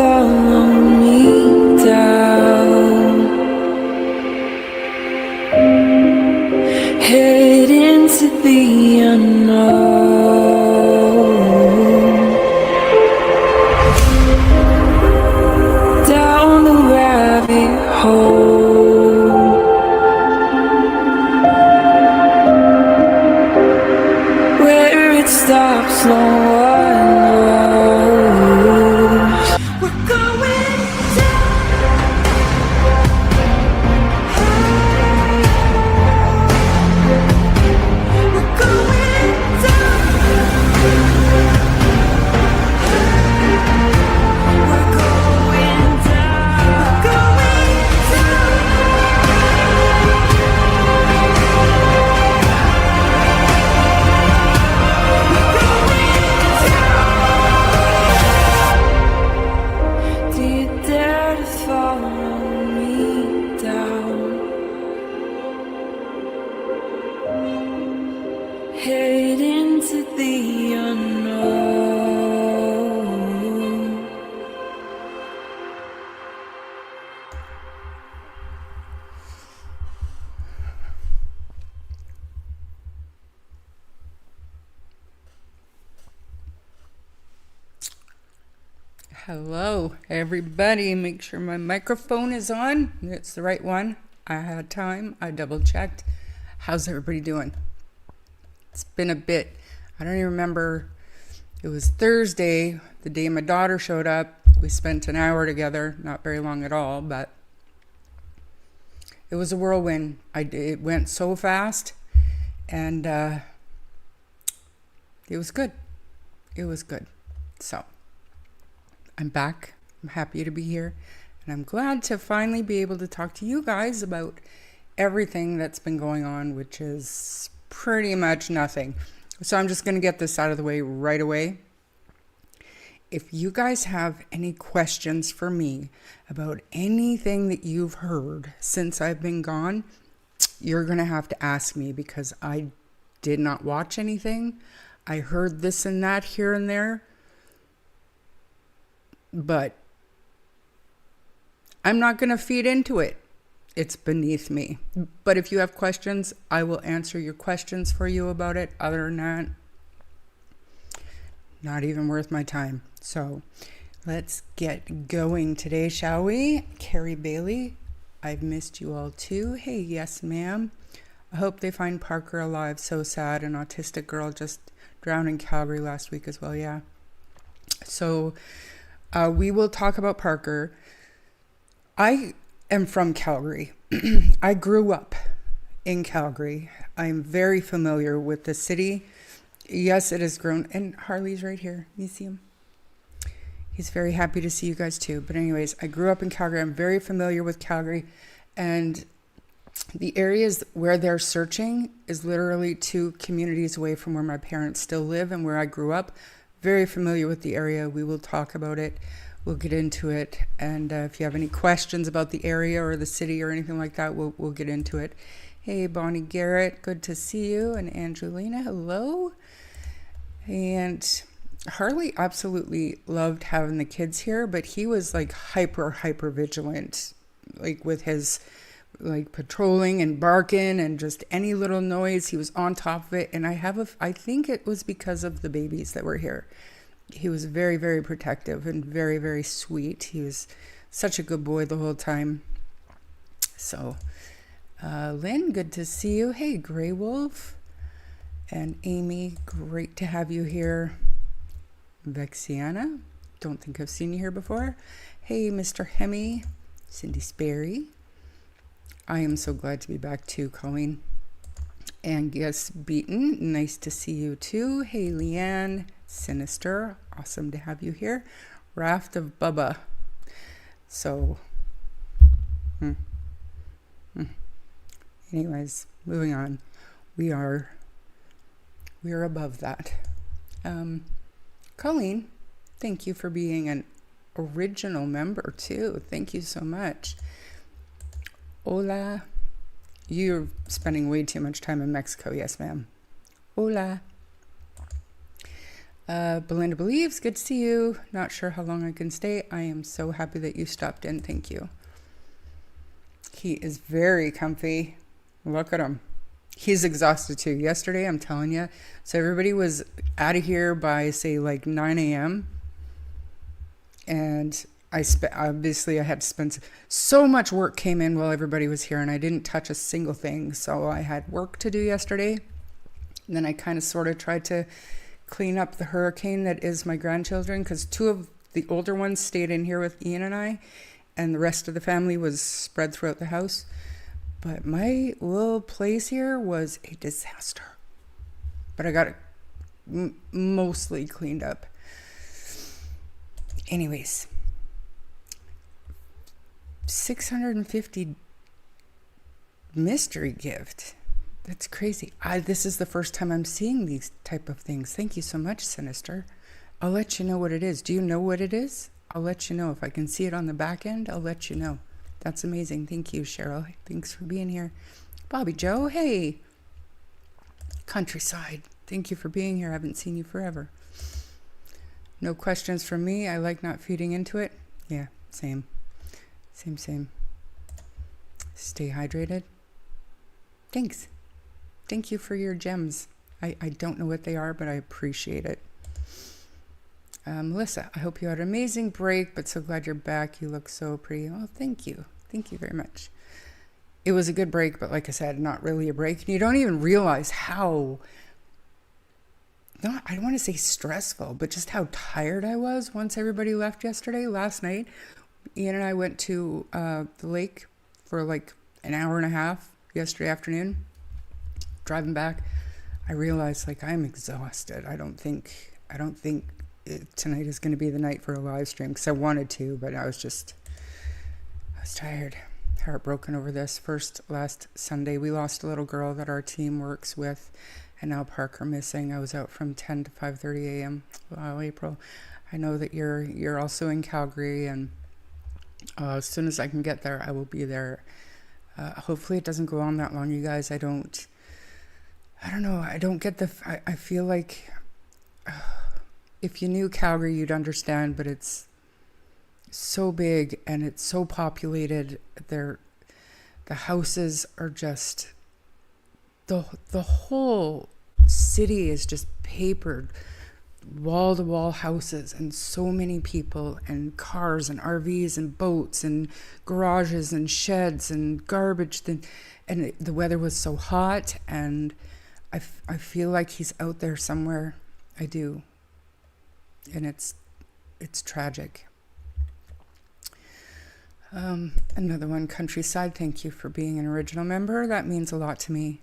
follow me down, head into the unknown, down the rabbit hole, where it stops no one knows. We're going down. We're going down. We're going down. We're going down. Do you dare to follow me down? Head into the unknown. Hello, everybody. Make sure my microphone is on. It's the right one. I had time. I double checked. How's everybody doing? It's been a bit. I don't even remember. It was Thursday, the day my daughter showed up. We spent an hour together. Not very long at all, but it was a whirlwind. It went so fast, and it was good. It was good. So I'm back. I'm happy to be here, and I'm glad to finally be able to talk to you guys about everything that's been going on, which is pretty much nothing. So I'm just going to get this out of the way right away. If you guys have any questions for me about anything that you've heard since I've been gone, you're going to have to ask me, because I did not watch anything. I heard this and that here and there, but I'm not going to feed into it. It's beneath me. But if you have questions, I will answer your questions for you about it. Other than that, not even worth my time. So let's get going today, shall we? Carrie Bailey, I've missed you all too. Hey, yes, ma'am. I hope they find Parker alive. So sad. An autistic girl just drowned in Calgary last week as well. Yeah. So we will talk about Parker. I am from Calgary. I grew up in Calgary. I'm very familiar with the city. Yes, it has grown. And Harley's right here. You see him? He's very happy to see you guys too. But anyways, I grew up in Calgary. I'm very familiar with Calgary. And the areas where they're searching is literally 2 communities away from where my parents still live and where I grew up. Very familiar with the area. We will talk about it. We'll get into it. And if you have any questions about the area or the city or anything like that, we'll get into it. Hey, Bonnie Garrett, good to see you. And Angelina, hello. And Harley absolutely loved having the kids here, but he was like hyper vigilant, like with his like patrolling and barking and just any little noise, he was on top of it. And I think it was because of the babies that were here. He was very protective and very sweet. He was such a good boy the whole time. So, Lynn, good to see you. Hey, Grey Wolf. And Amy, great to have you here. Vexiana, don't think I've seen you here before. Hey, Mr. Hemi. Cindy Sperry. I am so glad to be back too, Colleen. And Guess Beaton, nice to see you too. Hey, Leanne. Sinister, awesome to have you here. Raft of Bubba. So, anyways, moving on. We are above that. Colleen, thank you for being an original member too. Thank you so much. Hola. You're spending way too much time in Mexico. Yes, ma'am. Hola. Belinda Believes, good to see you. Not sure how long I can stay. I am so happy that you stopped in. Thank you. He is very comfy. Look at him. He's exhausted too. Yesterday, I'm telling you. So everybody was out of here by, say, like 9 a.m. And obviously I had to spend so much work came in while everybody was here, and I didn't touch a single thing. So I had work to do yesterday. And then I kind of sort of tried to clean up the hurricane that is my grandchildren, because 2 of the older ones stayed in here with Ian and I, and the rest of the family was spread throughout the house. But my little place here was a disaster. But I got it mostly cleaned up. Anyways, 650 mystery gift. That's crazy. This is the first time I'm seeing these type of things. Thank you so much, Sinister. I'll let you know what it is. Do you know what it is? I'll let you know. If I can see it on the back end, I'll let you know. That's amazing. Thank you, Cheryl. Thanks for being here. Bobby Joe, hey. Countryside, thank you for being here. I haven't seen you forever. No questions from me. I like not feeding into it. Yeah, same. Same. Stay hydrated. Thanks. Thank you for your gems. I don't know what they are, but I appreciate it. Melissa, I hope you had an amazing break, but so glad you're back. You look so pretty. Oh, thank you. Thank you very much. It was a good break, but like I said, not really a break. And you don't even realize how, I don't want to say stressful, but just how tired I was once everybody left yesterday. Last night, Ian and I went to the lake for like an hour and a half yesterday afternoon. Driving back, I realized like I'm exhausted. I don't think tonight is going to be the night for a live stream, because I wanted to, but I was tired, heartbroken over this. Last Sunday, we lost a little girl that our team works with, and now Parker missing. I was out from 10 to 5:30 a.m. Wow, April. I know that you're also in Calgary, and as soon as I can get there, I will be there. Hopefully it doesn't go on that long, you guys. I don't know. I don't get I feel like if you knew Calgary, you'd understand, but it's so big and it's so populated. The houses are just, the whole city is just papered, wall-to-wall houses, and so many people and cars and RVs and boats and garages and sheds and garbage. And the weather was so hot, and I feel like he's out there somewhere. I do. And it's tragic. Another one, Countryside, thank you for being an original member. That means a lot to me.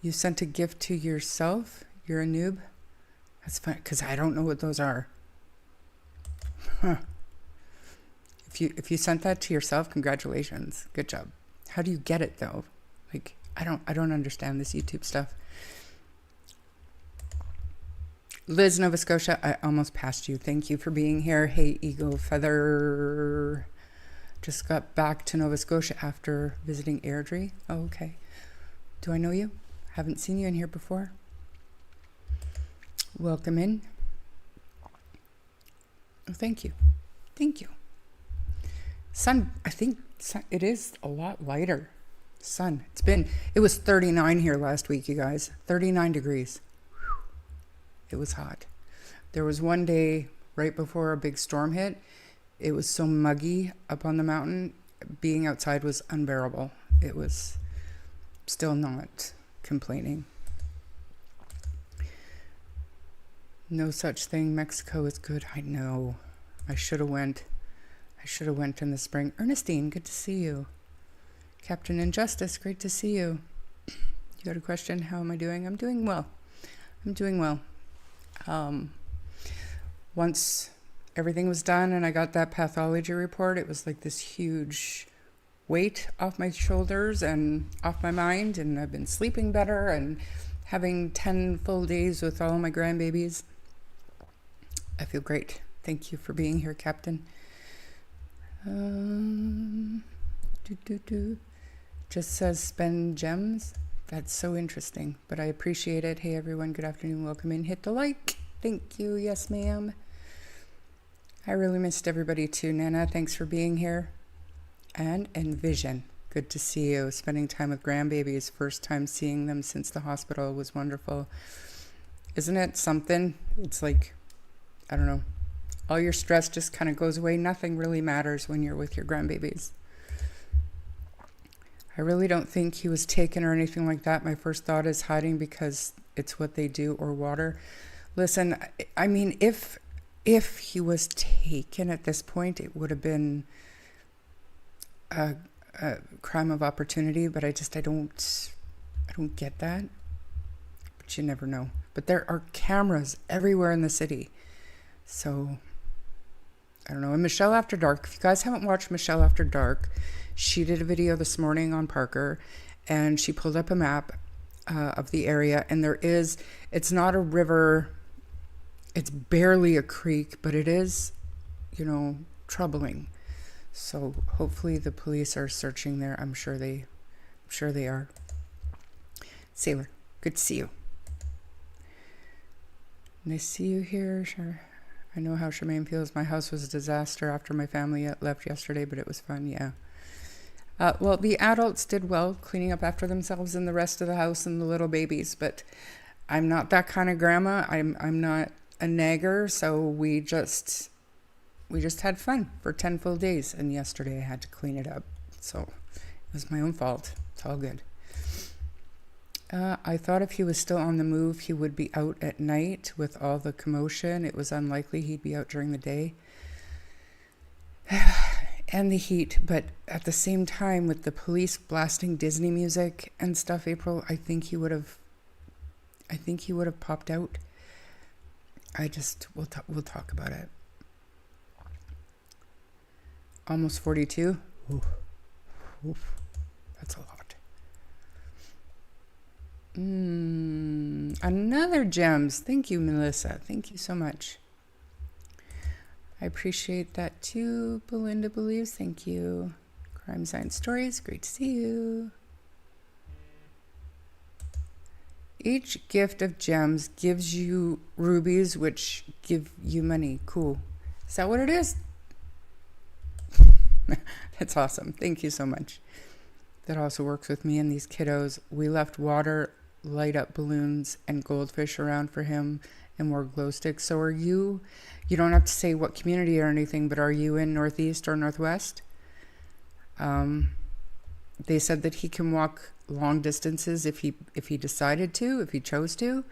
You sent a gift to yourself? You're a noob? That's fine, because I don't know what those are. Huh. If you sent that to yourself, congratulations. Good job. How do you get it though? Like, I don't understand this YouTube stuff. Liz, Nova Scotia, I almost passed you. Thank you for being here. Hey, Eagle Feather. Just got back to Nova Scotia after visiting Airdrie. Oh, okay. Do I know you? Haven't seen you in here before. Welcome in. Oh, thank you. Thank you. Sun, I think it is a lot lighter. Sun. It was 39 here last week, you guys. 39 degrees. It was hot. There was one day right before a big storm hit. It was so muggy up on the mountain. Being outside was unbearable. It was still not complaining. No such thing. Mexico is good. I know. I should have went in the spring. Ernestine, good to see you. Captain Injustice, great to see you. You had a question? How am I doing? I'm doing well. Once everything was done and I got that pathology report, it was like this huge weight off my shoulders and off my mind, and I've been sleeping better and having 10 full days with all my grandbabies. I feel great. Thank you for being here, Captain. Just says spend gems. That's so interesting, but I appreciate it. Hey everyone, good afternoon, welcome in. Hit the like. Thank you. Yes, ma'am. I really missed everybody too, Nana. Thanks for being here. And Envision, good to see you. Spending time with grandbabies, first time seeing them since the hospital, was wonderful. Isn't it something? It's like, I don't know, all your stress just kind of goes away. Nothing really matters when you're with your grandbabies. I really don't think he was taken or anything like that. My first thought is hiding because it's what they do, or water. Listen, I mean, if he was taken at this point, it would have been a crime of opportunity, but I don't get that. But you never know. But there are cameras everywhere in the city. So, I don't know. And Michelle After Dark, if you guys haven't watched Michelle After Dark, she did a video this morning on Parker, and she pulled up a map of the area, and it's not a river, it's barely a creek, but it is, troubling. So hopefully the police are searching there. I'm sure they are. Sailor, good to see you. Nice to see you here. Sure. I know how Charmaine feels. My house was a disaster after my family left yesterday, but it was fun. Yeah. Well, the adults did well cleaning up after themselves and the rest of the house and the little babies, but I'm not that kind of grandma. I'm not a nagger, so we just had fun for 10 full days, and yesterday I had to clean it up. So it was my own fault. It's all good. I thought if he was still on the move, he would be out at night with all the commotion. It was unlikely he'd be out during the day. And the heat, but at the same time, with the police blasting Disney music and stuff, April, I think he would have popped out. We'll talk about it. Almost 42. Oof. That's a lot. Another gems. Thank you, Melissa. Thank you so much. I appreciate that too. Belinda believes. Thank you. Crime Science Stories. Great to see you. Each gift of gems gives you rubies, which give you money. Cool. Is that what it is? That's awesome. Thank you so much. That also works with me and these kiddos. We left water, light up balloons, and goldfish around for him, and more glow sticks. So are you don't have to say what community or anything, but are you in Northeast or Northwest? They said that he can walk long distances if he decided to, if he chose to.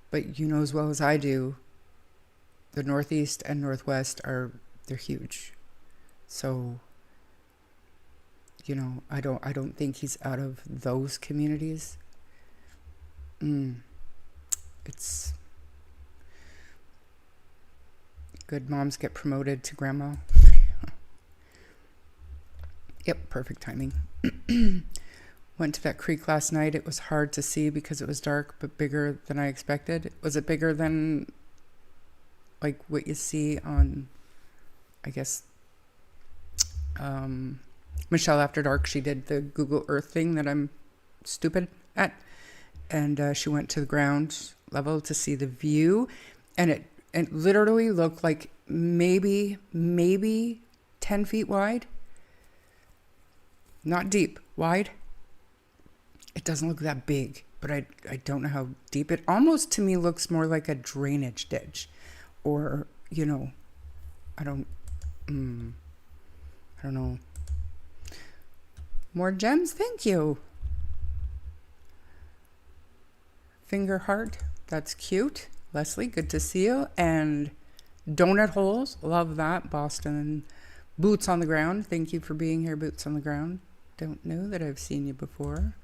But you know as well as I do, the Northeast and Northwest they're huge. So, I don't think he's out of those communities. It's good. Moms get promoted to grandma. Yep, perfect timing. Went to that creek last night. It was hard to see because it was dark, but bigger than I expected. Was it bigger than like what you see on, I guess, Michelle After Dark? She did the Google Earth thing that I'm stupid at. And she went to the ground level to see the view. And it literally looked like maybe 10 feet wide. Not deep, wide. It doesn't look that big, but I don't know how deep. It almost to me looks more like a drainage ditch, or I don't know. More gems, thank you. Finger heart, that's cute. Leslie, good to see you. And donut holes, love that. Boston. Boots on the ground, thank you for being here. Boots on the ground. Don't know that I've seen you before.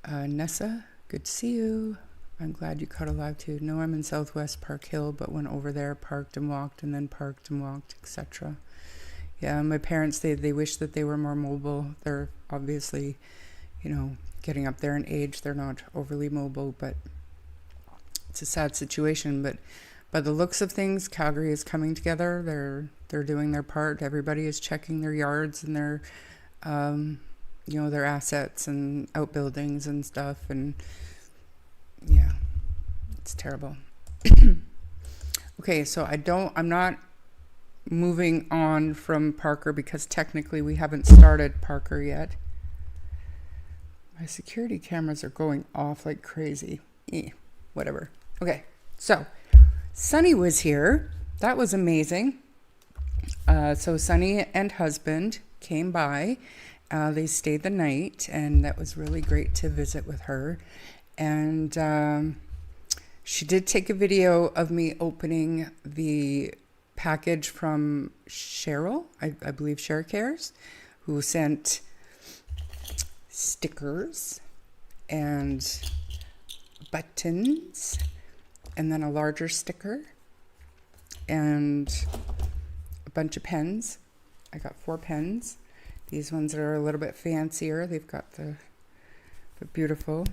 Nessa, good to see you. I'm glad you caught alive too. No, I'm in Southwest Park Hill, but went over there, parked and walked, and then parked and walked, etc. Yeah, my parents, they wish that they were more mobile. They're obviously, getting up there in age. They're not overly mobile, but it's a sad situation. But by the looks of things, Calgary is coming together. They're doing their part. Everybody is checking their yards and their their assets and outbuildings and stuff. And yeah, it's terrible. Okay, so I'm not moving on from Parker because technically we haven't started Parker yet. My security cameras are going off like crazy. Whatever. Okay, so Sunny was here. That was amazing. So Sunny and husband came by. They stayed the night, and that was really great to visit with her. And she did take a video of me opening the package from Cheryl, I believe Cheryl Cares, who sent stickers and buttons, and then a larger sticker, and a bunch of pens. I got 4 pens. These ones are a little bit fancier. They've got the beautiful,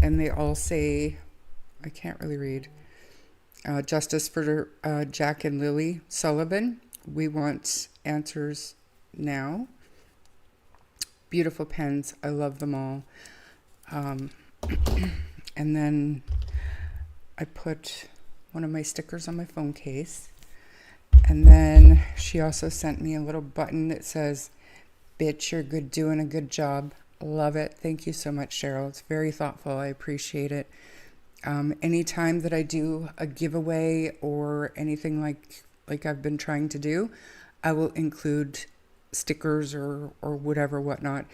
and they all say, I can't really read, Justice for Jack and Lilly Sullivan. We want answers now. Beautiful pens. I love them all. And then I put one of my stickers on my phone case. And then she also sent me a little button that says, "Bitch, you're good, doing a good job." Love it. Thank you so much, Cheryl. It's very thoughtful. I appreciate it. Anytime that I do a giveaway or anything like I've been trying to do, I will include stickers or whatnot.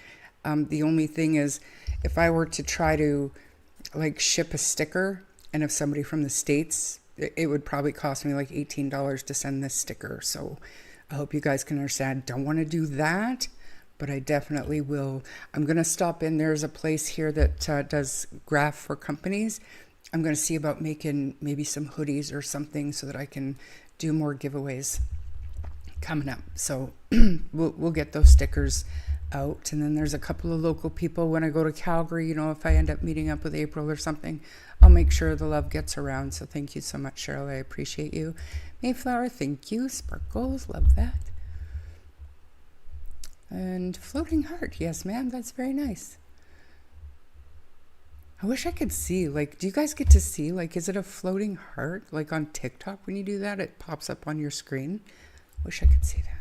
The only thing is, if I were to try to ship a sticker, and if somebody from the States, it would probably cost me like $18 to send this sticker. So I hope you guys can understand. Don't want to do that, but I definitely will. I'm going to stop in. There's a place here that does graph for companies. I'm going to see about making maybe some hoodies or something so that I can do more giveaways coming up. So we'll get those stickers out. And then there's a couple of local people when I go to Calgary, if I end up meeting up with April or something, I'll make sure the love gets around. So thank you so much, Cheryl. I appreciate you. Mayflower, thank you. Sparkles, love that. And floating heart. Yes, ma'am. That's very nice. I wish I could see, do you guys get to see, is it a floating heart? On TikTok, when you do that, it pops up on your screen. Wish I could see that.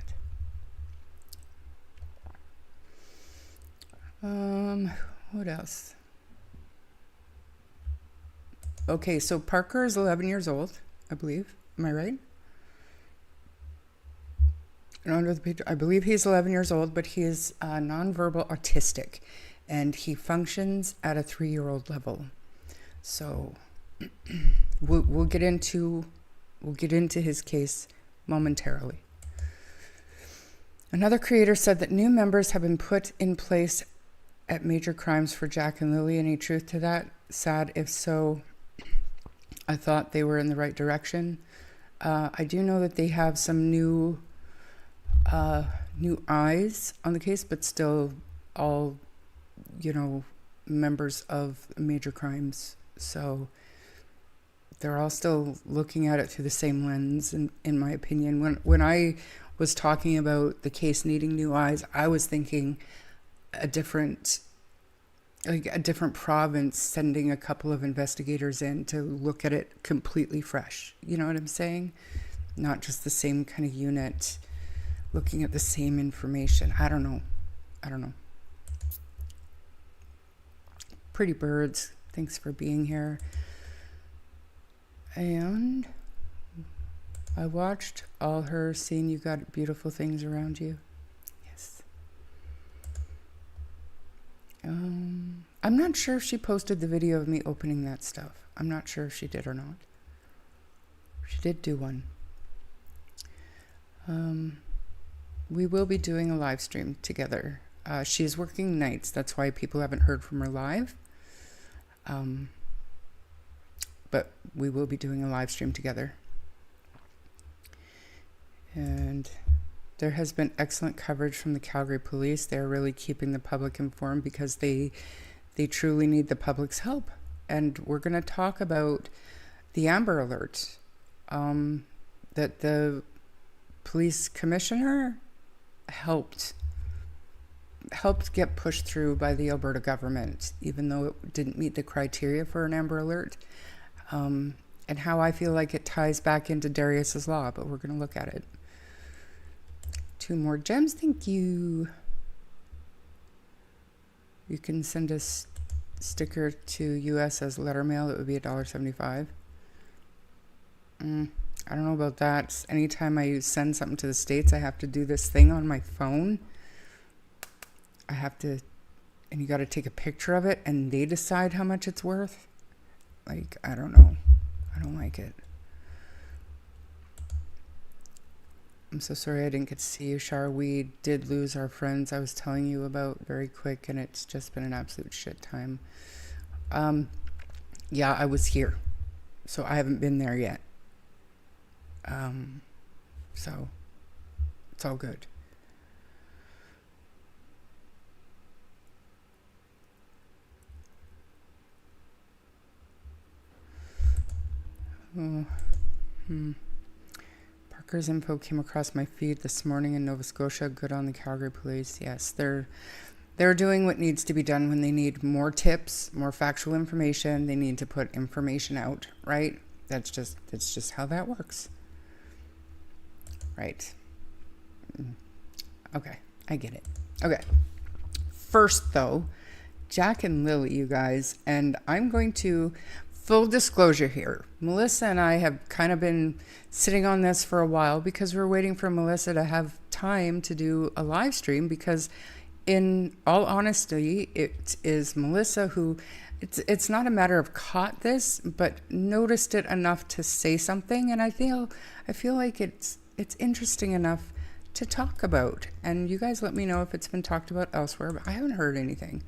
What else? Okay, so Parker is 11 years old, I believe. Am I right? And under the page, I believe he's 11 years old, but he is nonverbal autistic, and he functions at a 3-year-old level. So we'll get into his case momentarily. Another creator said that new members have been put in place at Major Crimes for Jack and Lilly. Any truth to that? Sad if so. I thought they were in the right direction. I do know that they have some new eyes on the case, but still all, members of Major Crimes. So they're all still looking at it through the same lens, in my opinion. When I was talking about the case needing new eyes, I was thinking a different province sending a couple of investigators in to look at it completely fresh. You know what I'm saying? Not just the same kind of unit looking at the same information. I don't know. Pretty birds, thanks for being here. And I watched all her seeing you got beautiful things around you. Yes. I'm not sure if she posted the video of me opening that stuff. I'm not sure if she did or not. She did do one. We will be doing a live stream together. She's working nights. That's why people haven't heard from her live. But we will be doing a live stream together. And there has been excellent coverage from the Calgary police. They're really keeping the public informed because they truly need the public's help. And we're going to talk about the Amber Alert that the police commissioner helped helped get pushed through by the Alberta government, even though it didn't meet the criteria for an Amber Alert, and how I feel like it ties back into Darius's law, but we're going to look at it. 2 more gems, thank you. You can send a sticker to US as letter mail. It would be $1.75. I don't know about that. Anytime I send something to the States, I have to do this thing on my phone. I have to, and you got to take a picture of it, and they decide how much it's worth. Like, I don't know. I don't like it. I'm so sorry I didn't get to see you, Shar. We did lose our friends I was telling you about very quick, and it's just been an absolute shit time. Yeah, I was here, so I haven't been there yet. So it's all good. Parker's info came across my feed this morning in Nova Scotia. Good on the Calgary police. Yes, they're doing what needs to be done when they need more tips, more factual information. They need to put information out, right? That's just how that works. Right. Okay, I get it. Okay. First, though, Jack and Lily, you guys, and I'm going to, full disclosure here, Melissa and I have kind of been sitting on this for a while because we're waiting for Melissa to have time to do a live stream, because in all honesty, it is Melissa who, it's not a matter of caught this, but noticed it enough to say something, and I feel like it's interesting enough to talk about. And you guys let me know if it's been talked about elsewhere, but I haven't heard anything.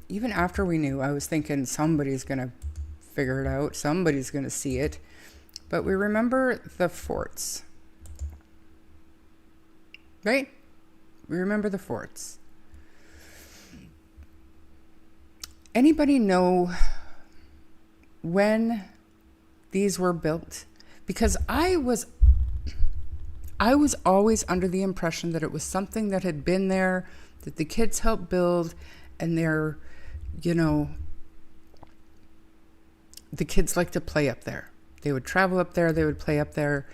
Even after we knew, I was thinking somebody's going to figure it out. Somebody's going to see it. But we remember the forts. Right? We remember the forts. Anybody know when these were built? Because I was always under the impression that it was something that had been there, that the kids helped build, and they're, you know, the kids like to play up there. They would travel up there, they would play up there.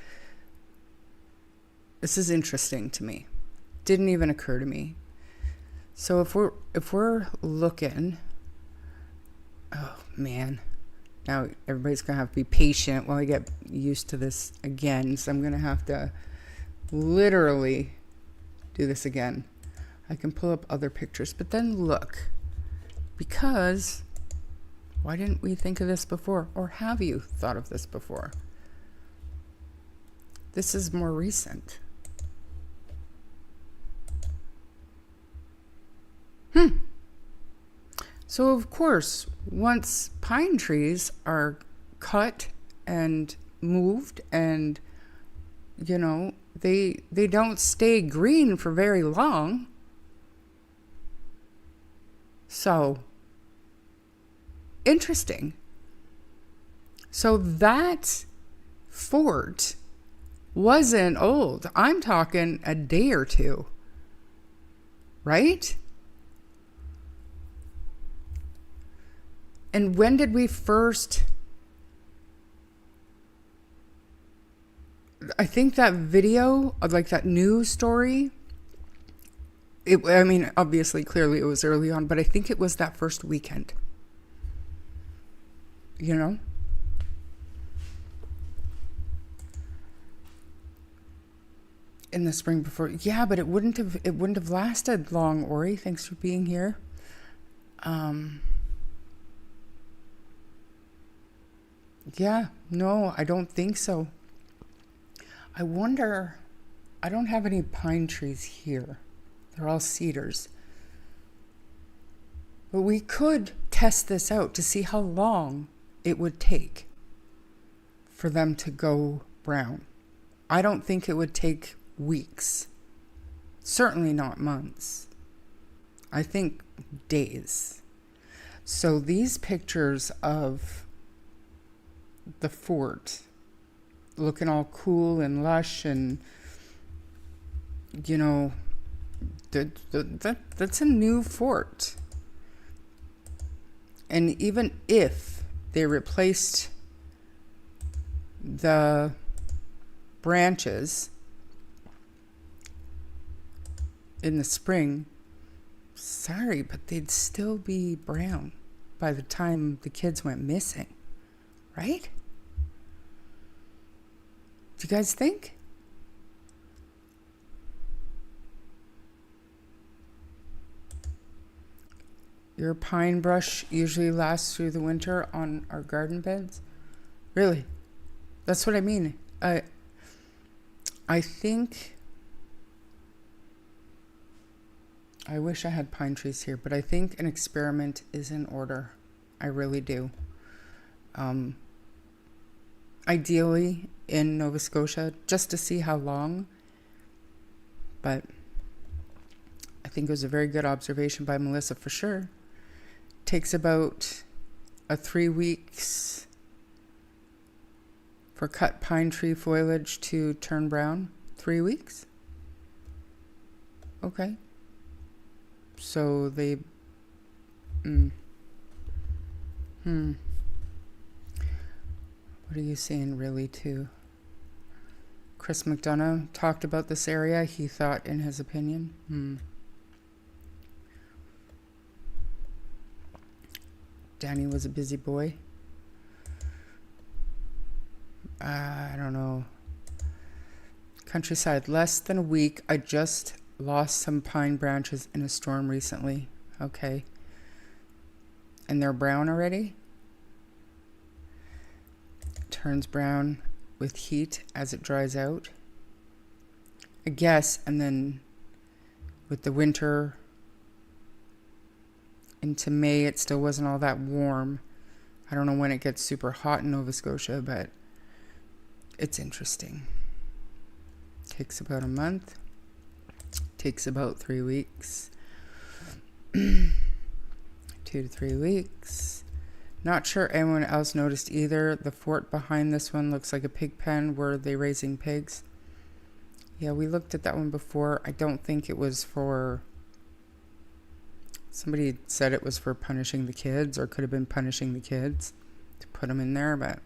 This is interesting to me. Didn't even occur to me. So if we're looking, oh man. Now everybody's gonna have to be patient while I get used to this again. So I'm gonna have to literally do this again. I can pull up other pictures, but then look, because why didn't we think of this before? Or have you thought of this before? This is more recent. So of course, once pine trees are cut and moved, and you know, they don't stay green for very long. So interesting. So that fort wasn't old. I'm talking a day or two. Right? And when did we first... I think that video, like that news story, I mean, obviously, clearly it was early on, but I think it was that first weekend. You know? In the spring before. Yeah, but it wouldn't have lasted long, Ori. Thanks for being here. Yeah, no, I don't think so. I wonder, I don't have any pine trees here. They're all cedars. But we could test this out to see how long it would take for them to go brown. I don't think it would take weeks. Certainly not months. I think days. So these pictures of the fort looking all cool and lush and, you know, That's a new fort. And even if they replaced the branches in the spring, sorry, but they'd still be brown by the time the kids went missing, right? Do you guys think? Your pine brush usually lasts through the winter on our garden beds? Really? That's what I mean. I think, I wish I had pine trees here, but I think an experiment is in order. I really do. Ideally in Nova Scotia, just to see how long. But I think it was a very good observation by Melissa for sure. Takes about 3 weeks for cut pine tree foliage to turn brown. 3 weeks? Okay. So they... What are you saying really too? Chris McDonough talked about this area, he thought in his opinion. Danny was a busy boy. I don't know. Countryside, less than a week. I just lost some pine branches in a storm recently. Okay. And they're brown already? Turns brown with heat as it dries out, I guess. And then with the winter into May, it still wasn't all that warm. I don't know when it gets super hot in Nova Scotia, but it's interesting. Takes about a month. Takes about 3 weeks. 2 to 3 weeks. Not sure anyone else noticed either. The fort behind this one looks like a pig pen. Were they raising pigs? Yeah, we looked at that one before. I don't think it was for... Somebody said it was for punishing the kids, or could have been punishing the kids to put them in there, but...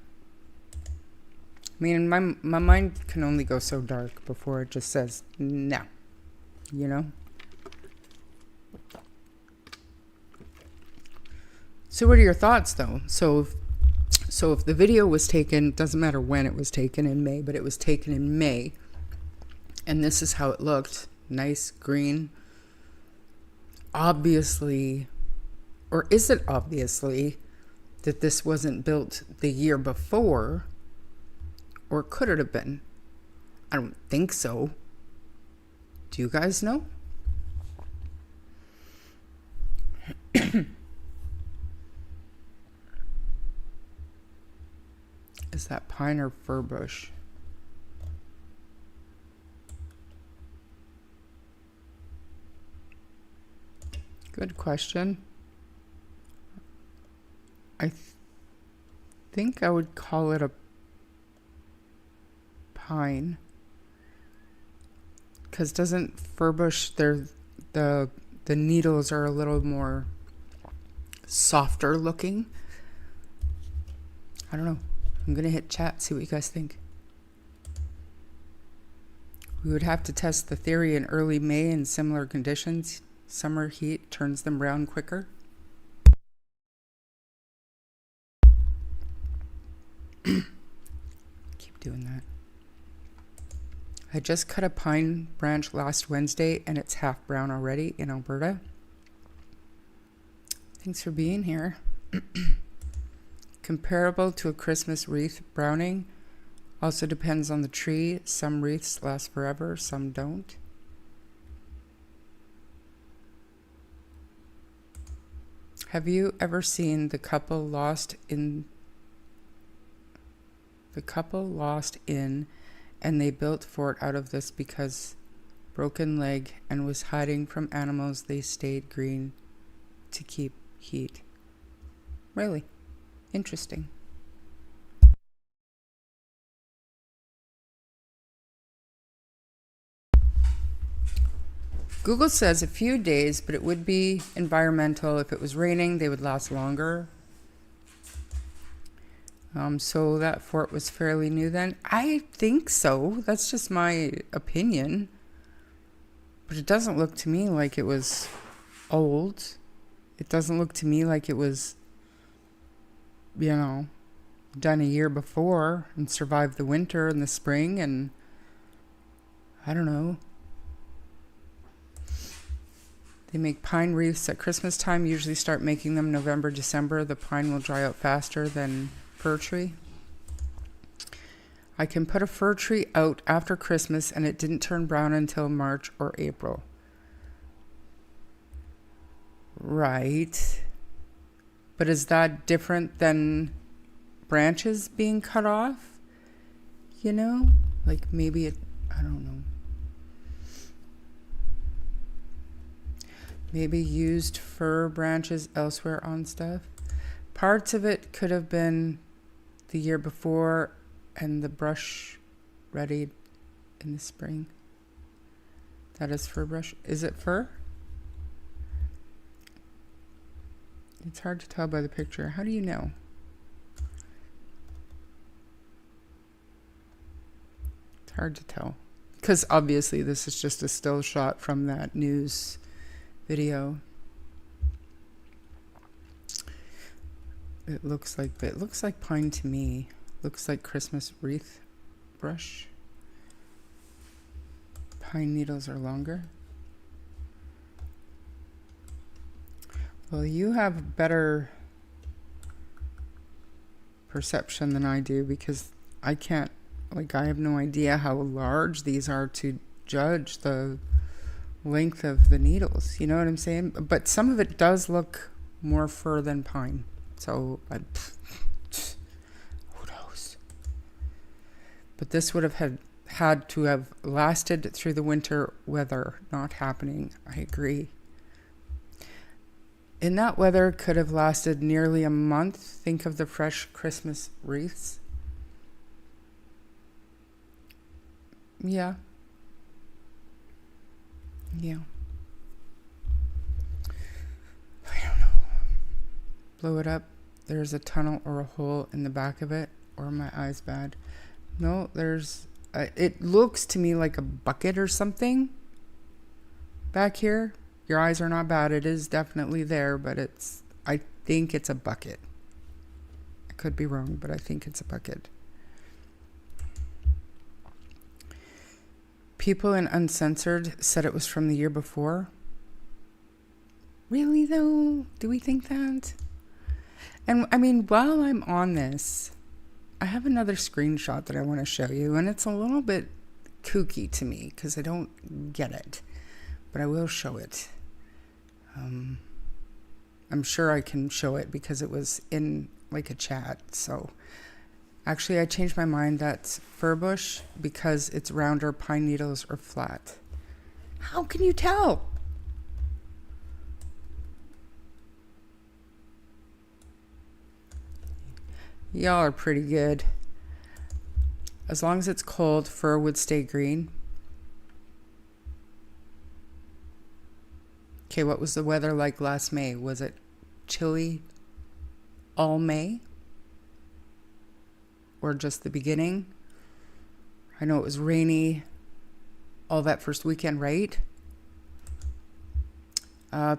I mean, my mind can only go so dark before it just says, no. You know? So what are your thoughts, though? So if the video was taken, doesn't matter when it was taken, in May, but it was taken in May, and this is how it looked. Nice, green. Obviously, or is it obviously, that this wasn't built the year before? Or could it have been? I don't think so. Do you guys know? Is that pine or fir bush? Good question. I think I would call it a pine. Because doesn't fir bush, the needles are a little more softer looking? I don't know. I'm going to hit chat, see what you guys think. We would have to test the theory in early May in similar conditions. Summer heat turns them brown quicker. Keep doing that. I just cut a pine branch last Wednesday and it's half brown already in Alberta. Thanks for being here. Comparable to a Christmas wreath browning. Also depends on the tree. Some wreaths last forever, some don't. Have you ever seen The Couple Lost in and they built fort out of this because broken leg and was hiding from animals, they stayed green to keep heat? Really? Interesting. Google says a few days, but it would be environmental. If it was raining, they would last longer. So that fort was fairly new then. I think so. That's just my opinion. But it doesn't look to me like it was old. It doesn't look to me like it was, done a year before and survived the winter and the spring, and I don't know. They make pine wreaths at Christmas time, usually start making them November, December. The pine will dry out faster than fir tree. I can put a fir tree out after Christmas and it didn't turn brown until March or April. Right. But is that different than branches being cut off? Like maybe I don't know. Maybe used fir branches elsewhere on stuff. Parts of it could have been the year before and the brush ready in the spring. That is fir brush. Is it fir? It's hard to tell by the picture. How do you know? It's hard to tell. Because obviously this is just a still shot from that news video. It looks like pine to me. Looks like Christmas wreath brush. Pine needles are longer. Well, you have better perception than I do, because I can't, I have no idea how large these are to judge the length of the needles. You know what I'm saying? But some of it does look more fir than pine. So, who knows? But this would have had to have lasted through the winter weather. Not happening. I agree. In that weather, could have lasted nearly a month. Think of the fresh Christmas wreaths. Yeah. I don't know. Blow it up. There's a tunnel or a hole in the back of it. Or my eyes bad. No, there's... it looks to me like a bucket or something back here. Your eyes are not bad. It is definitely there, but I think it's a bucket. I could be wrong, but I think it's a bucket. People in Uncensored said it was from the year before. Really, though? Do we think that? And, while I'm on this, I have another screenshot that I want to show you, and it's a little bit kooky to me because I don't get it, but I will show it. I'm sure I can show it because it was in a chat. So actually I changed my mind. That's fir bush because it's rounder. Pine needles are flat. How can you tell? Y'all are pretty good. As long as it's cold, fir would stay green. Okay, what was the weather like last May? Was it chilly all May? Or just the beginning? I know it was rainy all that first weekend, right?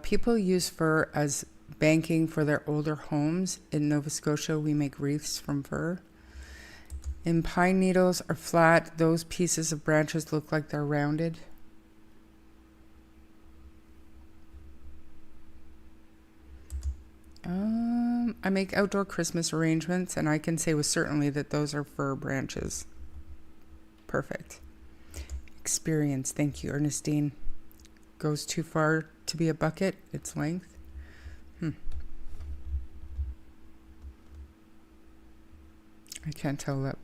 People use fir as banking for their older homes. In Nova Scotia, we make wreaths from fir. And pine needles are flat. Those pieces of branches look like they're rounded. I make outdoor Christmas arrangements, and I can say with certainty that those are fir branches. Perfect. Experience. Thank you, Ernestine. Goes too far to be a bucket, its length. I can't tell that.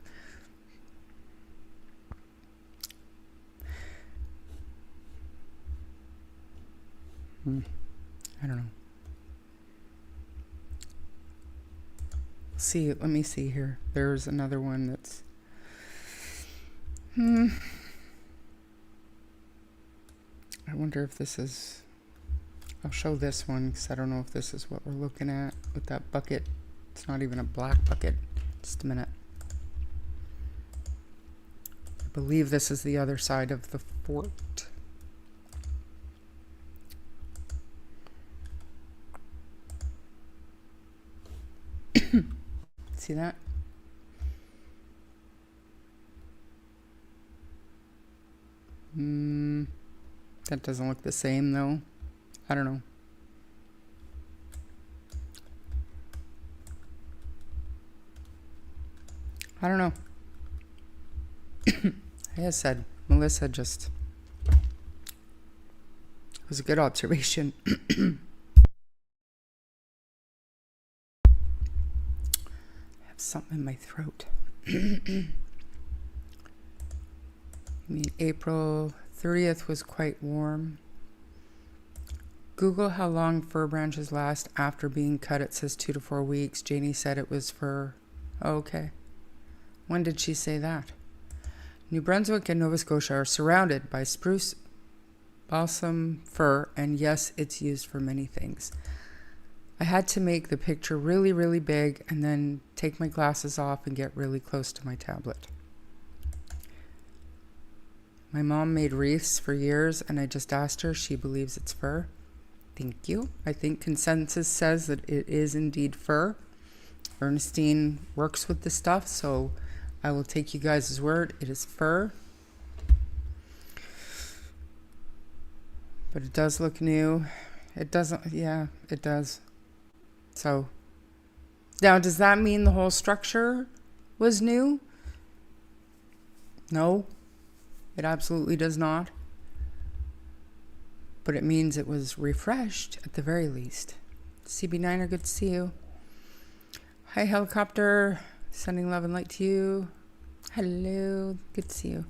I don't know. Let me see here. There's another one that's I wonder if this is... I'll show this one because I don't know if this is what we're looking at with that bucket. It's not even a black bucket. Just a minute. I believe this is the other side of the fort. See that? That doesn't look the same though. I don't know. I don't know. Like I said, Melissa just... It was a good observation. I have something in my throat. I mean, April 30th was quite warm. Google how long fir branches last after being cut. It says 2 to 4 weeks. Janie said it was for... Oh, okay. When did she say that? New Brunswick and Nova Scotia are surrounded by spruce, balsam, fir, and yes, it's used for many things. I had to make the picture really, really big and then take my glasses off and get really close to my tablet. My mom made wreaths for years and I just asked her. She believes it's fir. Thank you. I think consensus says that it is indeed fir. Ernestine works with this stuff, so I will take you guys' word. It is fir. But it does look new. It doesn't, yeah, it does. So, now does that mean the whole structure was new? No, it absolutely does not. But it means it was refreshed at the very least. CB9er, good to see you. Hi, helicopter. Sending love and light to you. Hello. Good to see you.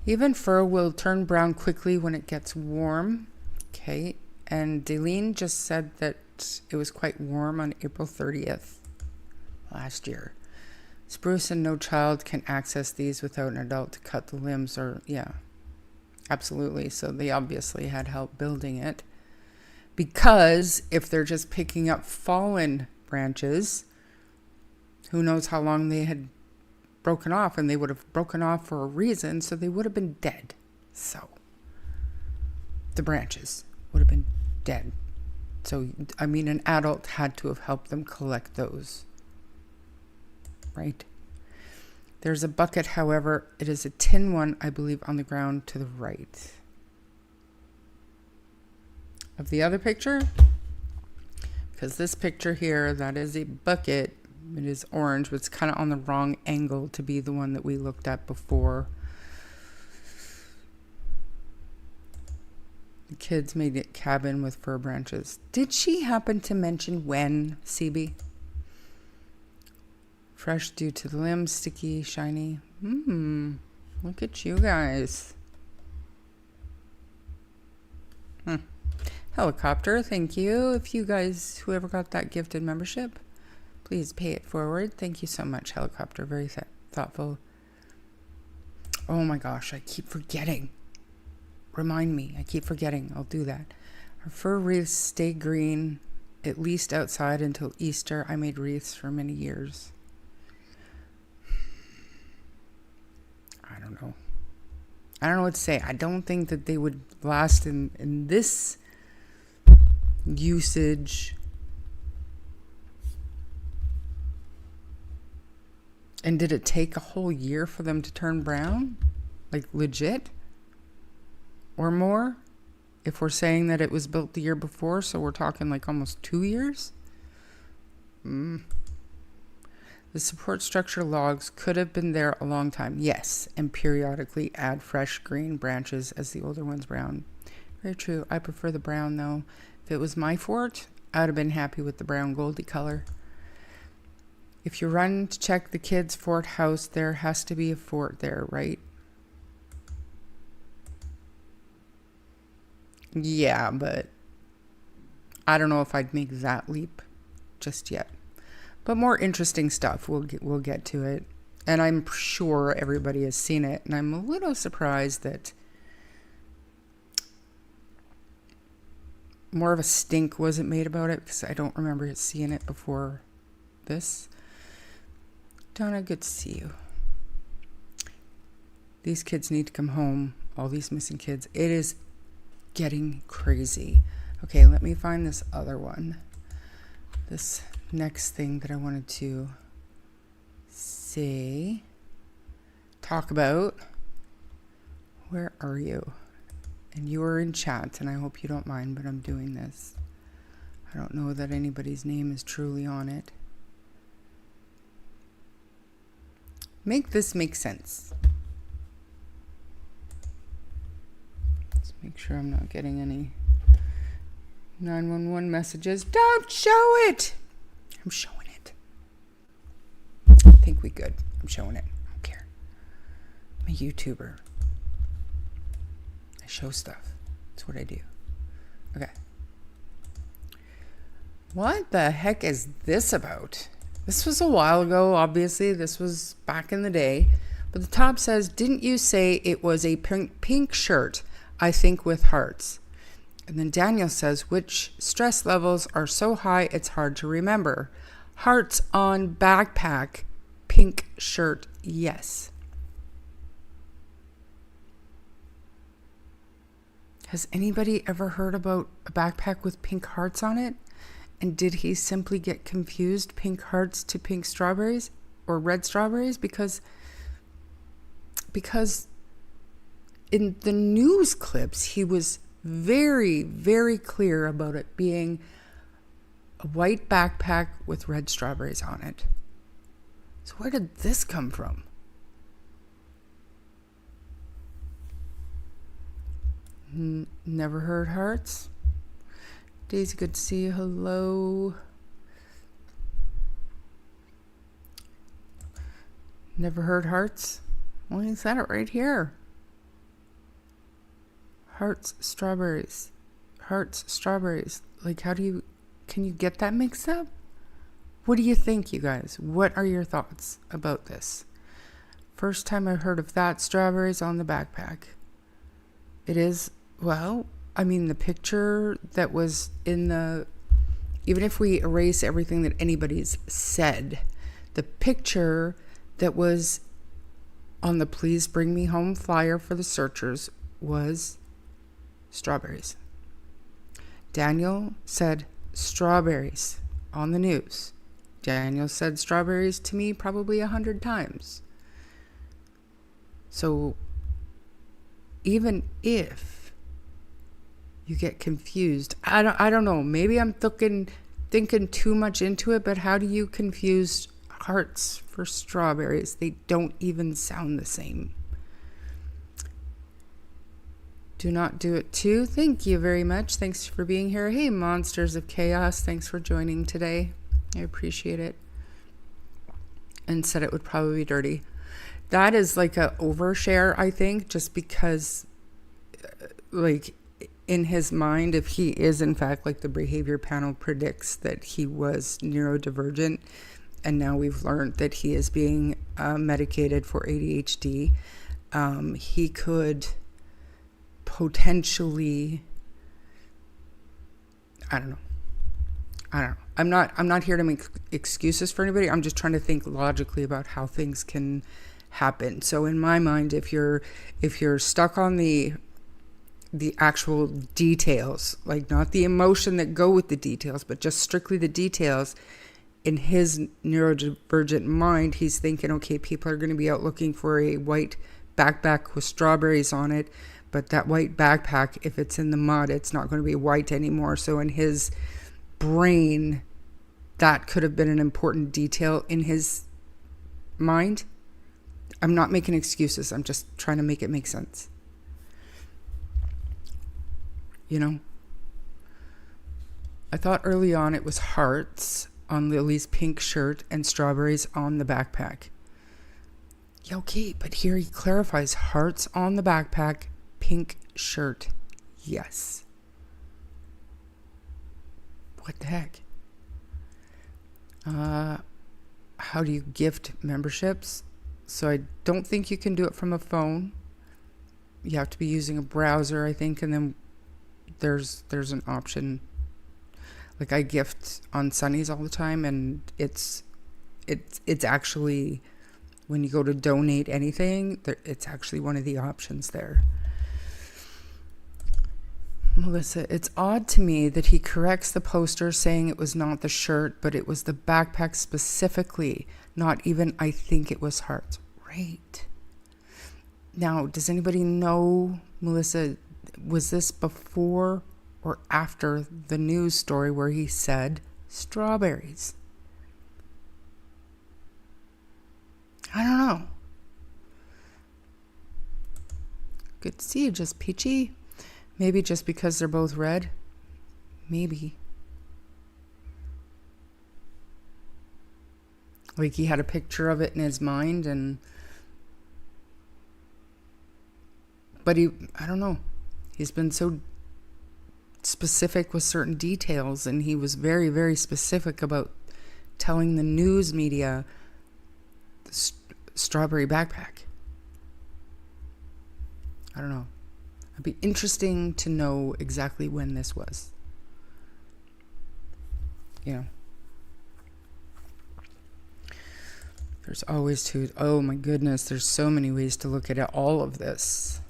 Even fir will turn brown quickly when it gets warm. Okay. And Daleen just said that it was quite warm on April 30th last year. Spruce and no child can access these without an adult to cut the limbs or, yeah. Absolutely. So they obviously had help building it. Because if they're just picking up fallen branches, who knows how long they had broken off, and they would have broken off for a reason, so they would have been dead. So the branches would have been dead. So, I mean, an adult had to have helped them collect those. Right? There's a bucket, however, it is a tin one, I believe, on the ground to the right of the other picture. Because this picture here, that is a bucket. It is orange, but it's kind of on the wrong angle to be the one that we looked at before. The kids made a cabin with fir branches. Did she happen to mention when, CB? Fresh due to the limbs, sticky, shiny. Look at you guys. Helicopter, thank you. If you guys, whoever got that gifted membership, please pay it forward. Thank you so much, Helicopter. Very thoughtful. Oh my gosh, I keep forgetting. Remind me. I keep forgetting. I'll do that. Our fir wreaths stay green, at least outside until Easter. I made wreaths for many years. I don't know. I don't know what to say. I don't think that they would last in this usage. And did it take a whole year for them to turn brown? Like legit? Or more? If we're saying that it was built the year before, so we're talking like almost 2 years? The support structure logs could have been there a long time. Yes, and periodically add fresh green branches as the older ones brown. Very true. I prefer the brown though. If it was my fort, I would have been happy with the brown goldy color. If you run to check the kids' fort house, there has to be a fort there, right? Yeah, but I don't know if I'd make that leap just yet. But more interesting stuff. We'll get to it. And I'm sure everybody has seen it. And I'm a little surprised that more of a stink wasn't made about it, because I don't remember seeing it before this. Donna, good to see you. These kids need to come home. All these missing kids. It is getting crazy. Okay, let me find this other one. This next thing that I wanted to talk about. Where are you? And you are in chat, and I hope you don't mind, but I'm doing this. I don't know that anybody's name is truly on it. Make this make sense. Let's make sure I'm not getting any 911 messages. Don't show it! I'm showing it. I think we good. I'm showing it. I don't care. I'm a YouTuber. I show stuff. That's what I do. Okay. What the heck is this about? This was a while ago, obviously. This was back in the day. But the top says, didn't you say it was a pink shirt? I think with hearts. And then Daniel says, which stress levels are so high it's hard to remember. Hearts on backpack, pink shirt, yes. Has anybody ever heard about a backpack with pink hearts on it? And did he simply get confused, pink hearts to pink strawberries or red strawberries? Because in the news clips, he was very, very clear about it being a white backpack with red strawberries on it. So where did this come from? Never heard hearts? Daisy, good to see you. Hello. Never heard hearts? Well, he said it right here. Hearts, strawberries. Hearts, strawberries. Like, can you get that mixed up? What do you think, you guys? What are your thoughts about this? First time I heard of that, strawberries on the backpack. It is, well, I mean, the picture that was in the, even if we erase everything that anybody's said, the picture that was on the Please Bring Me Home flyer for the searchers was strawberries. Daniel said strawberries on the news. Daniel said strawberries to me probably 100 times. So even if you get confused, I don't know, maybe I'm thinking too much into it, but how do you confuse hearts for strawberries? They don't even sound the same. Do not do it too. Thank you very much. Thanks for being here. Hey, Monsters of Chaos, thanks for joining today. I appreciate it. And said it would probably be dirty. That is like a overshare, I think, just because, like, in his mind, if he is in fact, like the behavior panel predicts, that he was neurodivergent, and now we've learned that he is being medicated for ADHD, he could potentially, I don't know. I'm not here to make excuses for anybody. I'm just trying to think logically about how things can happen. So in my mind, if you're stuck on the actual details, like not the emotion that go with the details, but just strictly the details, in his neurodivergent mind, he's thinking, okay, people are going to be out looking for a white backpack with strawberries on it, but that white backpack, if it's in the mud, it's not going to be white anymore. So in his brain, that could have been an important detail in his mind. I'm not making excuses. I'm just trying to make it make sense. You know? I thought early on it was hearts on Lily's pink shirt and strawberries on the backpack. Yeah, okay, but here he clarifies hearts on the backpack, pink shirt. Yes. What the heck? How do you gift memberships? So I don't think you can do it from a phone. You have to be using a browser, I think, and then there's an option. Like, I gift on Sunnies all the time, and it's actually, when you go to donate anything, it's actually one of the options there. Melissa, it's odd to me that he corrects the poster saying it was not the shirt, but it was the backpack specifically, not even I think it was hearts. Right. Now, does anybody know, Melissa, was this before or after the news story where he said strawberries? I don't know. Good to see you, just peachy. Maybe just because they're both red. Maybe. Like, he had a picture of it in his mind, but I don't know. He's been so specific with certain details, and he was very, very specific about telling the news media the strawberry backpack. I don't know. It'd be interesting to know exactly when this was. You know. There's always two. Oh my goodness, there's so many ways to look at all of this.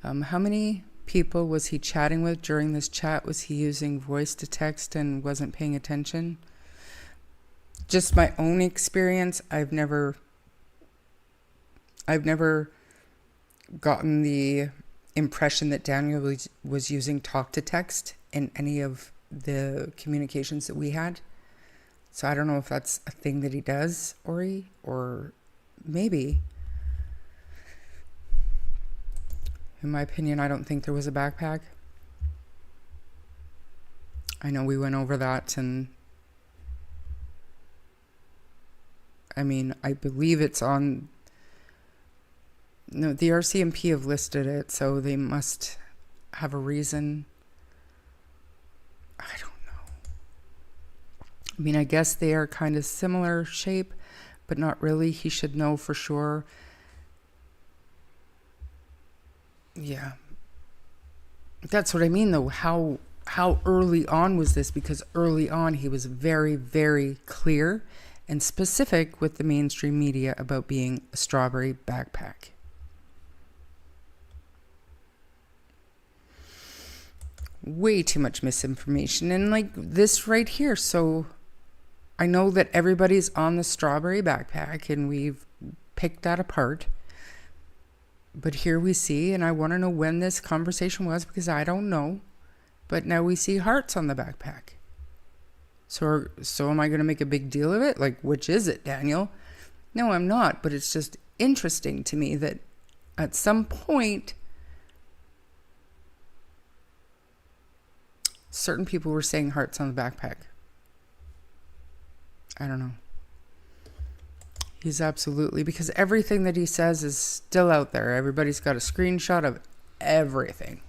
How many people was he chatting with during this chat? Was he using voice to text and wasn't paying attention? Just my own experience, I've never gotten the impression that Daniel was using talk to text in any of the communications that we had. So I don't know if that's a thing that he does, Ori, or maybe. In my opinion, I don't think there was a backpack. I know we went over that, and I mean, I believe it's on. No, the RCMP have listed it, so they must have a reason. I don't know. I mean, I guess they are kind of similar shape, but not really. He should know for sure. Yeah. That's what I mean, though. How early on was this? Because early on, he was very, very clear and specific with the mainstream media about being a strawberry backpack. Way too much misinformation, and like this right here. So I know that everybody's on the strawberry backpack, and we've picked that apart. But here we see, and I want to know when this conversation was, because I don't know. But now we see hearts on the backpack. So am I going to make a big deal of it? Like, which is it, Daniel? No, I'm not. But it's just interesting to me that at some point, certain people were saying hearts on the backpack. I don't know. He's absolutely, because everything that he says is still out there. Everybody's got a screenshot of everything.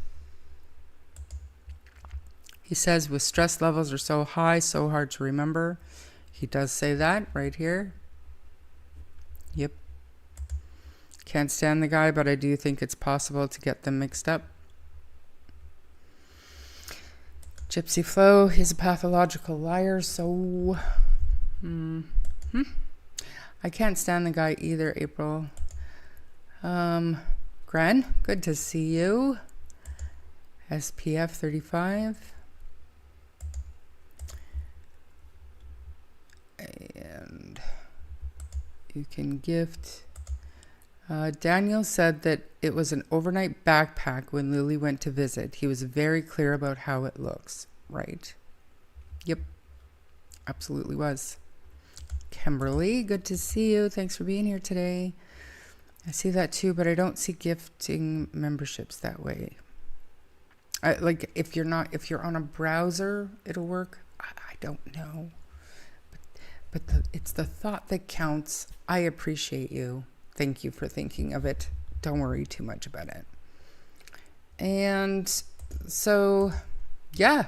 He says with stress levels are so high, so hard to remember. He does say that right here. Yep. Can't stand the guy, but I do think it's possible to get them mixed up. Gypsy Flo, he's a pathological liar, so I can't stand the guy either, April. Gren, good to see you. SPF 35. And you can gift. Daniel said that it was an overnight backpack when Lilly went to visit. He was very clear about how it looks. Right. Yep. Absolutely was. Kimberly, good to see you. Thanks for being here today. I see that too, but I don't see gifting memberships that way. Like if you're on a browser, it'll work. I don't know. But it's the thought that counts. I appreciate you. Thank you for thinking of it. Don't worry too much about it. And so, yeah.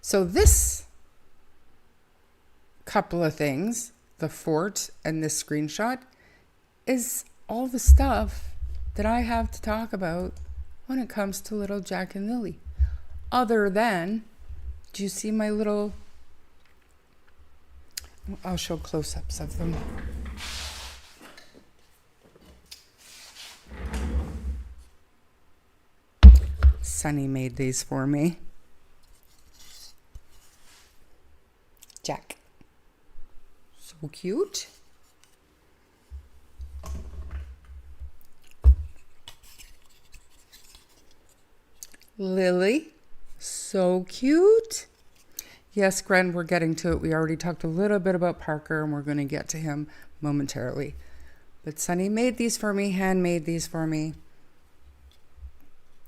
So this couple of things, the fort and this screenshot, is all the stuff that I have to talk about when it comes to little Jack and Lily. Other than, do you see my little... I'll show close-ups of them. Sunny made these for me. Jack. So cute. Lily. So cute. Yes, Gren, we're getting to it. We already talked a little bit about Parker, and we're going to get to him momentarily. But Sunny made these for me, handmade these for me.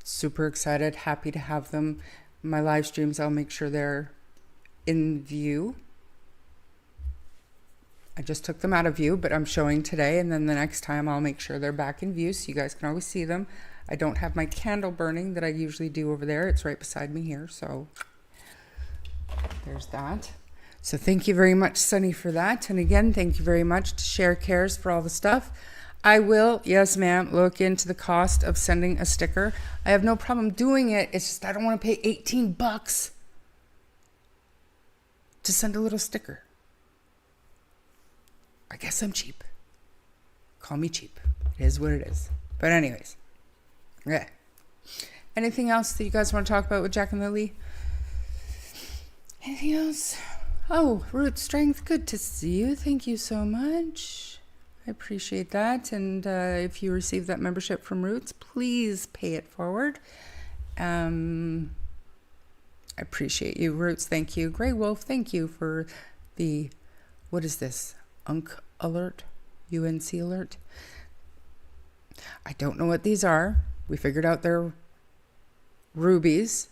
Super excited, happy to have them. My live streams, I'll make sure they're in view. I just took them out of view, but I'm showing today, and then the next time I'll make sure they're back in view so you guys can always see them. I don't have my candle burning that I usually do over there. It's right beside me here, so there's that. So thank you very much, Sunny, for that. And again, thank you very much to Share Cares for all the stuff. I will, yes ma'am, look into the cost of sending a sticker. I have no problem doing it. It's just I don't want to pay $18 to send a little sticker. I guess I'm cheap. Call me cheap. It is what it is. But anyways. Okay. Anything else that you guys want to talk about with Jack and Lily? Anything else? Oh, Root Strength, good to see you. Thank you so much. I appreciate that. And if you receive that membership from Roots, please pay it forward. I appreciate you, Roots. Thank you. Grey Wolf, thank you for the, what is this? UNC alert? UNC alert? I don't know what these are. We figured out they're rubies,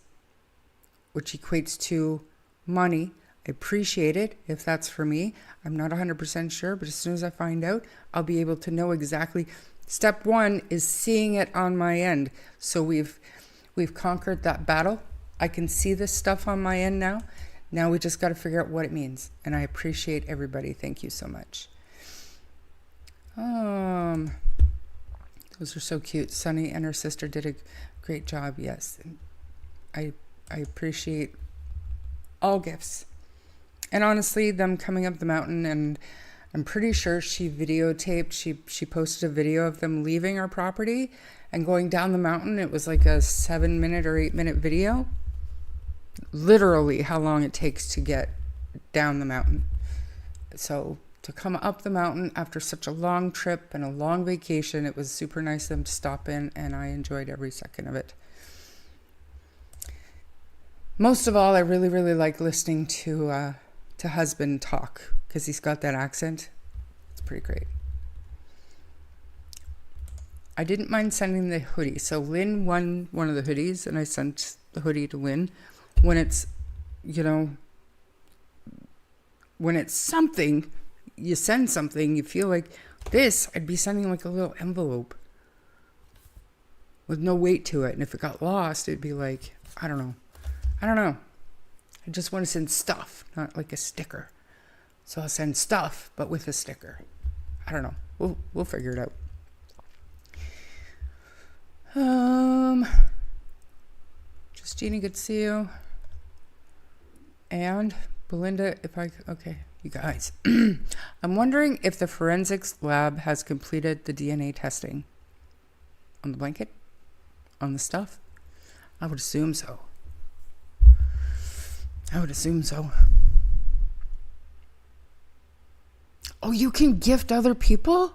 which equates to money. I appreciate it if that's for me. I'm not 100% sure, but as soon as I find out, I'll be able to know exactly. Step one is seeing it on my end. So we've conquered that battle. I can see this stuff on my end now. Now we just got to figure out what it means. And I appreciate everybody. Thank you so much. Those are so cute. Sunny and her sister did a great job. Yes. I appreciate all gifts. And honestly, them coming up the mountain, and I'm pretty sure she videotaped, she posted a video of them leaving our property and going down the mountain. It was like a 7-minute or 8-minute video. Literally how long it takes to get down the mountain. So to come up the mountain after such a long trip and a long vacation, it was super nice of them to stop in, and I enjoyed every second of it. Most of all, I really, really like listening to husband talk, because he's got that accent. It's pretty great. I didn't mind sending the hoodie. So Lynn won one of the hoodies, and I sent the hoodie to Lynn. When it's, when it's something, you send something, you feel like this, I'd be sending like a little envelope with no weight to it. And if it got lost, it'd be like, I don't know. I just want to send stuff, not like a sticker. So I'll send stuff, but with a sticker. I don't know. We'll figure it out. Justina, good to see you. And Belinda, okay, you guys. I'm wondering if the forensics lab has completed the DNA testing on the blanket, on the stuff. I would assume so. Oh, you can gift other people?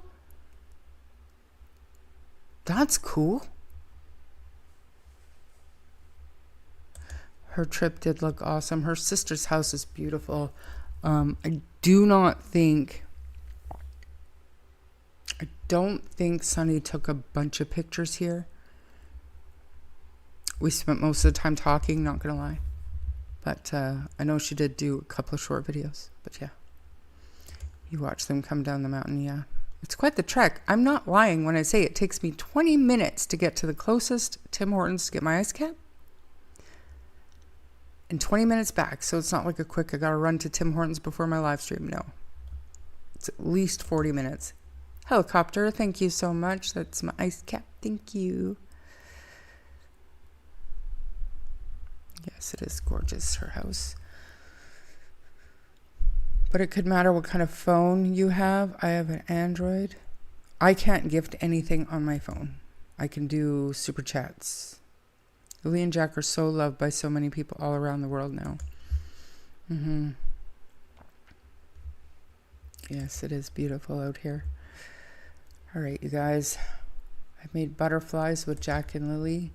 That's cool. Her trip did look awesome. Her sister's house is beautiful. I don't think Sunny took a bunch of pictures here. We spent most of the time talking, not gonna lie. But I know she did do a couple of short videos. But yeah, you watch them come down the mountain, yeah. It's quite the trek. I'm not lying when I say it takes me 20 minutes to get to the closest Tim Hortons to get my ice cap. And 20 minutes back. So it's not like a quick, I gotta run to Tim Hortons before my live stream. No. It's at least 40 minutes. Helicopter, thank you so much. That's my ice cap. Thank you. Yes, it is gorgeous, her house. But it could matter what kind of phone you have. I have an Android. I can't gift anything on my phone. I can do super chats. Lilly and Jack are so loved by so many people all around the world now. Yes, it is beautiful out here. All right, you guys. I've made butterflies with Jack and Lilly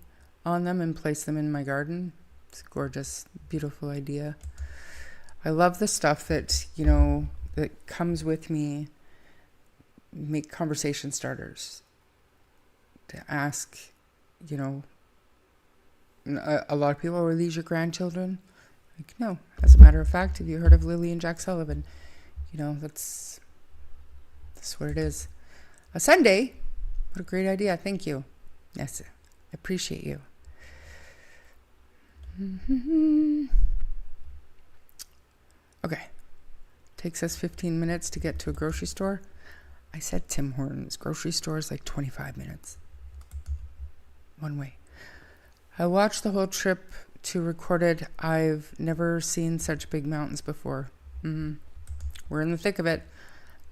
on them and placed them in my garden. It's a gorgeous, beautiful idea. I love the stuff that, that comes with me. Make conversation starters. To ask, a lot of people, are these your grandchildren? Like, no. As a matter of fact, have you heard of Lilly and Jack Sullivan? That's what it is. A Sunday. What a great idea. Thank you. Yes, I appreciate you. Okay. Takes us 15 minutes to get to a grocery store. I said Tim Hortons. Grocery store is like 25 minutes. One way. I watched the whole trip to Recorded. I've never seen such big mountains before. We're in the thick of it.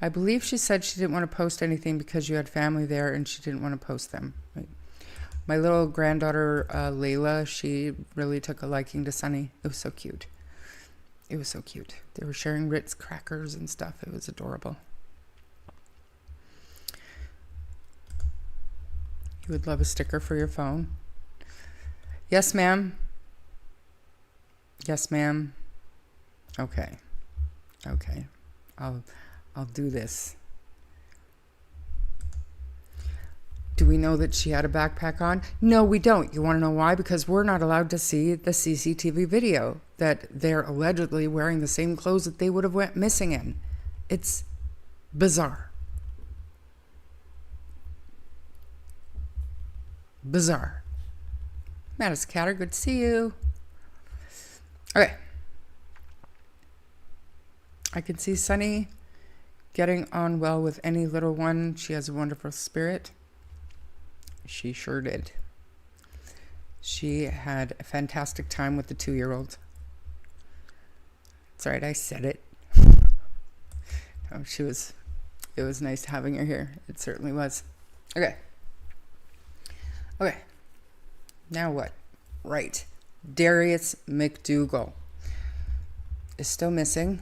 I believe she said she didn't want to post anything because you had family there and she didn't want to post them. My little granddaughter, Layla, she really took a liking to Sunny. It was so cute. It was so cute. They were sharing Ritz crackers and stuff. It was adorable. You would love a sticker for your phone. Yes, ma'am. Yes, ma'am. Okay. I'll do this. Do we know that she had a backpack on? No, we don't. You want to know why? Because we're not allowed to see the CCTV video that they're allegedly wearing the same clothes that they would have went missing in. It's bizarre. Bizarre. Madagascar, good to see you. Okay. I can see Sunny getting on well with any little one. She has a wonderful spirit. She sure did. She had a fantastic time with the 2-year-old. It's all right, I said it. No, it was nice having her here. It certainly was. Okay. Now what? Right. Darius McDougal is still missing.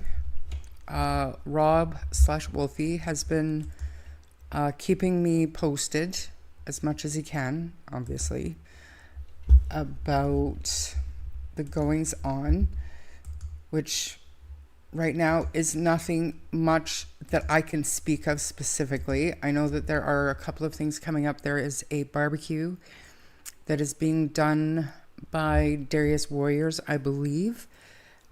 Rob/Wolfie has been keeping me posted as much as he can, obviously, about the goings on, which right now is nothing much that I can speak of specifically. I know that there are a couple of things coming up. There is a barbecue that is being done by Darius Warriors, I believe.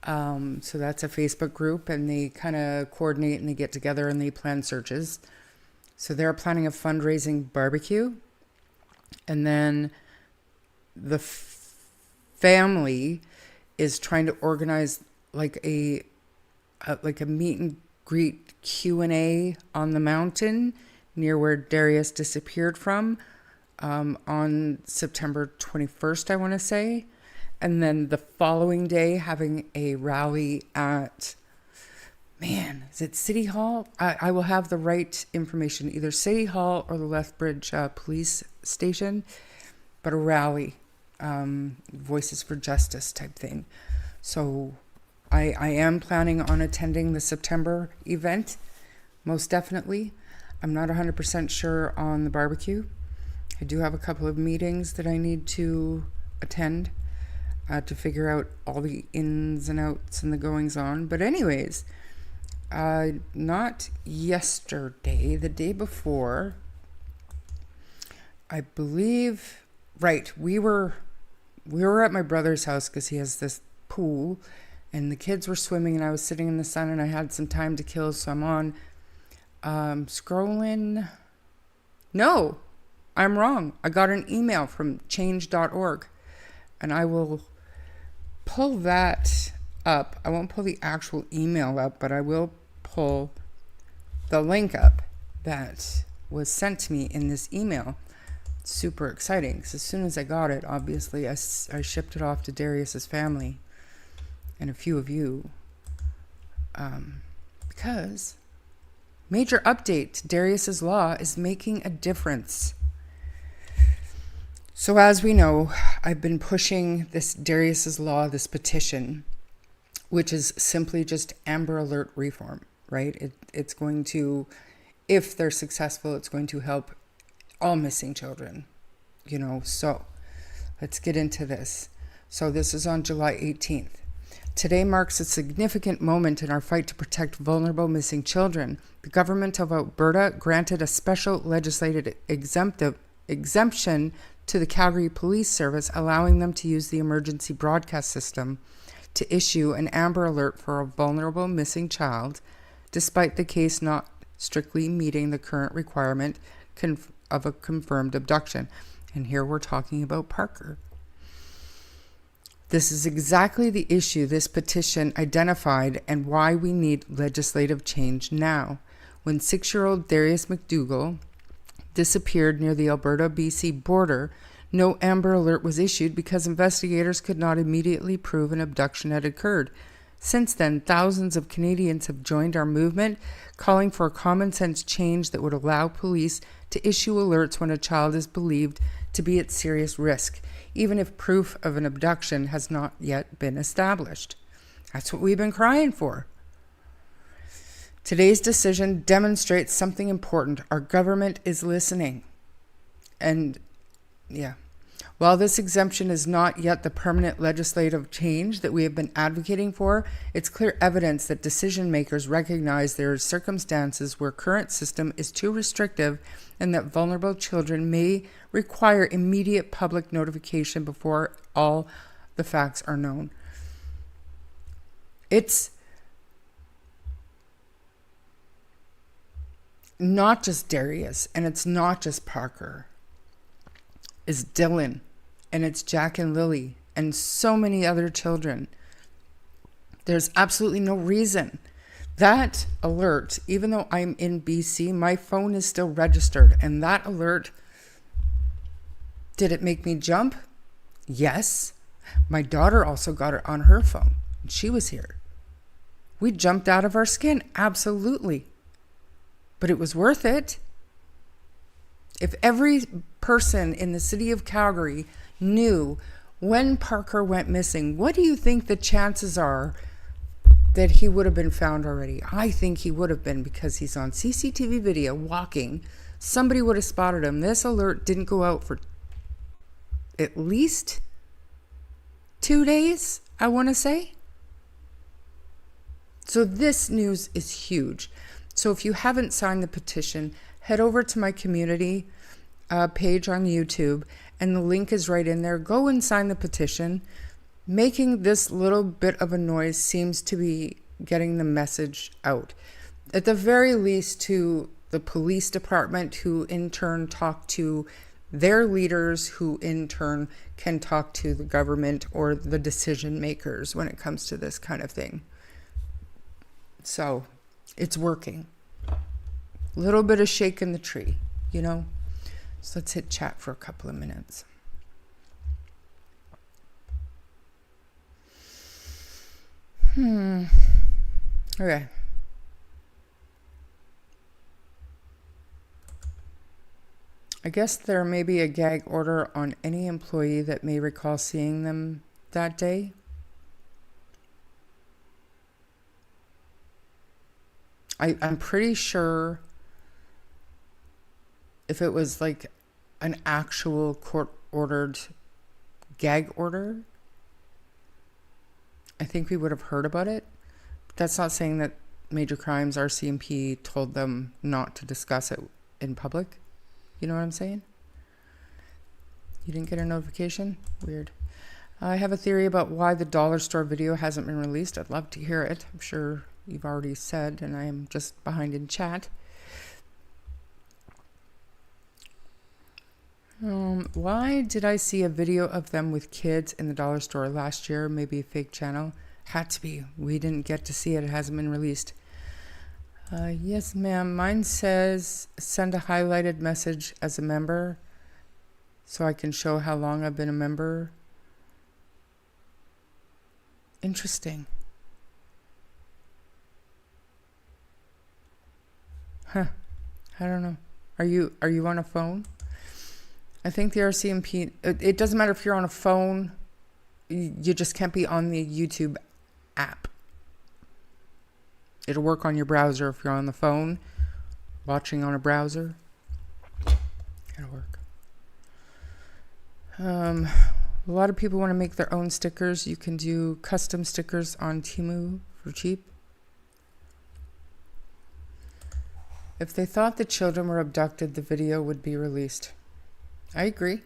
So that's a Facebook group, and they kind of coordinate and they get together and they plan searches. So they're planning a fundraising barbecue. And then the family is trying to organize like a meet and greet Q&A on the mountain near where Darius disappeared from on September 21st, I want to say. And then the following day, having a rally at, is it City Hall? I will have the right information, either City Hall or the Lethbridge police station, but a rally, Voices for Justice type thing. So I am planning on attending the September event, most definitely. I'm not 100% sure on the barbecue. I do have a couple of meetings that I need to attend. To figure out all the ins and outs and the goings on. But anyways, not yesterday, the day before, I believe, right, we were at my brother's house because he has this pool and the kids were swimming and I was sitting in the sun and I had some time to kill, so I'm on scrolling. No, I'm wrong. I got an email from change.org and I will pull that up. I won't pull the actual email up, but I will pull the link up that was sent to me in this email. super exciting. Because as soon as I got it, obviously, I shipped it off to Darius's family and a few of you. Because major update to Darius's law is making a difference. So as we know, I've been pushing this Darius's law, this petition, which is simply just Amber Alert reform, right? It's going to, if they're successful, it's going to help all missing children, So let's get into this. So this is on July 18th. Today marks a significant moment in our fight to protect vulnerable missing children. The government of Alberta granted a special legislated exemption to the Calgary Police Service, allowing them to use the emergency broadcast system to issue an Amber Alert for a vulnerable missing child, despite the case not strictly meeting the current requirement of a confirmed abduction. And here we're talking about Parker. This is exactly the issue this petition identified and why we need legislative change now. When 6-year-old Darius McDougall disappeared near the Alberta-BC border, no Amber Alert was issued because investigators could not immediately prove an abduction had occurred. Since then, thousands of Canadians have joined our movement, calling for a common-sense change that would allow police to issue alerts when a child is believed to be at serious risk, even if proof of an abduction has not yet been established. That's what we've been crying for. Today's decision demonstrates something important. Our government is listening. And, while this exemption is not yet the permanent legislative change that we have been advocating for, it's clear evidence that decision makers recognize there are circumstances where current system is too restrictive and that vulnerable children may require immediate public notification before all the facts are known. It's not just Darius, and it's not just Parker. It's Dylan, and it's Jack and Lilly, and so many other children. There's absolutely no reason. That alert, even though I'm in BC, my phone is still registered, and that alert, did it make me jump? Yes. My daughter also got it on her phone, and she was here. We jumped out of our skin, absolutely. But it was worth it. If every person in the city of Calgary knew when Parker went missing, what do you think the chances are that he would have been found already? I think he would have been, because he's on CCTV video walking. Somebody would have spotted him. This alert didn't go out for at least 2 days, I want to say. So this news is huge. So if you haven't signed the petition, head over to my community page on YouTube, and the link is right in there. Go and sign the petition. Making this little bit of a noise seems to be getting the message out. At the very least, to the police department, who in turn talk to their leaders, who in turn can talk to the government or the decision makers when it comes to this kind of thing. So it's working. Little bit of shake in the tree, So let's hit chat for a couple of minutes. Okay. I guess there may be a gag order on any employee that may recall seeing them that day. I'm pretty sure if it was like an actual court-ordered gag order, I think we would have heard about it. But that's not saying that Major Crimes RCMP told them not to discuss it in public. You know what I'm saying? You didn't get a notification? Weird. I have a theory about why the dollar store video hasn't been released. I'd love to hear it. I'm sure you've already said, and I am just behind in chat. Why did I see a video of them with kids in the dollar store last year? Maybe a fake channel. Had to be. We didn't get to see it. It hasn't been released. Yes, ma'am. Mine says send a highlighted message as a member. so I can show how long I've been a member. Interesting. Huh. I don't know. Are you on a phone? I think the RCMP, it doesn't matter if you're on a phone, you just can't be on the YouTube app. It'll work on your browser if you're on the phone, watching on a browser. It'll work. A lot of people want to make their own stickers. You can do custom stickers on Temu for cheap. If they thought the children were abducted, the video would be released. I agree.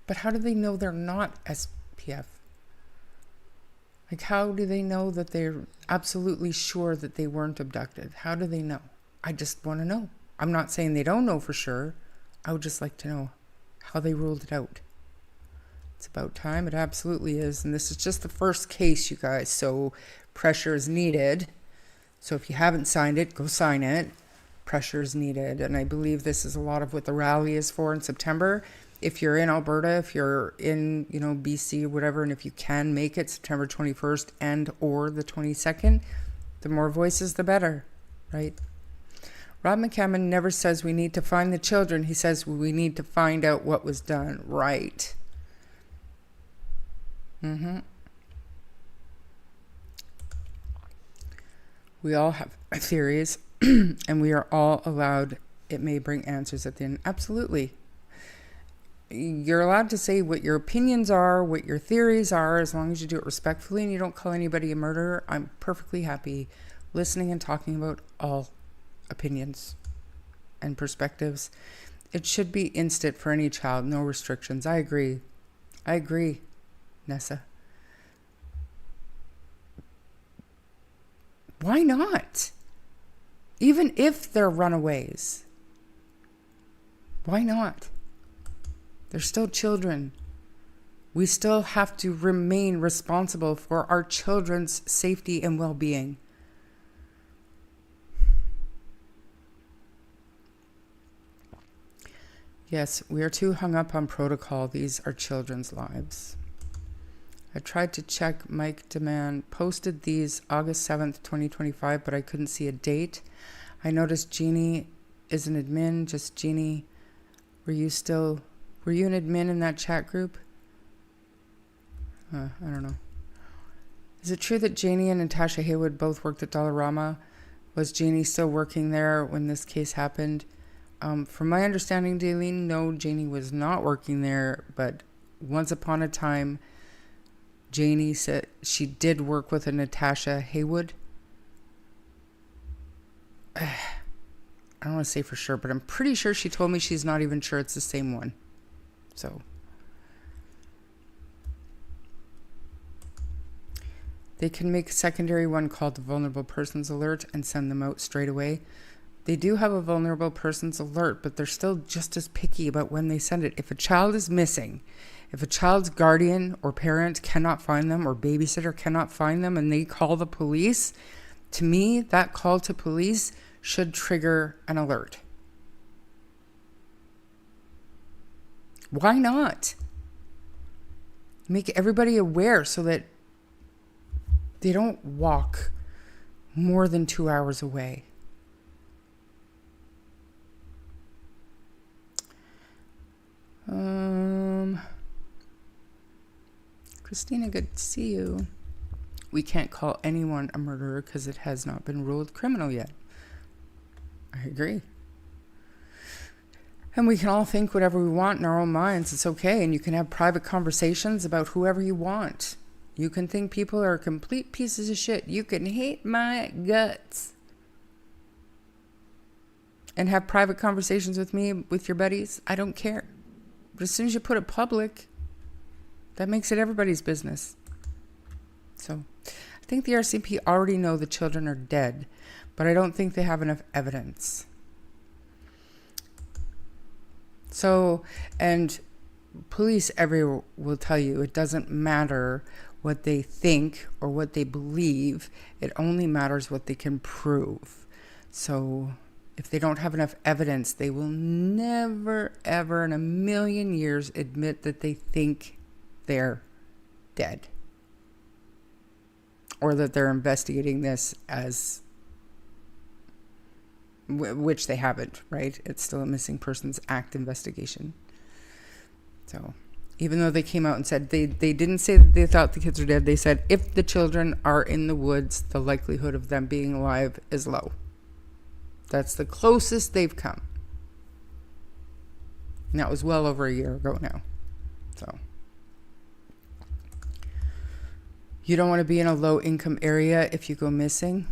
But how do they know they're not SPF? Like, how do they know that they're absolutely sure that they weren't abducted? How do they know? I just want to know. I'm not saying they don't know for sure. I would just like to know how they ruled it out. It's about time. It absolutely is. And this is just the first case, you guys. So pressure is needed. So if you haven't signed it, go sign it. Pressure is needed. And I believe this is a lot of what the rally is for in September. If you're in Alberta, if you're in, BC or whatever, and if you can make it September 21st and or the 22nd, the more voices, the better, right? Rob McCammon never says we need to find the children. He says we need to find out what was done. Right. We all have theories, and we are all allowed. It may bring answers at the end. Absolutely. You're allowed to say what your opinions are, what your theories are, as long as you do it respectfully and you don't call anybody a murderer. I'm perfectly happy listening and talking about all opinions and perspectives. It should be instant for any child, no restrictions. I agree, Nessa. Why not? Even if they're runaways, why not? They're still children. We still have to remain responsible for our children's safety and well-being. Yes, we are too hung up on protocol. These are children's lives. I tried to check. Mike Demand posted these August 7th, 2025, but I couldn't see a date. I noticed Jeannie is an admin. Just Jeannie, were you an admin in that chat group? I don't know. Is it true that Janie and Natasha Haywood both worked at Dollarama? Was Janie still working there when this case happened? From my understanding, Daleen, no, Janie was not working there, but once upon a time, Janie said she did work with a Natasha Haywood. I don't want to say for sure, but I'm pretty sure she told me she's not even sure it's the same one. So they can make a secondary one called the vulnerable persons alert and send them out straight away. They do have a vulnerable persons alert, but they're still just as picky about when they send it. If a child is missing, if a child's guardian or parent cannot find them or babysitter cannot find them and they call the police, to me, that call to police should trigger an alert. Why not? Make everybody aware so that they don't walk more than 2 hours away. Christina, good to see you. We can't call anyone a murderer because it has not been ruled criminal yet. I agree. And we can all think whatever we want in our own minds. It's okay. And you can have private conversations about whoever you want. You can think people are complete pieces of shit. You can hate my guts. And have private conversations with me, with your buddies. I don't care. But as soon as you put it public, that makes it everybody's business. So I think the RCMP already know the children are dead, but I don't think they have enough evidence. So, and police everywhere will tell you it doesn't matter what they think or what they believe. It only matters what they can prove. So If they don't have enough evidence, they will never, ever in a million years admit that they think they're dead. Or that they're investigating this as, which they haven't, right? It's still a missing persons act investigation. So even though they came out and said, they didn't say that they thought the kids were dead. They said, if the children are in the woods, the likelihood of them being alive is low. That's the closest they've come. And that was well over a year ago now. So you don't want to be in a low income area if you go missing.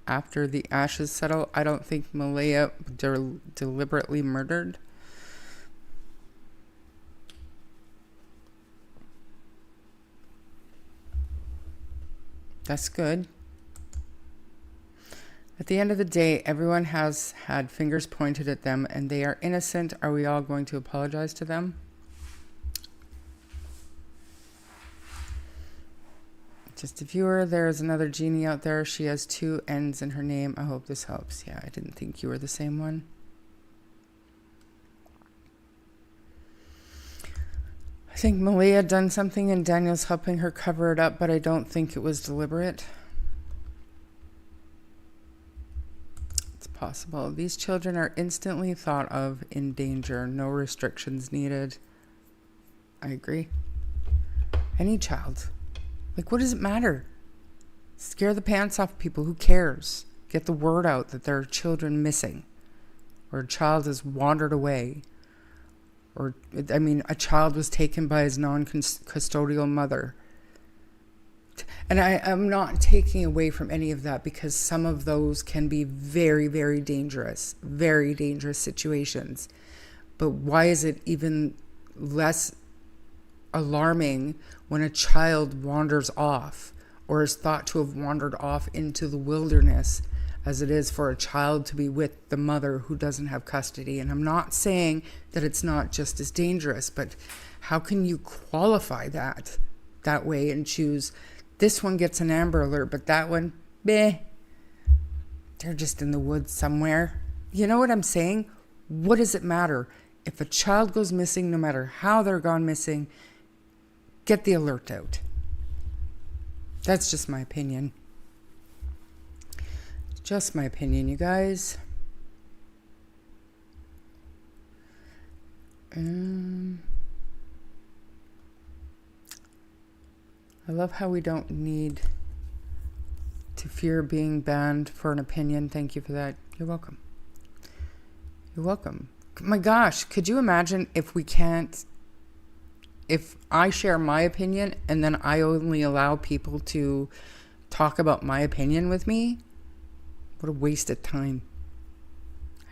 After the ashes settle, I don't think Malaya deliberately murdered. That's good. At the end of the day, everyone has had fingers pointed at them and they are innocent. Are we all going to apologize to them? Just a viewer, there's another Jeannie out there. She has 2 N's in her name. I hope this helps. Yeah, I didn't think you were the same one. I think Malia done something and Daniel's helping her cover it up, but I don't think it was deliberate. It's possible. These children are instantly thought of in danger. No restrictions needed. I agree. Any child. Like, what does it matter? Scare the pants off people. Who cares? Get the word out that there are children missing. Or a child has wandered away. Or, I mean, a child was taken by his non-custodial mother. And I'm not taking away from any of that because some of those can be very, very dangerous situations. But why is it even less alarming when a child wanders off or is thought to have wandered off into the wilderness as it is for a child to be with the mother who doesn't have custody? And I'm not saying that it's not just as dangerous, but how can you qualify that way and choose this one gets an Amber Alert, but that one, they're just in the woods somewhere. You know what I'm saying? What does it matter? If a child goes missing, no matter how they're gone missing, get the alert out. That's just my opinion. Just my opinion, you guys. I love how we don't need to fear being banned for an opinion. Thank you for that. You're welcome. You're welcome. My gosh, could you imagine if I share my opinion and then I only allow people to talk about my opinion with me? What a waste of time.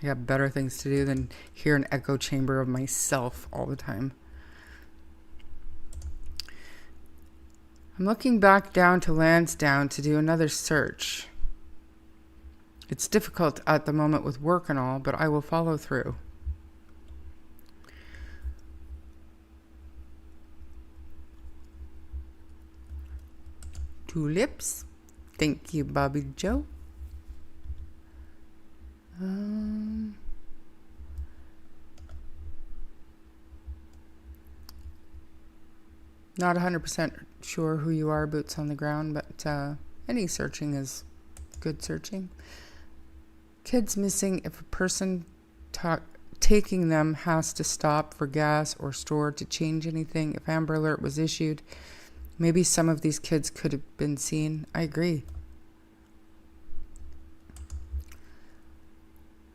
I got better things to do than hear an echo chamber of myself all the time. I'm looking back down to Lansdowne to do another search. It's difficult at the moment with work and all, but I will follow through. Tulips. Thank you, Bobby Joe. Not 100% sure who you are, boots on the ground, but any searching is good searching. Kids missing, if a person taking them has to stop for gas or store to change anything. If Amber Alert was issued, maybe some of these kids could have been seen. I agree.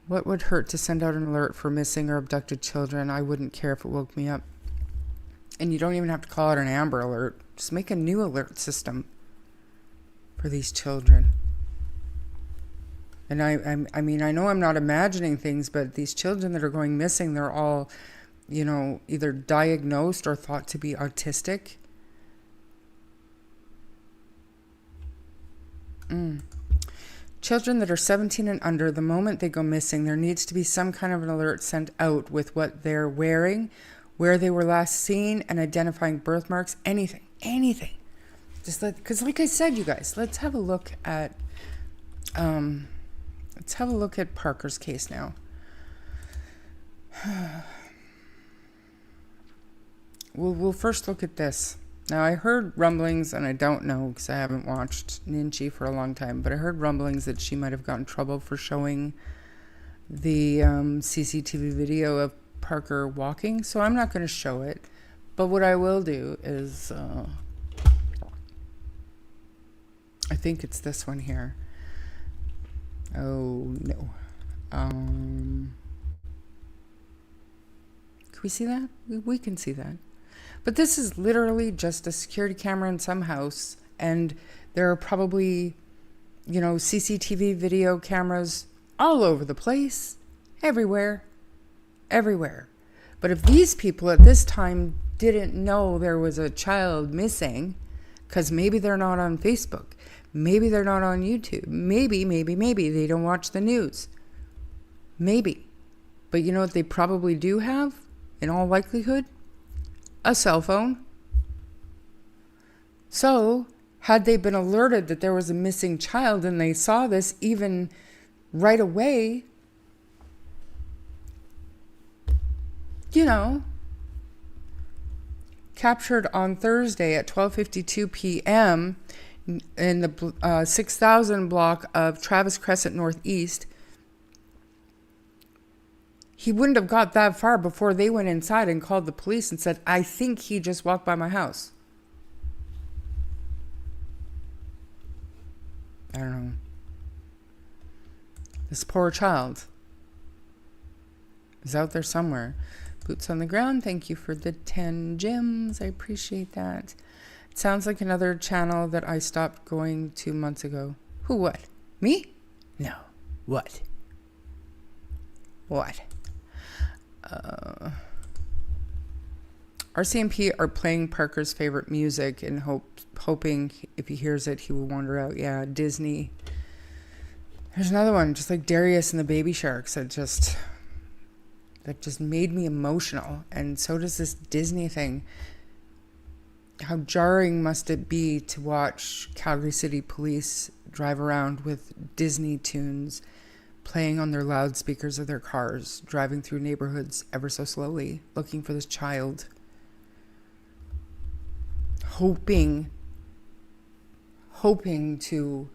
What would hurt to send out an alert for missing or abducted children? I wouldn't care if it woke me up. And you don't even have to call it an Amber Alert. Just make a new alert system for these children. And I mean, I know I'm not imagining things, but these children that are going missing, they're all, either diagnosed or thought to be autistic. Children that are 17 and under, the moment they go missing, there needs to be some kind of an alert sent out with what they're wearing, where they were last seen, and identifying birthmarks, anything. Just because like I said, you guys, let's have a look at Parker's case now. We'll first look at this. Now, I heard rumblings, and I don't know because I haven't watched Ninchi for a long time, but I heard rumblings that she might have gotten in trouble for showing the CCTV video of Parker walking. So I'm not going to show it. But what I will do is, I think it's this one here. Oh, no. Can we see that? We can see that. But this is literally just a security camera in some house, and there are probably, CCTV video cameras all over the place, everywhere. But if these people at this time didn't know there was a child missing, because maybe they're not on Facebook, maybe they're not on YouTube, maybe they don't watch the news, maybe. But you know what they probably do have, in all likelihood? A cell phone. So, had they been alerted that there was a missing child and they saw this even right away, captured on Thursday at 12:52 p.m. in the 6000 block of Travis Crescent Northeast, he wouldn't have got that far before they went inside and called the police and said, I think he just walked by my house. I don't know. This poor child is out there somewhere. Boots on the ground. Thank you for the 10 gems. I appreciate that. It sounds like another channel that I stopped going to months ago. Who, what? Me? No. What? RCMP are playing Parker's favorite music and hoping if he hears it, he will wander out. Yeah, Disney. There's another one, just like Darius and the Baby Sharks. That just made me emotional. And so does this Disney thing. How jarring must it be to watch Calgary City Police drive around with Disney tunes playing on their loudspeakers of their cars, driving through neighborhoods ever so slowly, looking for this child, hoping to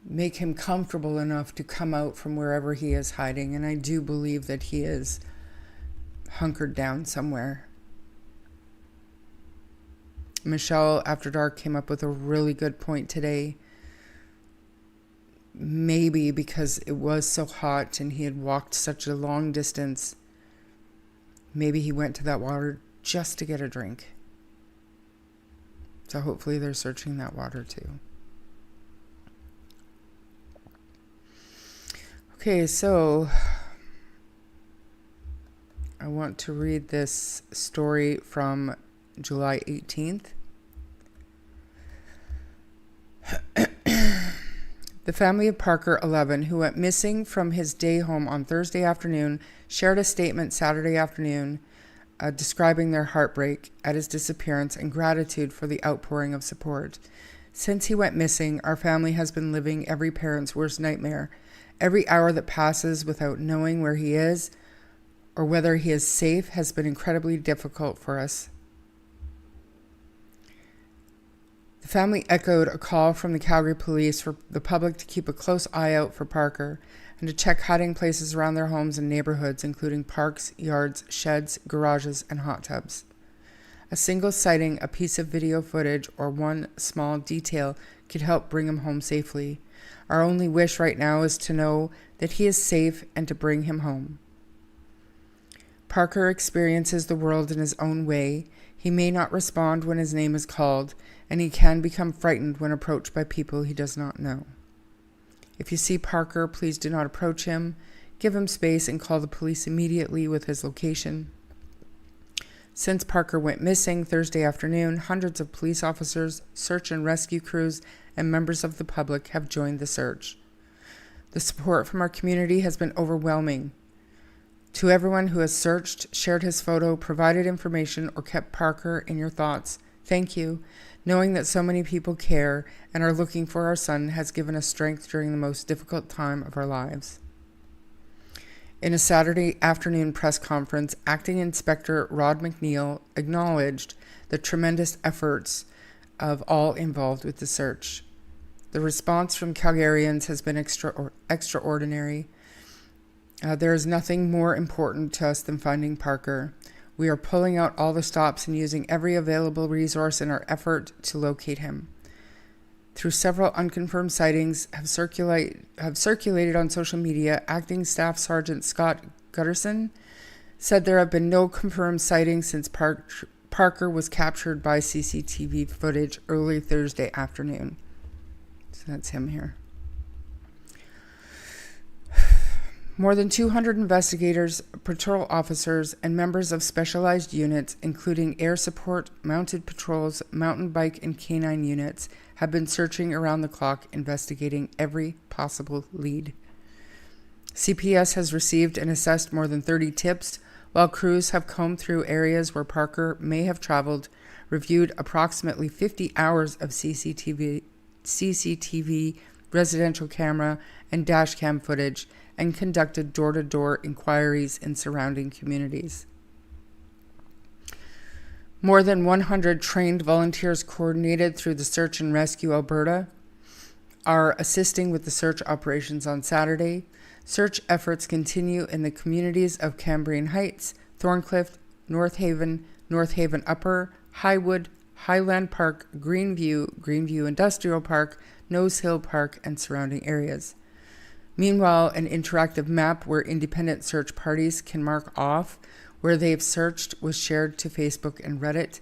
make him comfortable enough to come out from wherever he is hiding. And I do believe that he is hunkered down somewhere. Michelle After Dark came up with a really good point today. Maybe because it was so hot and he had walked such a long distance, maybe he went to that water just to get a drink. So hopefully they're searching that water too. Okay, so I want to read this story from July 18th. The family of Parker, 11, who went missing from his day home on Thursday afternoon, shared a statement Saturday afternoon describing their heartbreak at his disappearance and gratitude for the outpouring of support. Since he went missing, our family has been living every parent's worst nightmare. Every hour that passes without knowing where he is or whether he is safe has been incredibly difficult for us. The family echoed a call from the Calgary police for the public to keep a close eye out for Parker and to check hiding places around their homes and neighborhoods, including parks, yards, sheds, garages, and hot tubs. A single sighting, a piece of video footage, or one small detail could help bring him home safely. Our only wish right now is to know that he is safe and to bring him home. Parker experiences the world in his own way. He may not respond when his name is called, and he can become frightened when approached by people he does not know. If you see Parker, please do not approach him. Give him space and call the police immediately with his location. Since Parker went missing Thursday afternoon, hundreds of police officers, search and rescue crews, and members of the public have joined the search. The support from our community has been overwhelming. To everyone who has searched, shared his photo, provided information, or kept Parker in your thoughts, thank you. Knowing that so many people care and are looking for our son has given us strength during the most difficult time of our lives. In a Saturday afternoon press conference, Acting Inspector Rod McNeil acknowledged the tremendous efforts of all involved with the search. The response from Calgarians has been extraordinary. There is nothing more important to us than finding Parker. We are pulling out all the stops and using every available resource in our effort to locate him. Through several unconfirmed sightings have circulated on social media, Acting Staff Sergeant Scott Gutterson said there have been no confirmed sightings since Parker was captured by CCTV footage early Thursday afternoon. So that's him here. More than 200 investigators, patrol officers, and members of specialized units, including air support, mounted patrols, mountain bike, and canine units, have been searching around the clock, investigating every possible lead. CPS has received and assessed more than 30 tips, while crews have combed through areas where Parker may have traveled, reviewed approximately 50 hours of CCTV, residential camera, and dash cam footage, and conducted door-to-door inquiries in surrounding communities. More than 100 trained volunteers coordinated through the Search and Rescue Alberta are assisting with the search operations on Saturday. Search efforts continue in the communities of Cambrian Heights, Thorncliffe, North Haven Upper, Highwood, Highland Park, Greenview Industrial Park, Nose Hill Park, and surrounding areas. Meanwhile, an interactive map where independent search parties can mark off where they've searched was shared to Facebook and Reddit.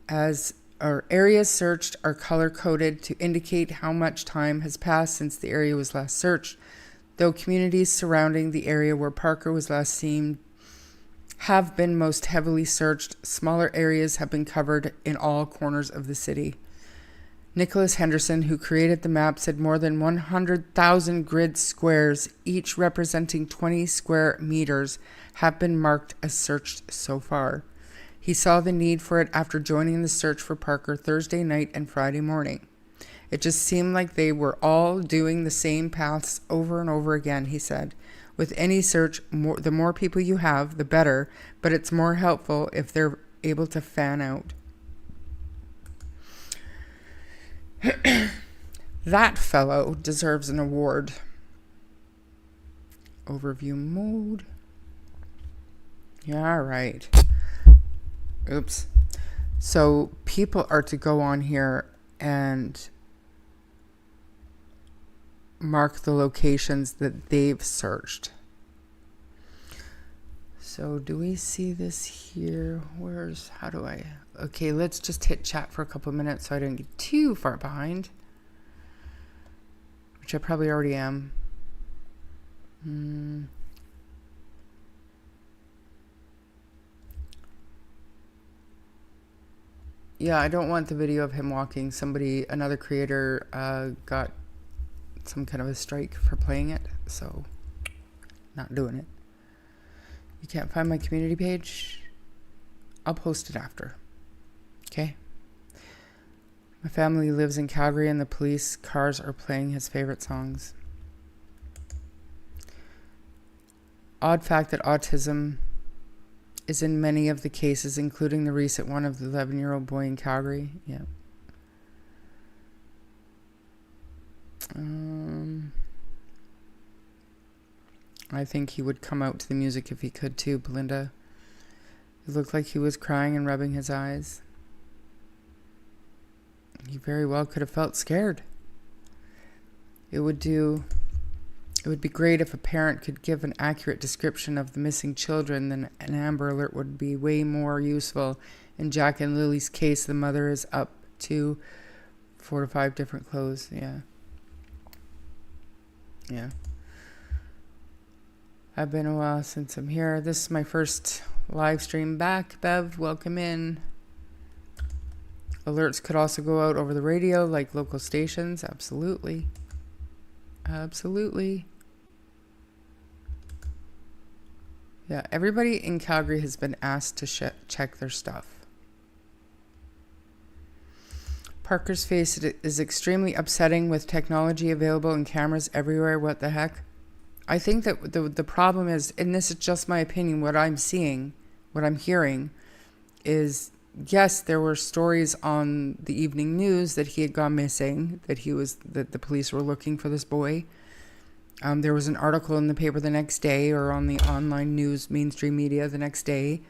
As our areas searched are color-coded to indicate how much time has passed since the area was last searched, though communities surrounding the area where Parker was last seen have been most heavily searched. Smaller areas have been covered in all corners of the city. Nicholas Henderson, who created the map, said more than 100,000 grid squares, each representing 20 square meters, have been marked as searched so far. He saw the need for it after joining the search for Parker Thursday night and Friday morning. It just seemed like they were all doing the same paths over and over again, he said. With any search, the more people you have, the better, but it's more helpful if they're able to fan out. That fellow deserves an award. Overview mode. Yeah, right. Oops. So people are to go on here and mark the locations that they've searched. So do we see this here? Okay, let's just hit chat for a couple of minutes so I don't get too far behind. Which I probably already am. Yeah, I don't want the video of him walking. Another creator got some kind of a strike for playing it, so not doing it. You can't find my community page? I'll post it after. Okay? My family lives in Calgary and the police cars are playing his favorite songs. Odd fact that autism is in many of the cases, including the recent one of the 11-year-old boy in Calgary. Yeah. I think he would come out to the music if he could too, Belinda. It looked like he was crying and rubbing his eyes. He very well could have felt scared. It would be great if a parent could give an accurate description of the missing children. Then an Amber Alert would be way more useful. In Jack and Lily's case, the mother is up to 4 to 5 different clothes. Yeah. I've been a while since I'm here. This is my first live stream back. Bev, welcome in. Alerts could also go out over the radio like local stations. Absolutely. Absolutely. Yeah, everybody in Calgary has been asked to check their stuff. Parker's face is extremely upsetting with technology available and cameras everywhere. What the heck? I think that the problem is, and this is just my opinion, what I'm seeing, what I'm hearing, is yes, there were stories on the evening news that he had gone missing, that the police were looking for this boy. There was an article in the paper the next day, or on the online news, mainstream media the next day.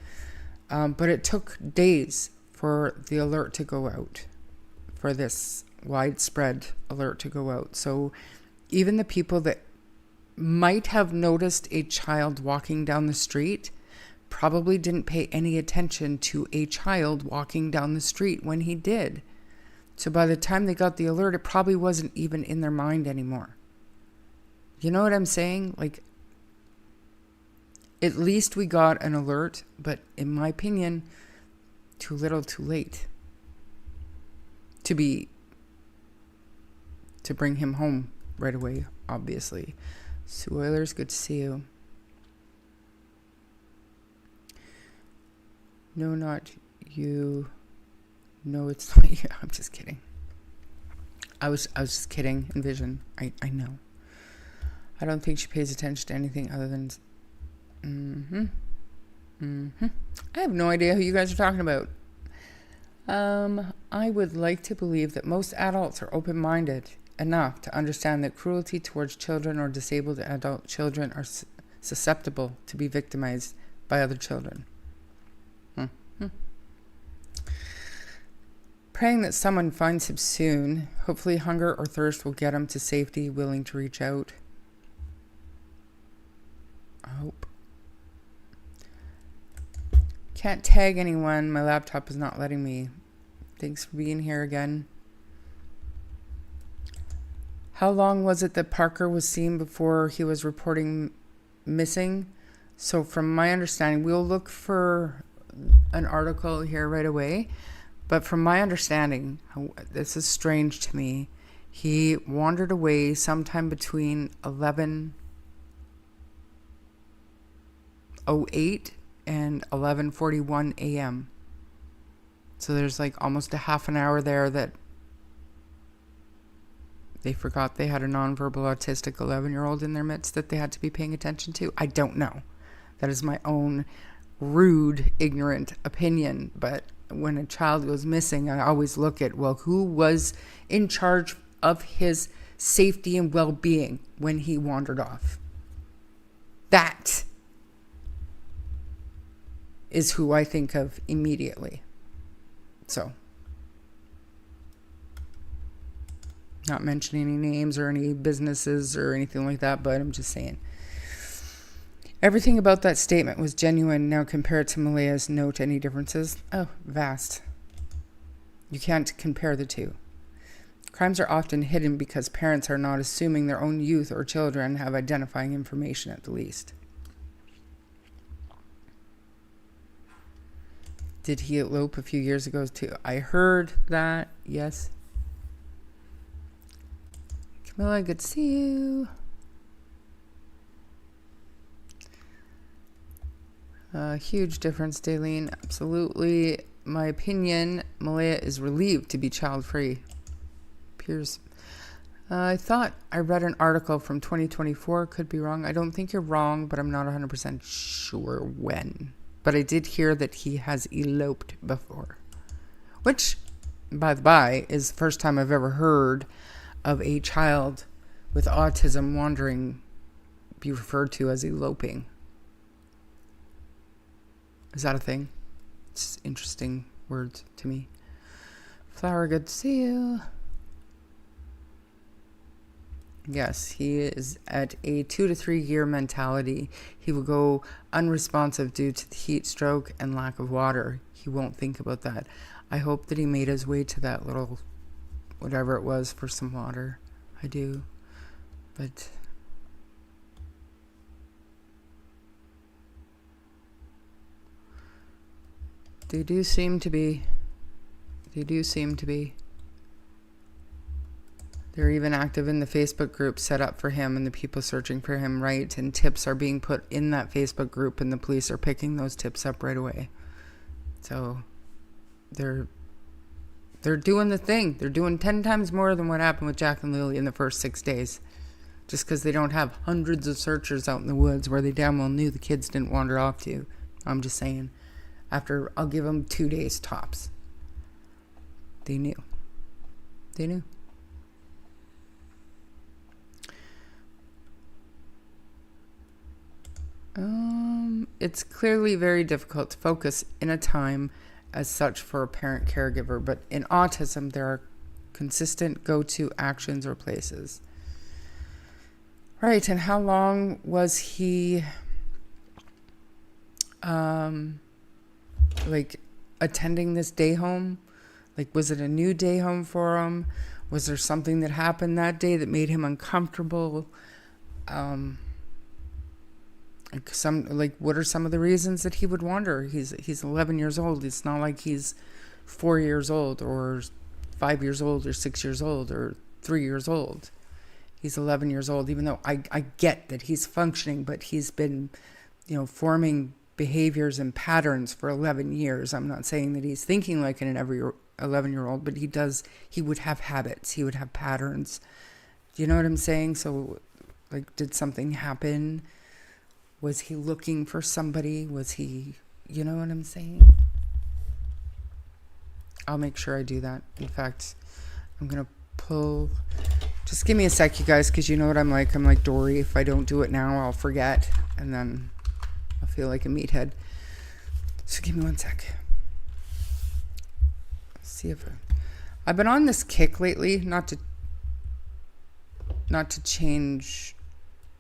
But it took days for the alert to go out, for this widespread alert to go out. So even the people that might have noticed a child walking down the street probably didn't pay any attention to a child walking down the street when he did. So by the time they got the alert, it probably wasn't even in their mind anymore. You know what I'm saying? Like, at least we got an alert, but in my opinion, too little, too late to bring him home right away, obviously. Sue Oilers, good to see you. No, not you. No, it's not you. I'm just kidding. I was just kidding. Envision. I know. I don't think she pays attention to anything other than I have no idea who you guys are talking about. I would like to believe that most adults are open-minded enough to understand that cruelty towards children or disabled adult children are susceptible to be victimized by other children. Praying that someone finds him soon. Hopefully hunger or thirst will get him to safety, willing to reach out. I hope. Can't tag anyone. My laptop is not letting me. Thanks for being here again. How long was it that Parker was seen before he was reporting missing? So from my understanding, we'll look for an article here right away. But from my understanding, this is strange to me, he wandered away sometime between 11:08 and 11:41 a.m. So there's like almost a half an hour there that they forgot they had a nonverbal autistic 11-year-old in their midst that they had to be paying attention to. I don't know. That is my own rude, ignorant opinion. But when a child goes missing, I always look at, well, who was in charge of his safety and well-being when he wandered off? That is who I think of immediately. So, not mentioning any names or any businesses or anything like that, but I'm just saying. Everything about that statement was genuine. Now compare it to Malaya's note. Any differences? Oh, vast. You can't compare the two. Crimes are often hidden because parents are not assuming their own youth or children have identifying information at the least. Did he elope a few years ago too? I heard that, yes. Camilla, good to see you. Huge difference, Daleen. Absolutely. My opinion, Malaya is relieved to be child-free. Appears. I thought I read an article from 2024. Could be wrong. I don't think you're wrong, but I'm not 100% sure when. But I did hear that he has eloped before. Which, by the by, is the first time I've ever heard of a child with autism wandering be referred to as eloping. Is that a thing? It's interesting words to me. Flower, good to see you. Yes, he is at a 2 to 3 year mentality. He will go unresponsive due to the heat stroke and lack of water. He won't think about that. I hope that he made his way to that little, whatever it was, for some water. I do. But they do seem to be. They're even active in the Facebook group set up for him and the people searching for him, right? And tips are being put in that Facebook group, and the police are picking those tips up right away. So they're doing the thing. They're doing 10 times more than what happened with Jack and Lilly in the first 6 days. Just because they don't have hundreds of searchers out in the woods where they damn well knew the kids didn't wander off to. I'm just saying. I'll give them 2 days tops. They knew. They knew. It's clearly very difficult to focus in a time as such for a parent caregiver, but in autism, there are consistent go-to actions or places. Right, and how long was he, attending this day home? Like, was it a new day home for him? Was there something that happened that day that made him uncomfortable? What are some of the reasons that he would wander? He's 11 years old. It's not like he's 4 years old or 5 years old or 6 years old or 3 years old. He's 11 years old, even though I get that he's functioning, but he's been, forming behaviors and patterns for 11 years. I'm not saying that he's thinking like an every 11-year-old, but he would have habits. He would have patterns. Do you know what I'm saying? So, did something happen? Was he looking for somebody? Was he, you know what I'm saying? I'll make sure I do that. In fact, I'm going to pull, just give me a sec, you guys, because you know what I'm like. I'm like Dory. If I don't do it now, I'll forget. And then I'll feel like a meathead. So give me 1 sec. Let's see if I've been on this kick lately, not to change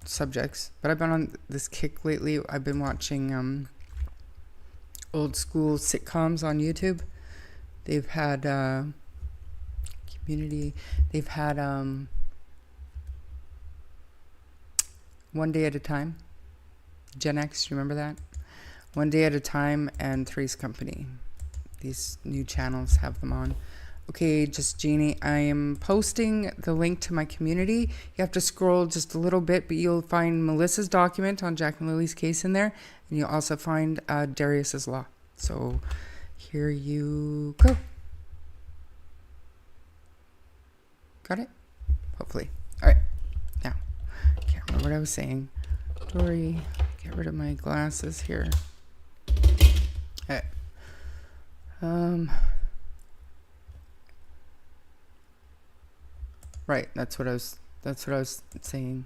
subjects, but I've been on this kick lately. I've been watching old school sitcoms on YouTube. They've had Community. They've had One Day at a Time. Gen X, you remember that? One Day at a Time and Three's Company. These new channels have them on. Okay, just Jeannie, I am posting the link to my community. You have to scroll just a little bit, but you'll find Melissa's document on Jack and Lily's case in there, and you'll also find Darius's law. So here you go. Got it? Hopefully. All right. Now, can't remember what I was saying. Dory, get rid of my glasses here. All right. Right, that's what I was saying.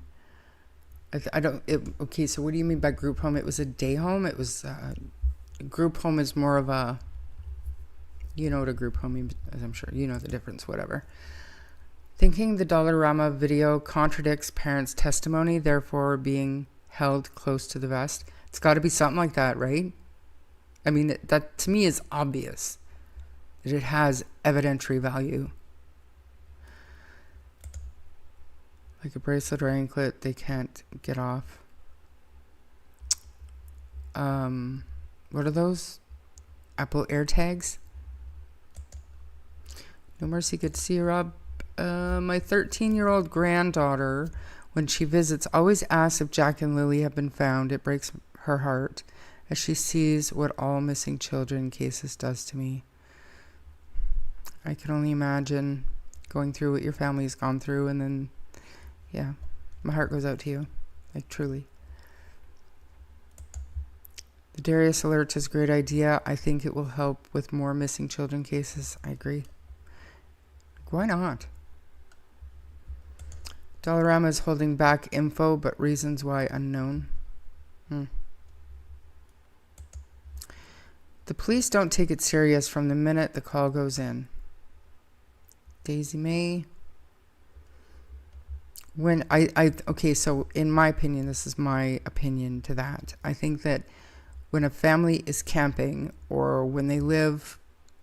Okay, so what do you mean by group home? It was a day home. It was group home is more of a, you know what a group home means, as I'm sure you know the difference, whatever. Thinking the Dollarama video contradicts parents' testimony, therefore being held close to the vest. It's got to be something like that, right? I mean, that to me is obvious that it has evidentiary value. Like a bracelet or anklet, they can't get off. What are those? Apple AirTags? No mercy, good to see you, Rob. My 13-year-old granddaughter, when she visits, always asks if Jack and Lilly have been found. It breaks her heart as she sees what all missing children cases does to me. I can only imagine going through what your family's gone through, and then yeah, my heart goes out to you, like truly. The Darius alert is a great idea. I think it will help with more missing children cases. I agree. Why not? Dollarama is holding back info, but reasons why unknown. The police don't take it serious from the minute the call goes in. Daisy May. Okay, so in my opinion, this is my opinion to that. I think that when a family is camping or when they live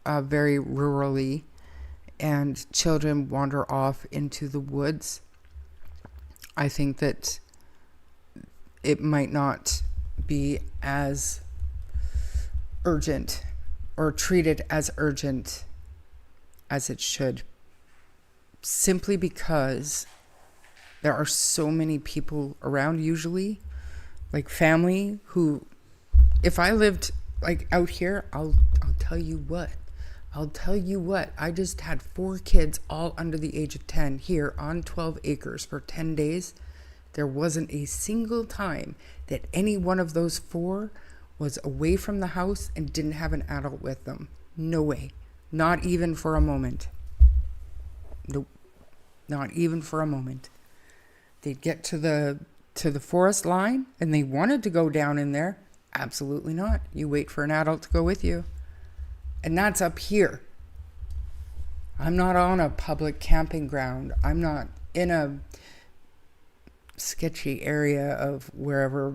very rurally and children wander off into the woods, I think that it might not be as urgent or treated as urgent as it should simply because there are so many people around, usually, like family, who, if I lived like out here, I'll tell you what. I just had 4 kids all under the age of 10 here on 12 acres for 10 days. There wasn't a single time that any one of those 4 was away from the house and didn't have an adult with them. No way. Not even for a moment. Nope. Not even for a moment. They'd get to the forest line and they wanted to go down in there. Absolutely not. You wait for an adult to go with you. And that's up here. I'm not on a public camping ground. I'm not in a sketchy area of wherever,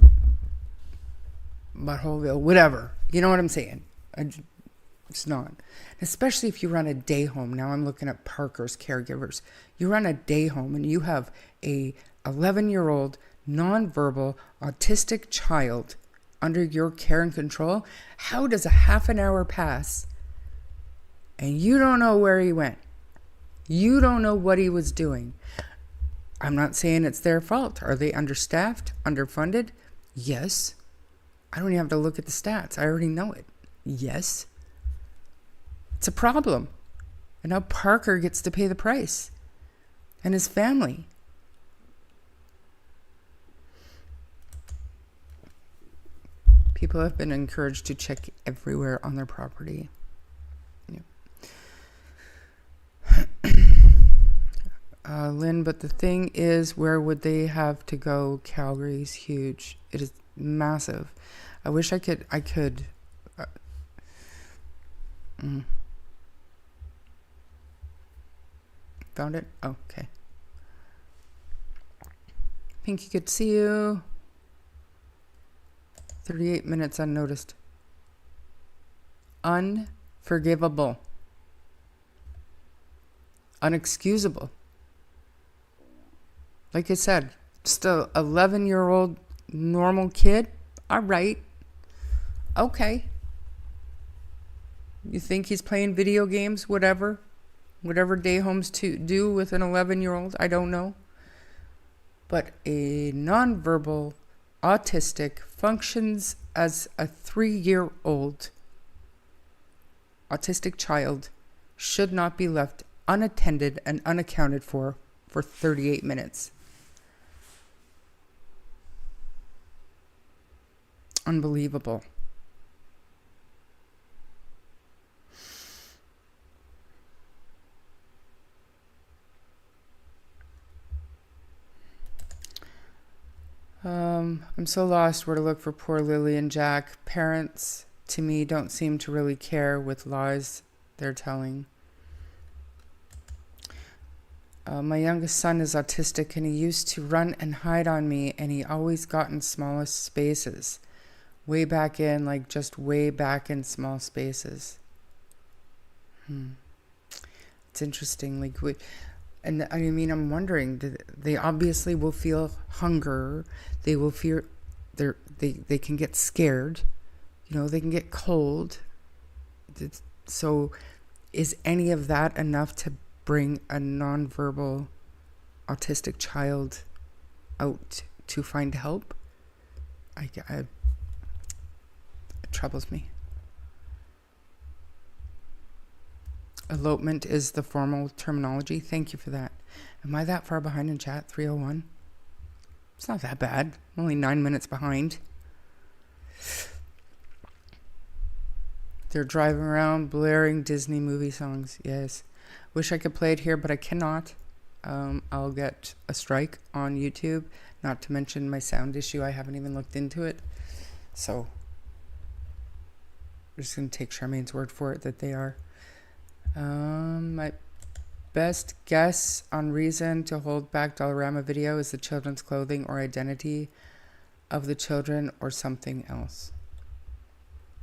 Butthole, whatever. You know what I'm saying? It's not. Especially if you run a day home. Now I'm looking at Parker's caregivers. You run a day home and you have a 11-year-old nonverbal autistic child under your care and control. How does a half an hour pass and you don't know where he went? You don't know what he was doing. I'm not saying it's their fault. Are they understaffed, underfunded? Yes. I don't even have to look at the stats. I already know it. Yes. It's a problem. And now Parker gets to pay the price. And his family. People have been encouraged to check everywhere on their property. Lynn, but the thing is, where would they have to go? Calgary's huge. It is massive. I wish I could. Found it? Oh, okay. Pinky, good to see you. 38 minutes unnoticed. Unforgivable. Unexcusable. Like I said, just a 11-year-old normal kid. All right. Okay. You think he's playing video games? Whatever day homes do with an 11-year-old, I don't know. But a nonverbal, autistic, functions as a 3-year-old autistic child should not be left unattended and unaccounted for 38 minutes. Unbelievable. I'm so lost where to look for poor Lily and Jack. Parents, to me, don't seem to really care with lies they're telling. My youngest son is autistic and he used to run and hide on me, and he always got in smallest spaces. Way back in, like just way back in small spaces. It's interesting. And I mean, I'm wondering, they obviously will feel hunger. They will fear, they can get scared. They can get cold. So is any of that enough to bring a nonverbal autistic child out to find help? It troubles me. Elopement is the formal terminology. Thank you for that. Am I that far behind in chat? 3:01? It's not that bad. I'm only 9 minutes behind. They're driving around blaring Disney movie songs. Yes. Wish I could play it here, but I cannot. I'll get a strike on YouTube. Not to mention my sound issue. I haven't even looked into it. So I'm just going to take Charmaine's word for it that they are. My best guess on reason to hold back Dollarama video is the children's clothing or identity of the children or something else.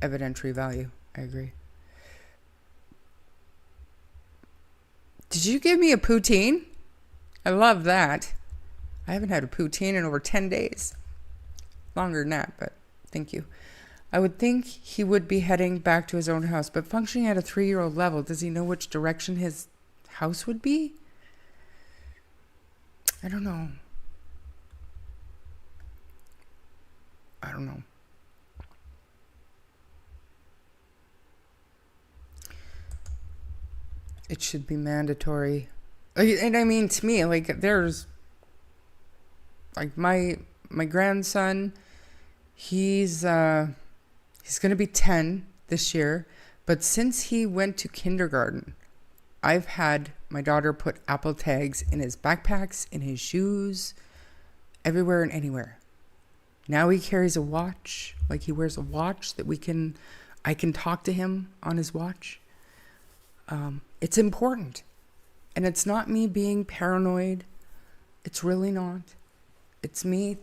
Evidentiary value. I agree. Did you give me a poutine? I love that. I haven't had a poutine in over 10 days. Longer than that, but thank you. I would think he would be heading back to his own house, but functioning at a 3-year-old level, does he know which direction his house would be? I don't know. I don't know. It should be mandatory. And I mean, to me, like, there's, like, my grandson, he's going to be 10 this year. But since he went to kindergarten, I've had my daughter put Apple tags in his backpacks, in his shoes, everywhere and anywhere. Now he carries a watch, like he wears a watch that I can talk to him on his watch. It's important. And it's not me being paranoid. It's really not. It's me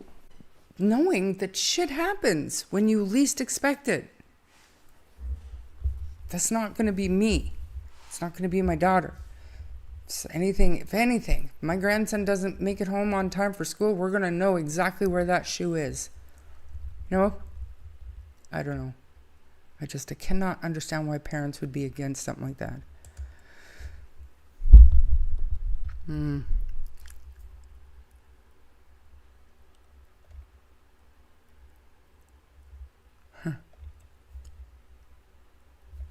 knowing that shit happens when you least expect it. That's not going to be me. It's not going to be my daughter. If anything, my grandson doesn't make it home on time for school, we're going to know exactly where that shoe is. No? I don't know. I cannot understand why parents would be against something like that. You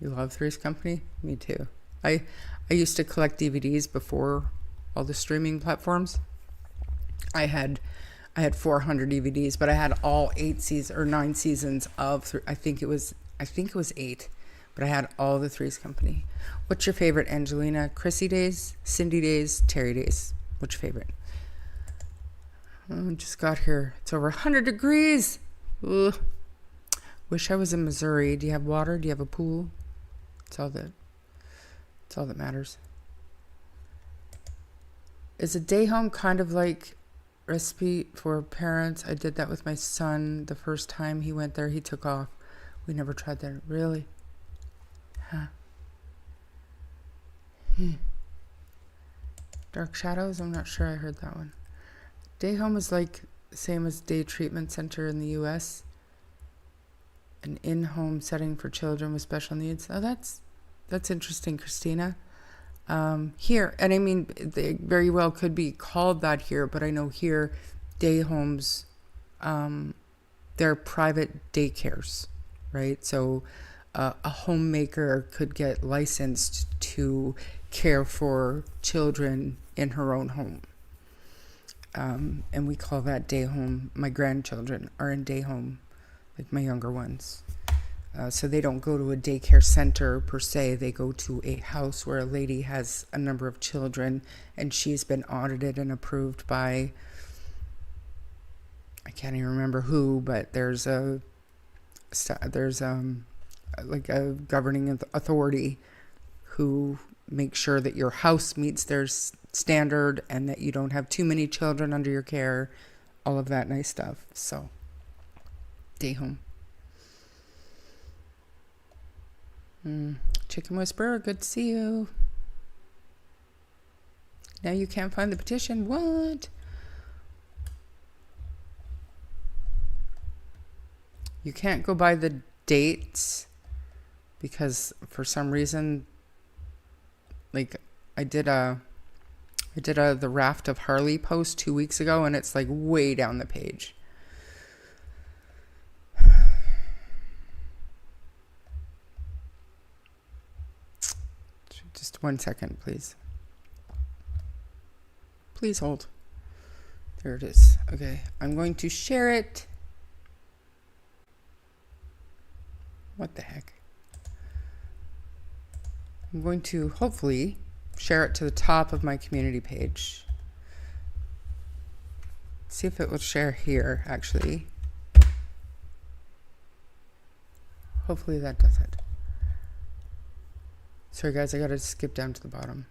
love Three's Company? Me too. I used to collect DVDs before all the streaming platforms. I had 400 DVDs, but I had all 9 seasons of I think it was 8, but I had all the Three's Company. What's your favorite, Angelina? Chrissy days, Cindy days, Terry days. What's your favorite? Just got here. It's over 100 degrees. Ugh. Wish I was in Missouri. Do you have water? Do you have a pool? It's all that matters. Is a day home kind of like respite for parents? I did that with my son. The first time he went there, he took off. We never tried that. Really? Huh. Dark Shadows? I'm not sure I heard that one. Day home is like the same as day treatment center in the U.S. An in-home setting for children with special needs. Oh, that's interesting, Christina. Here, and I mean, they very well could be called that here, but I know here, day homes, they're private daycares, right? So a homemaker could get licensed to care for children in her own home. And we call that day home. My grandchildren are in day home, like my younger ones. So they don't go to a daycare center per se. They go to a house where a lady has a number of children, and she's been audited and approved by, I can't even remember who, but there's like a governing authority who makes sure that your house meets their standard and that you don't have too many children under your care, all of that nice stuff. So, day home. Chicken Whisperer, good to see you. Now you can't find the petition. What? You can't go by the dates because for some reason, like I did the Raft of Harley post 2 weeks ago, and it's like way down the page. Just 1 second, please. Please hold. There it is. Okay, I'm going to share it. What the heck? I'm going to hopefully share it to the top of my community page. See if it will share here, actually. Hopefully that does it. Sorry guys, I gotta skip down to the bottom.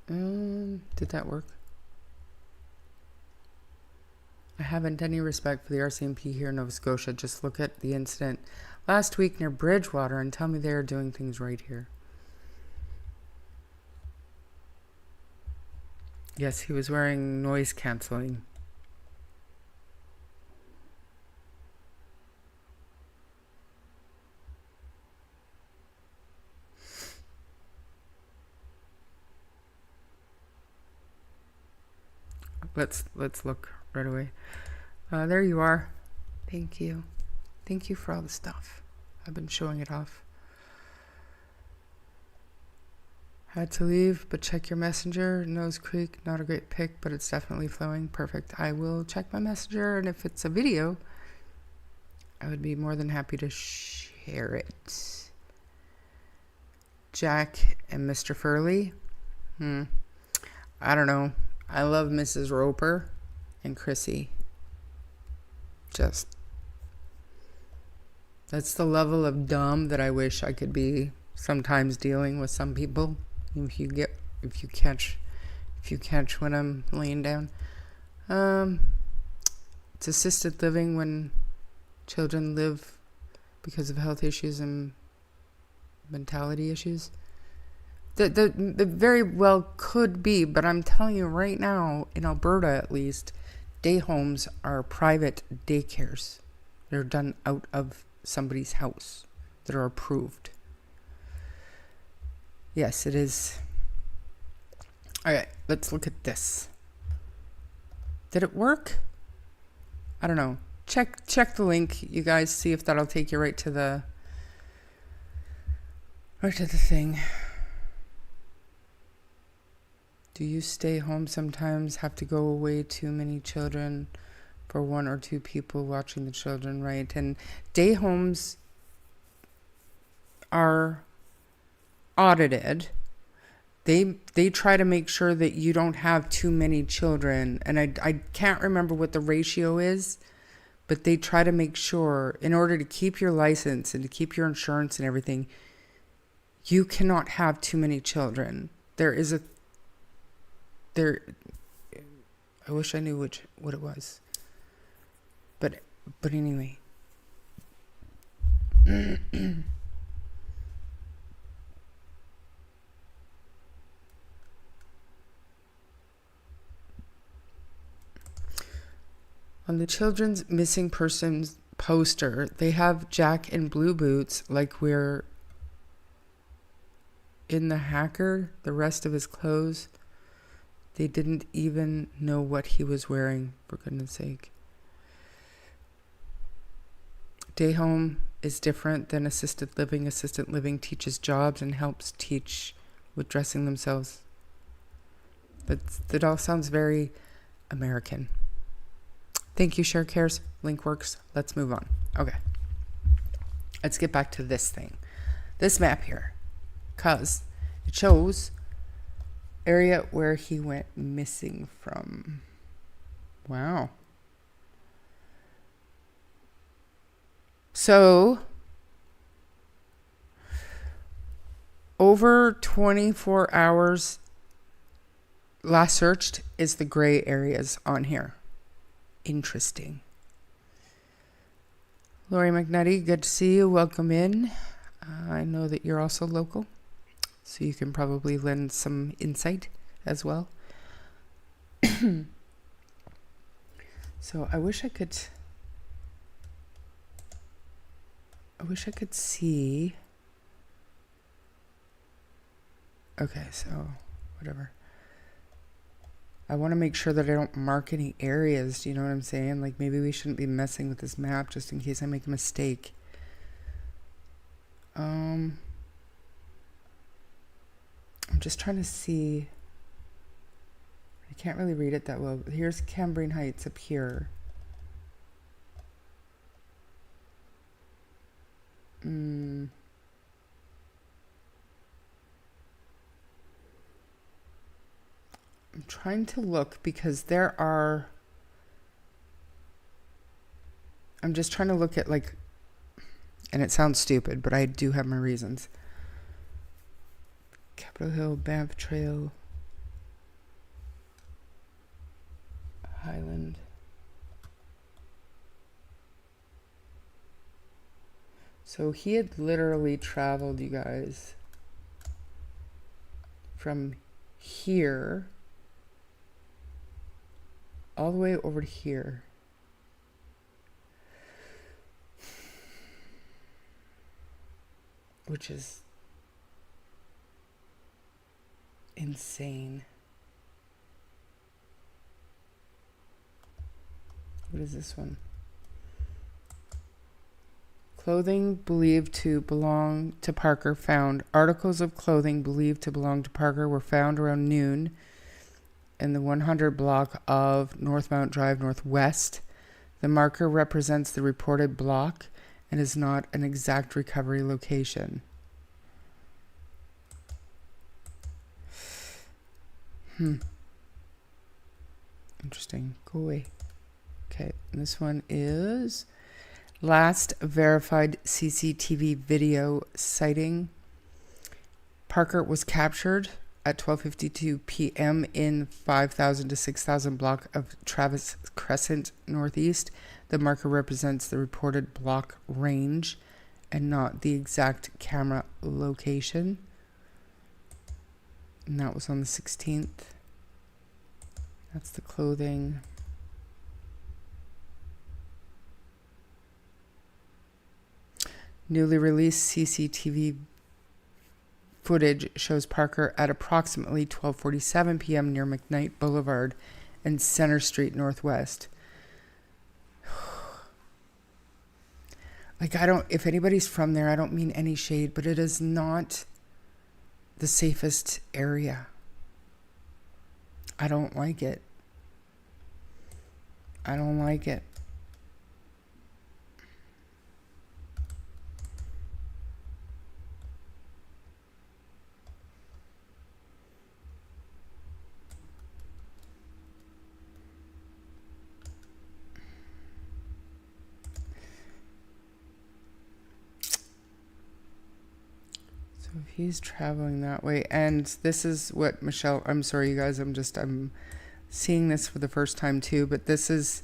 Did that work? I haven't any respect for the RCMP here in Nova Scotia. Just look at the incident last week near Bridgewater and tell me they are doing things right here. Yes, he was wearing noise cancelling. let's look right away. There you are. Thank you. Thank you for all the stuff. I've been showing it off. Had to leave, but check your messenger. Nose Creek, not a great pic, but it's definitely flowing. Perfect. I will check my messenger, and if it's a video, I would be more than happy to share it. Jack and Mr. Furley. I don't know. I love Mrs. Roper and Chrissy. That's the level of dumb that I wish I could be sometimes dealing with some people. If you catch when I'm laying down. It's assisted living when children live because of health issues and mentality issues. The very well could be, but I'm telling you right now, in Alberta at least, day homes are private daycares. They're done out of somebody's house that are approved. Yes, it is. All right, let's look at this. Did it work? I don't know. Check the link, you guys. See if that'll take you right to the thing. Do you stay home sometimes? Have to go away too many children for one or two people watching the children, right? And day homes are audited. They try to make sure that you don't have too many children, and I can't remember what the ratio is, but they try to make sure, in order to keep your license and to keep your insurance and everything, you cannot have too many children. I wish I knew what it was, but anyway. On the children's missing persons poster, they have Jack in blue boots, like we're in the hacker. The rest of his clothes, they didn't even know what he was wearing, for goodness sake. Day home is different than assisted living. Assisted living teaches jobs and helps teach with dressing themselves. That all sounds very American. Thank you, Share Cares. Link works. Let's move on. Okay. Let's get back to this thing. This map here. Because it shows area where he went missing from. Wow. So, over 24 hours last searched is the gray areas on here. Interesting. Lori McNutty, good to see you. Welcome in. I know that you're also local, so you can probably lend some insight as well. So I wish I could see. Okay, so whatever. I want to make sure that I don't mark any areas. Do you know what I'm saying? Like, maybe we shouldn't be messing with this map just in case I make a mistake. I'm just trying to see. I can't really read it that well. Here's Cambrian Heights up here. I'm trying to look because I'm just trying to look at, like, and it sounds stupid, but I do have my reasons. Capitol Hill, Banff Trail, Highland. So he had literally traveled, you guys, from here all the way over to here. Which is insane. What is this one? Clothing believed to belong to Parker found. Articles of clothing believed to belong to Parker were found around noon in the 100 block of Northmount Drive Northwest. The marker represents the reported block and is not an exact recovery location. Interesting. Go away. Okay, and this one is last verified CCTV video sighting. Parker was captured at 12:52 p.m. in 5,000 to 6,000 block of Travis Crescent Northeast. The marker represents the reported block range and not the exact camera location. And that was on the 16th. That's the clothing. Newly released CCTV footage shows Parker at approximately 12:47 p.m. near McKnight Boulevard and Center Street Northwest. Like, if anybody's from there, I don't mean any shade, but it is not the safest area. I don't like it. I don't like it. If he's traveling that way, and this is what Michelle, I'm sorry you guys, I'm seeing this for the first time too, but this is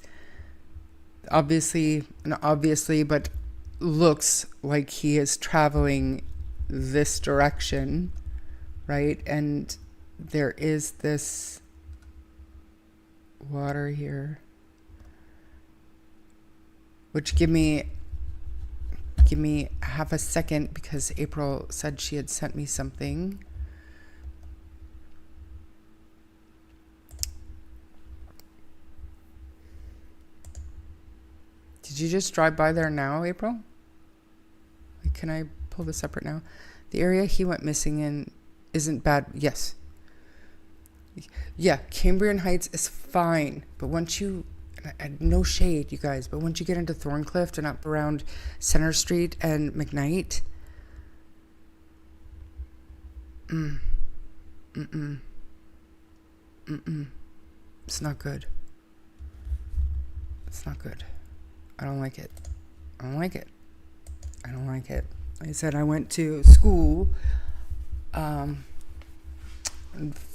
obviously, but looks like he is traveling this direction, right? And there is this water here, which give me half a second, because April said she had sent me something. Did you just drive by there now, April? Like, can I pull this up right now? The area he went missing in isn't bad. Yes. Yeah, Cambrian Heights is fine, but once you... no shade, you guys, but once you get into Thorncliffe and up around Center Street and McKnight, it's not good. It's not good. I don't like it. I don't like it. I don't like it. Like I said, I went to school on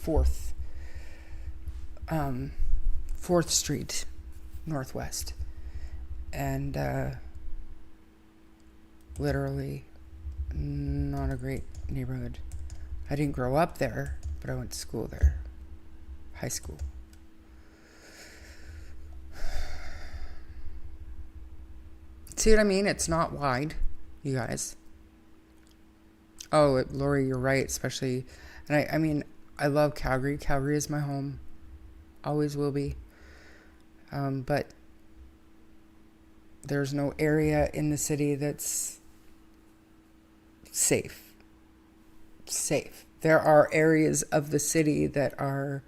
4th Street Northwest, and literally not a great neighborhood. I didn't grow up there, but I went to school there, high school. See what I mean? It's not wide, you guys. Oh, Lori, you're right, especially, and I mean, I love Calgary. Calgary is my home, always will be. But there's no area in the city that's safe. Safe. There are areas of the city that are,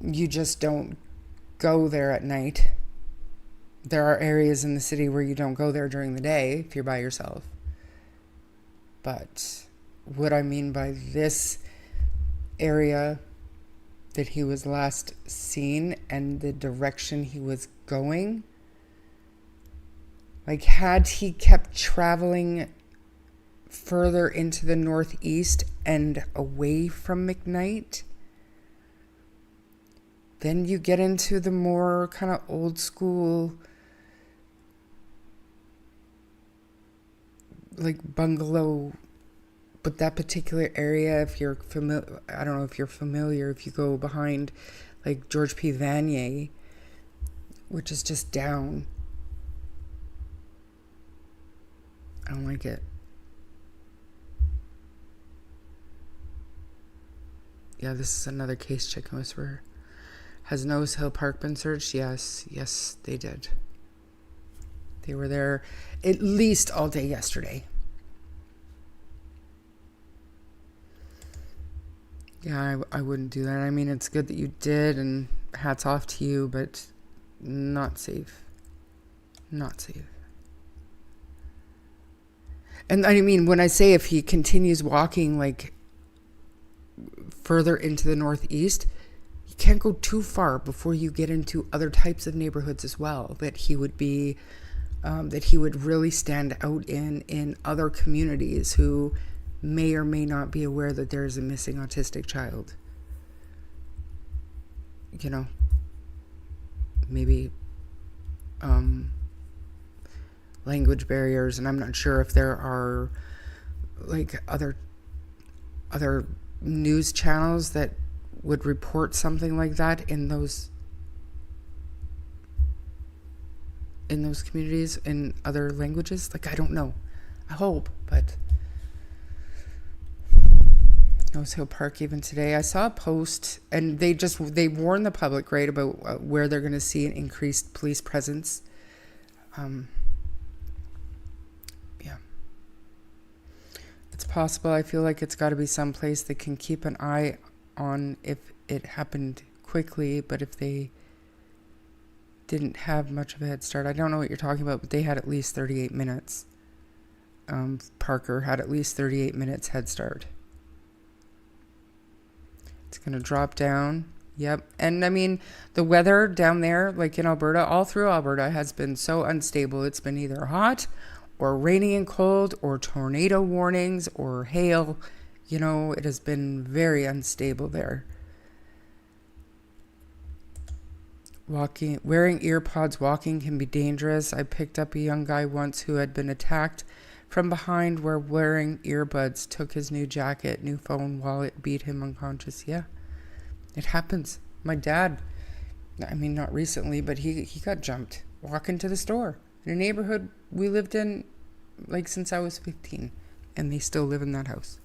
you just don't go there at night. There are areas in the city where you don't go there during the day if you're by yourself. But what I mean by this area that he was last seen and the direction he was going, like, had he kept traveling further into the northeast and away from McKnight, then you get into the more kind of old school, like, bungalow. But that particular area, if you're familiar, I don't know if you're familiar, if you go behind like George P. Vanier, which is just down. I don't like it. Yeah, this is another case, Chicken Whisperer. Has Nose Hill Park been searched? Yes, they did. They were there at least all day yesterday. Yeah, I wouldn't do that. I mean, it's good that you did, and hats off to you, but not safe. Not safe. And I mean, when I say if he continues walking like further into the northeast, you can't go too far before you get into other types of neighborhoods as well that he would be, that he would really stand out in other communities who may or may not be aware that there's a missing autistic child. You know, maybe language barriers, and I'm not sure if there are like other news channels that would report something like that in those communities in other languages. Like, I don't know. I hope, but Nose Hill Park, even today, I saw a post, and they warn the public, right, about where they're going to see an increased police presence. Yeah, it's possible. I feel like it's got to be someplace that can keep an eye on if it happened quickly, but if they didn't have much of a head start. I don't know what you're talking about, but they had at least 38 minutes. Parker had at least 38 minutes head start. It's going to drop down. Yep. And I mean, the weather down there, like in Alberta, all through Alberta, has been so unstable. It's been either hot or rainy and cold or tornado warnings or hail. You know, it has been very unstable there. Wearing earpods walking can be dangerous. I picked up a young guy once who had been attacked from behind while wearing earbuds, took his new jacket, new phone, wallet, beat him unconscious. Yeah, it happens. My dad, I mean, not recently, but he got jumped walking to the store in a neighborhood we lived in like since I was 15, and they still live in that house.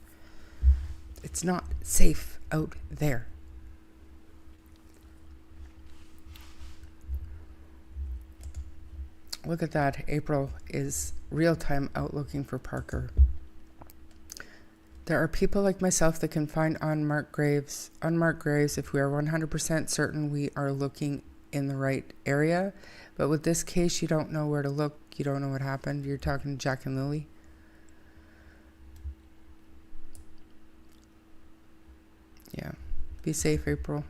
It's not safe out there. Look at that. April is real-time out looking for Parker. There are people like myself that can find unmarked graves if we are 100% certain we are looking in the right area. But with this case, you don't know where to look. You don't know what happened. You're talking to Jack and Lilly. Yeah. Be safe, April.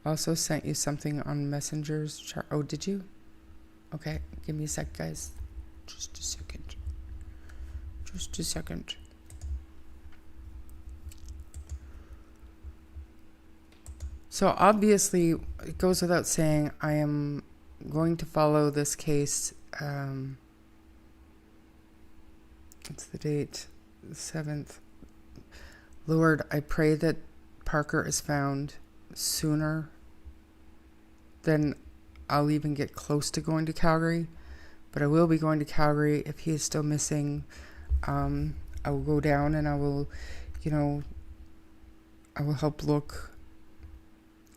Also sent you something on Messengers. Oh, did you? Okay, give me a sec, guys. Just a second. Just a second. So obviously, it goes without saying, I am going to follow this case. It's the date, the 7th. Lord, I pray that Parker is found sooner then I'll even get close to going to Calgary, but I will be going to Calgary if he is still missing. I will go down and I will, I will help look,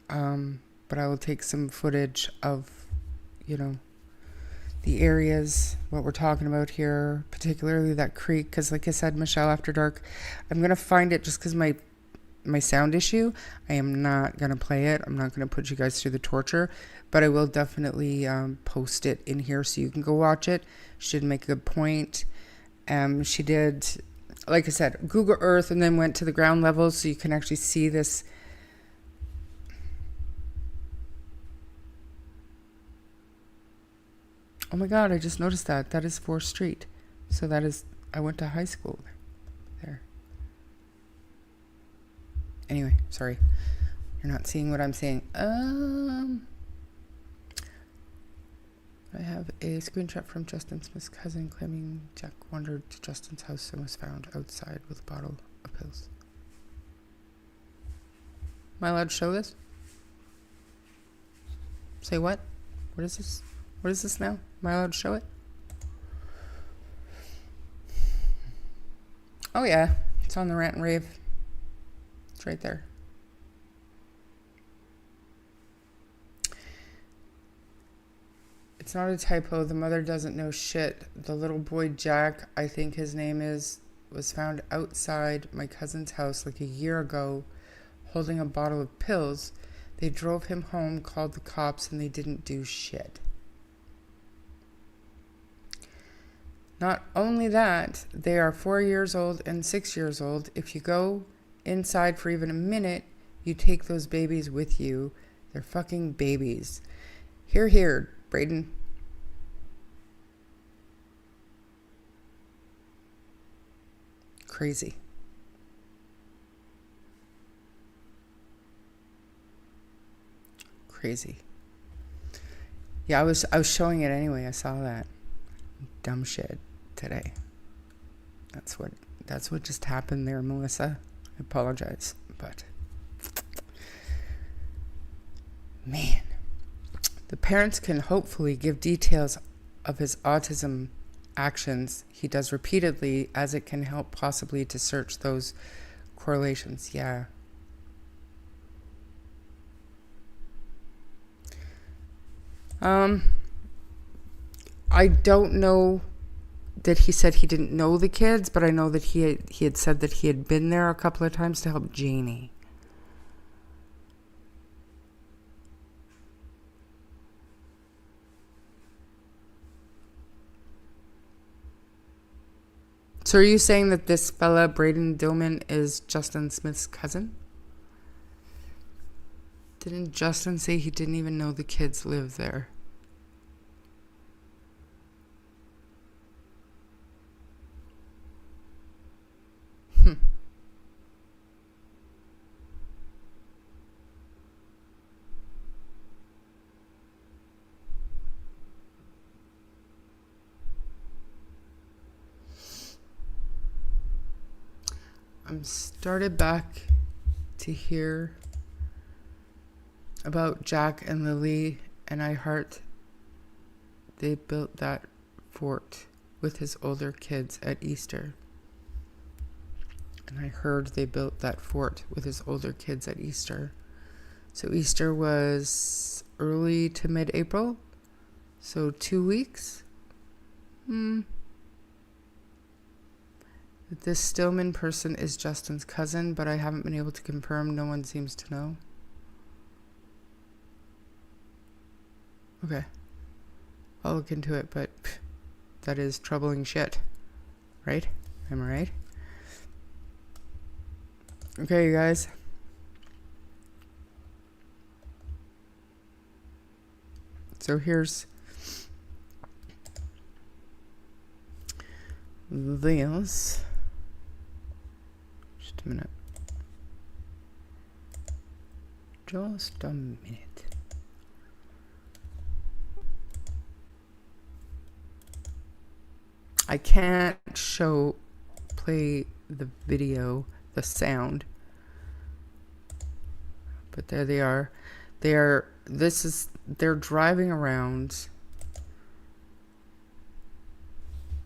but I will take some footage of, the areas, what we're talking about here, particularly that creek, because like I said, Michelle After Dark, I'm going to find it just because my sound issue. I am not going to play it. I'm not going to put you guys through the torture, but I will definitely post it in here so you can go watch it. She did make a good point. She did, like I said, Google Earth and then went to the ground level so you can actually see this. Oh my God, I just noticed that. That is 4th Street. So that is, I went to high school there. Anyway, sorry. You're not seeing what I'm saying. I have a screenshot from Justin Smith's cousin claiming Jack wandered to Justin's house and was found outside with a bottle of pills. Am I allowed to show this? Say what? What is this? What is this now? Am I allowed to show it? Oh yeah, it's on the rant and rave. It's right there. It's not a typo. The mother doesn't know shit. The little boy Jack, I think his name is, was found outside my cousin's house like a year ago holding a bottle of pills. They drove him home, called the cops, and they didn't do shit. Not only that, they are 4 years old and 6 years old. If you go inside for even a minute, you take those babies with you. They're fucking babies. Hear, hear, Braden. Crazy. Crazy. Yeah, I was showing it anyway. I saw that. Dumb shit today. That's what just happened there, Melissa. I apologize, but man, the parents can hopefully give details of his autism actions he does repeatedly, as it can help possibly to search those correlations. Yeah. I don't know that he said he didn't know the kids, but I know that he had said that he had been there a couple of times to help Janie. So are you saying that this fella, Braden Dillman, is Justin Smith's cousin? Didn't Justin say he didn't even know the kids lived there? I'm started back to hear about Jack and Lilly, and I heard they built that fort with his older kids at Easter. And I heard they built that fort with his older kids at Easter. So Easter was early to mid-April. So 2 weeks. This Stillman person is Justin's cousin, but I haven't been able to confirm. No one seems to know. Okay. I'll look into it, but that is troubling shit. Right? Am I right? Okay, you guys. So here's this. Just a minute. Just a minute. I can't play the video, the sound. But there they are. They're driving around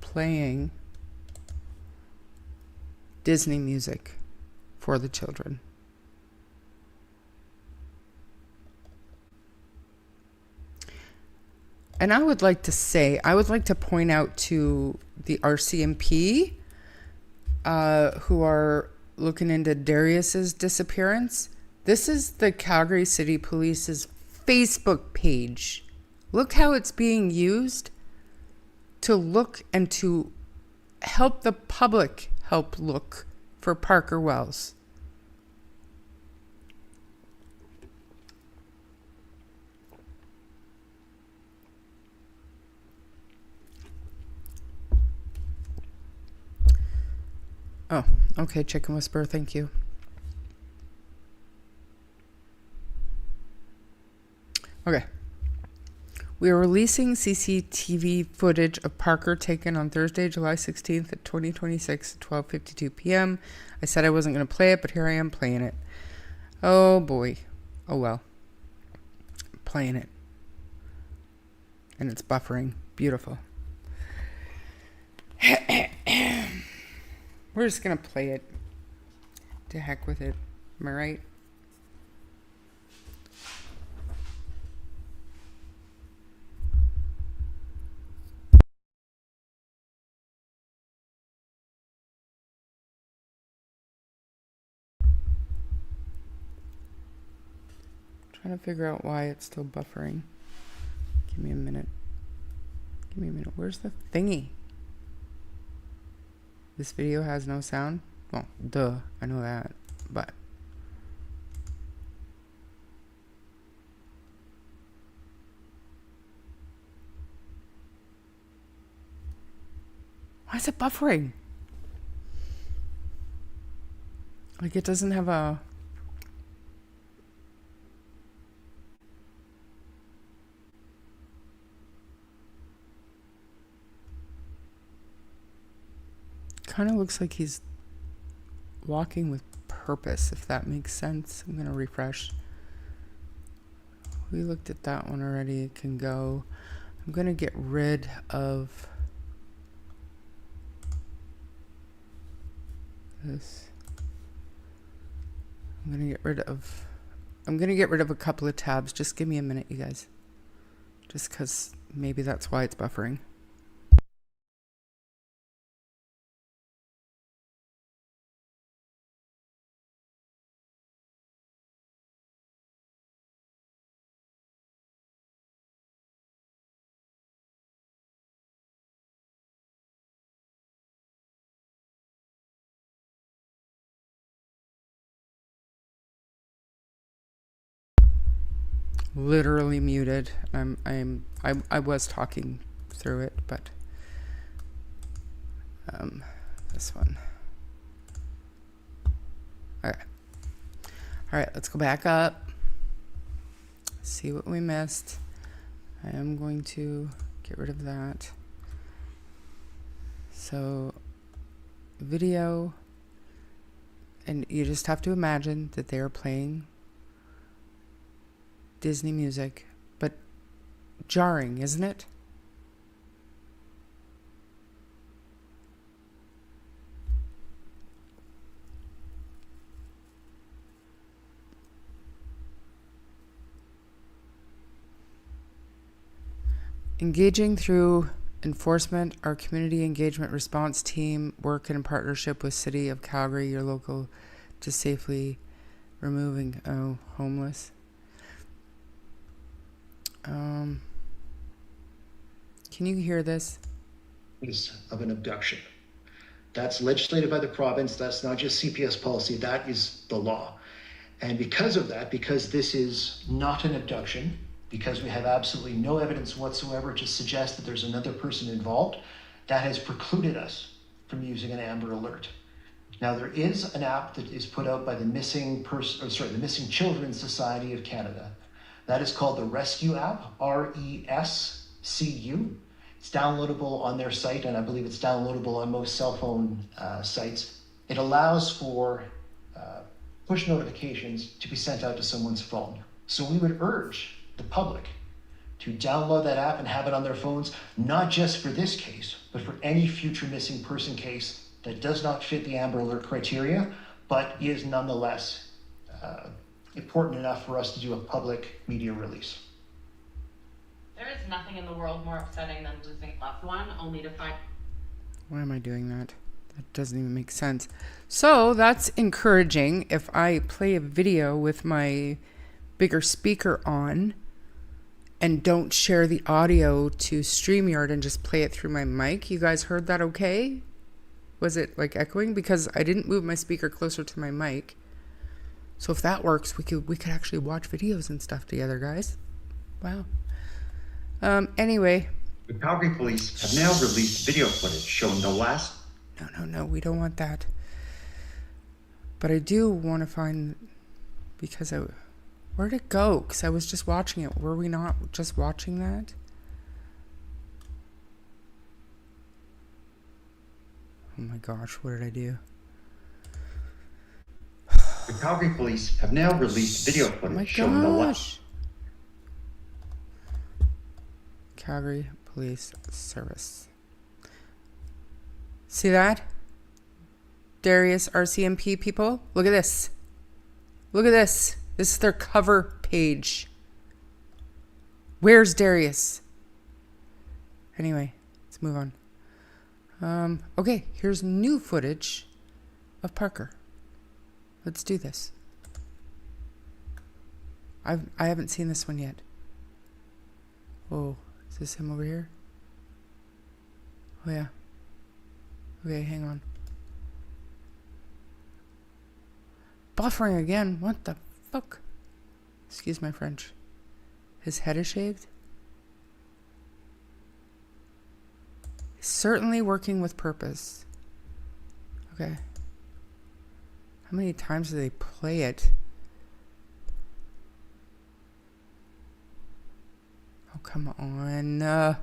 playing Disney music for the children. And I would like to point out to the RCMP who are looking into Darius's disappearance. This is the Calgary City Police's Facebook page. Look how it's being used to look and to help the public look for Parker Wells. Oh, okay, Chicken Whisperer, thank you. Okay. We are releasing CCTV footage of Parker taken on Thursday, July 16th at 2026 at 12:52 p.m. I said I wasn't going to play it, but here I am playing it. Oh boy. Oh well. Playing it. And it's buffering. Beautiful. We're just going to play it. To heck with it. Am I right? Trying to figure out why it's still buffering. Give me a minute. Give me a minute. Where's the thingy? This video has no sound? Well, duh. I know that. But why is it buffering? Like, it doesn't have a... Kind of looks like he's walking with purpose, if that makes sense. I'm going to refresh. We looked at that one already. It can go. I'm going to get rid of this. I'm going to get rid of a couple of tabs. Just give me a minute, you guys. Just because maybe that's why it's buffering. Literally muted. I was talking through it, but this one. Okay. All right, let's go back up. See what we missed. I am going to get rid of that. So, video, and you just have to imagine that they are playing Disney music, but jarring, isn't it? Engaging through enforcement, our community engagement response team work in partnership with City of Calgary, your local, to safely removing homeless. Can you hear this? Of an abduction. That's legislated by the province. That's not just CPS policy. That is the law. And because of that, because this is not an abduction, because we have absolutely no evidence whatsoever to suggest that there's another person involved, that has precluded us from using an Amber Alert. Now, there is an app that is put out by the Missing Children Society of Canada. That is called the Rescue app, RESCU. It's downloadable on their site, and I believe it's downloadable on most cell phone sites. It allows for push notifications to be sent out to someone's phone. So we would urge the public to download that app and have it on their phones, not just for this case, but for any future missing person case that does not fit the Amber Alert criteria, but is nonetheless important enough for us to do a public media release. There is nothing in the world more upsetting than losing a loved one, only to find... Why am I doing that? That doesn't even make sense. So that's encouraging. If I play a video with my bigger speaker on and don't share the audio to StreamYard and just play it through my mic, you guys heard that okay? Was it like echoing? Because I didn't move my speaker closer to my mic. So if that works, we could actually watch videos and stuff together, guys. Wow. Anyway. The Calgary police have now released video footage showing the last... No, we don't want that. But I do want to find... Because where'd it go? Because I was just watching it. Were we not just watching that? Oh my gosh, what did I do? The Calgary police have now released video footage showing the last... Calgary Police Service. See that? Darius, RCMP people? Look at this. Look at this. This is their cover page. Where's Darius? Anyway, let's move on. Okay, here's new footage of Parker. Let's do this. I haven't seen this one yet. Oh, is this him over here? Oh yeah. Okay, hang on. Buffering again. What the fuck? Excuse my French. His head is shaved? He's certainly working with purpose. Okay. How many times do they play it? Oh, come on.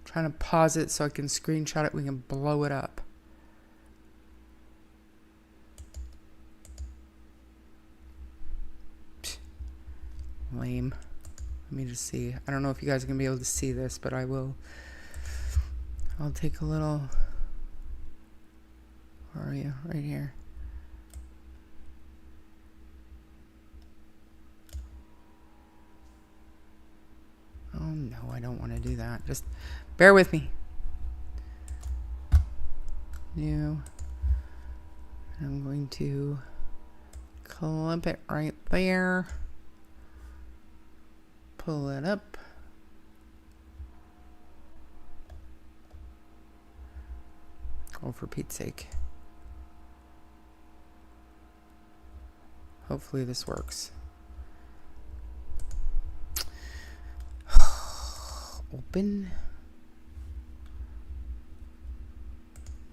Trying to pause it so I can screenshot it. We can blow it up. Psh, lame. Let me just see. I don't know if you guys are going to be able to see this, but I will. I'll take a little. Where are you? Right here. Oh no, I don't want to do that. Just bear with me. New. I'm going to clip it right there. Pull it up. Oh, for Pete's sake. Hopefully this works. Open.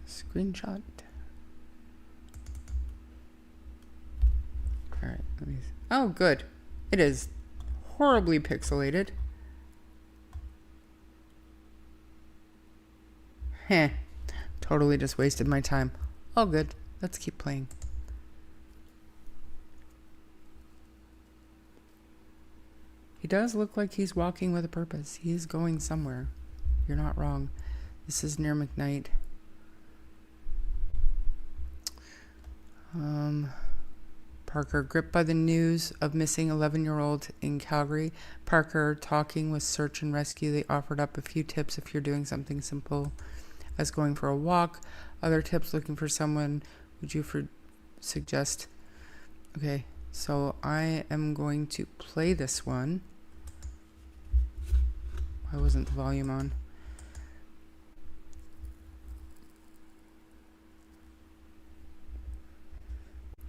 Screenshot. Alright, let me see. Oh, good. It is horribly pixelated. Heh. Totally just wasted my time. All good. Let's keep playing. He does look like he's walking with a purpose. He's going somewhere. You're not wrong. This is near McKnight. Parker, gripped by the news of missing 11-year-old in Calgary. Parker talking with search and rescue. They offered up a few tips if you're doing something simple as going for a walk. Other tips, looking for someone. Would you suggest? Okay, so I am going to play this one. Why wasn't the volume on?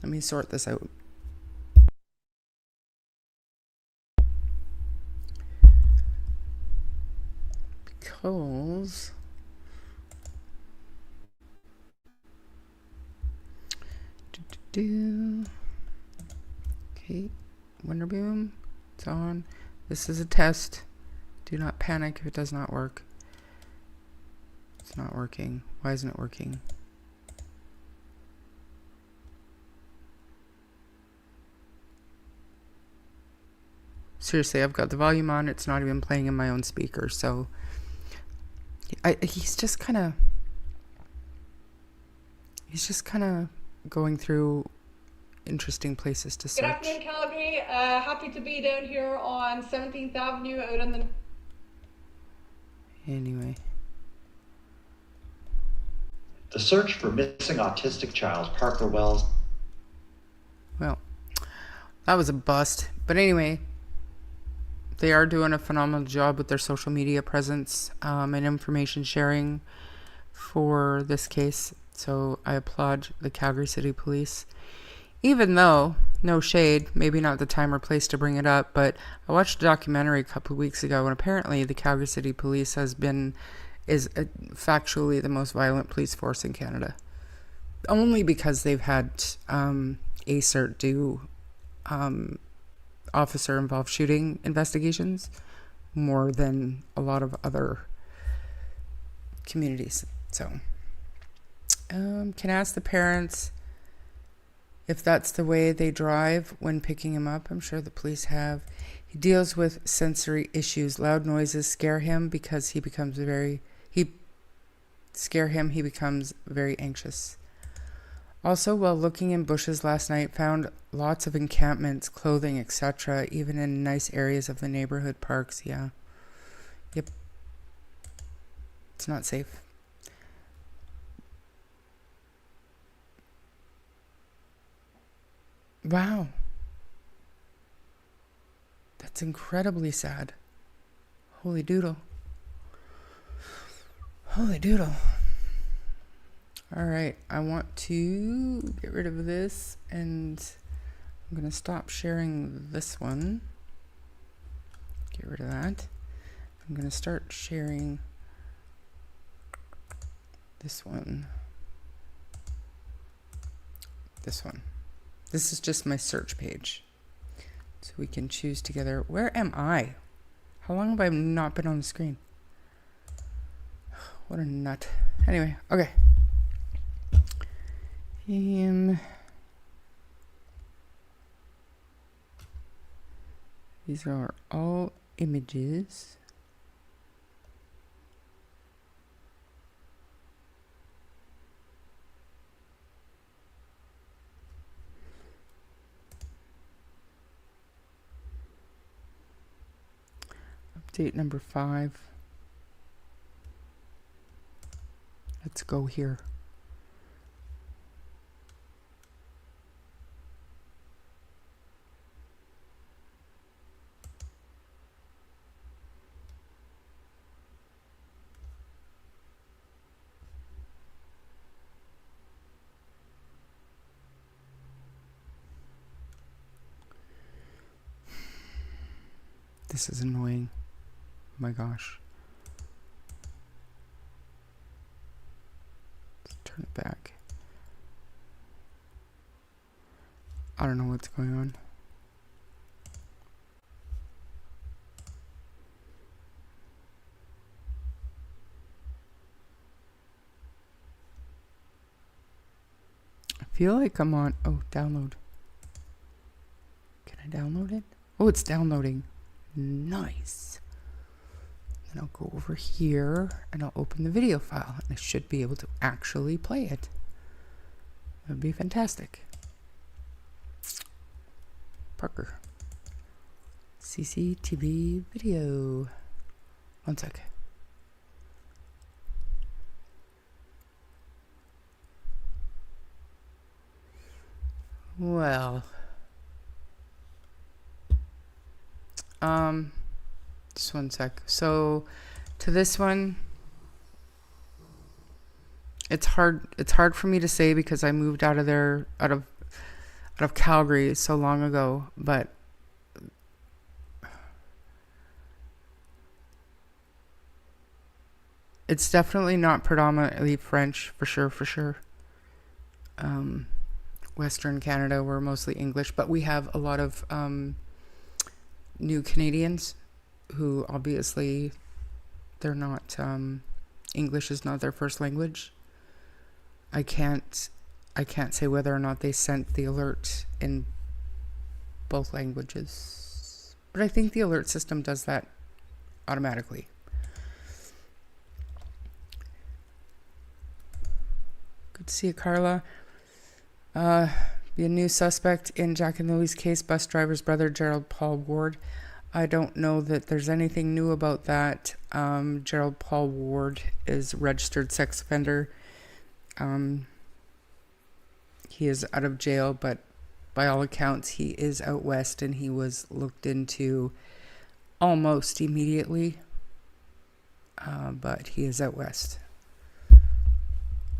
Let me sort this out. Because okay, Wonder Boom, it's on. This is a test. Do not panic if it does not work. It's not working. Why isn't it working? Seriously, I've got the volume on. It's not even playing in my own speaker. So he's just kind of going through interesting places to search. Good afternoon, Calgary. Happy to be down here on 17th Avenue out in the... Anyway. The search for missing autistic child Parker Wells. Well, that was a bust. But anyway, they are doing a phenomenal job with their social media presence and information sharing for this case. So I applaud the Calgary City Police. Even though, no shade, maybe not the time or place to bring it up, but I watched a documentary a couple of weeks ago, and apparently the Calgary City Police is factually the most violent police force in Canada. Only because they've had ACERT do officer-involved shooting investigations more than a lot of other communities. So, can I ask the parents if that's the way they drive when picking him up? I'm sure the police have. He deals with sensory issues. Loud noises scare him because he becomes very anxious. Also, while looking in bushes last night, found lots of encampments, clothing, etc., even in nice areas of the neighborhood parks. Yeah. Yep. It's not safe. Wow. That's incredibly sad. Holy doodle. Holy doodle. All right, I want to get rid of this, and I'm going to stop sharing this one. Get rid of that. I'm going to start sharing this one. This one. This is just my search page. So we can choose together. Where am I? How long have I not been on the screen? What a nut. Anyway, okay. These are all images. Update number 5. Let's go here. This is annoying. Oh my gosh. Let's turn it back. I don't know what's going on. I feel like I'm on... Oh, download. Can I download it? Oh, it's downloading. Nice. Then I'll go over here and I'll open the video file, and I should be able to actually play it. That would be fantastic. Parker. CCTV video. One sec. Well. Just one sec. So to this one, it's hard for me to say because I moved out of there, out of Calgary so long ago, but it's definitely not predominantly French, for sure. Western Canada, we're mostly English, but we have a lot of new Canadians who obviously they're not English is not their first language. I can't say whether or not they sent the alert in both languages, but I think the alert system does that automatically. Good to see you, Carla. Be a new suspect in Jack and Lily's case, bus driver's brother, Gerald Paul Ward. I don't know that there's anything new about that. Gerald Paul Ward is a registered sex offender. He is out of jail, but by all accounts, he is out west, and he was looked into almost immediately. But he is out west.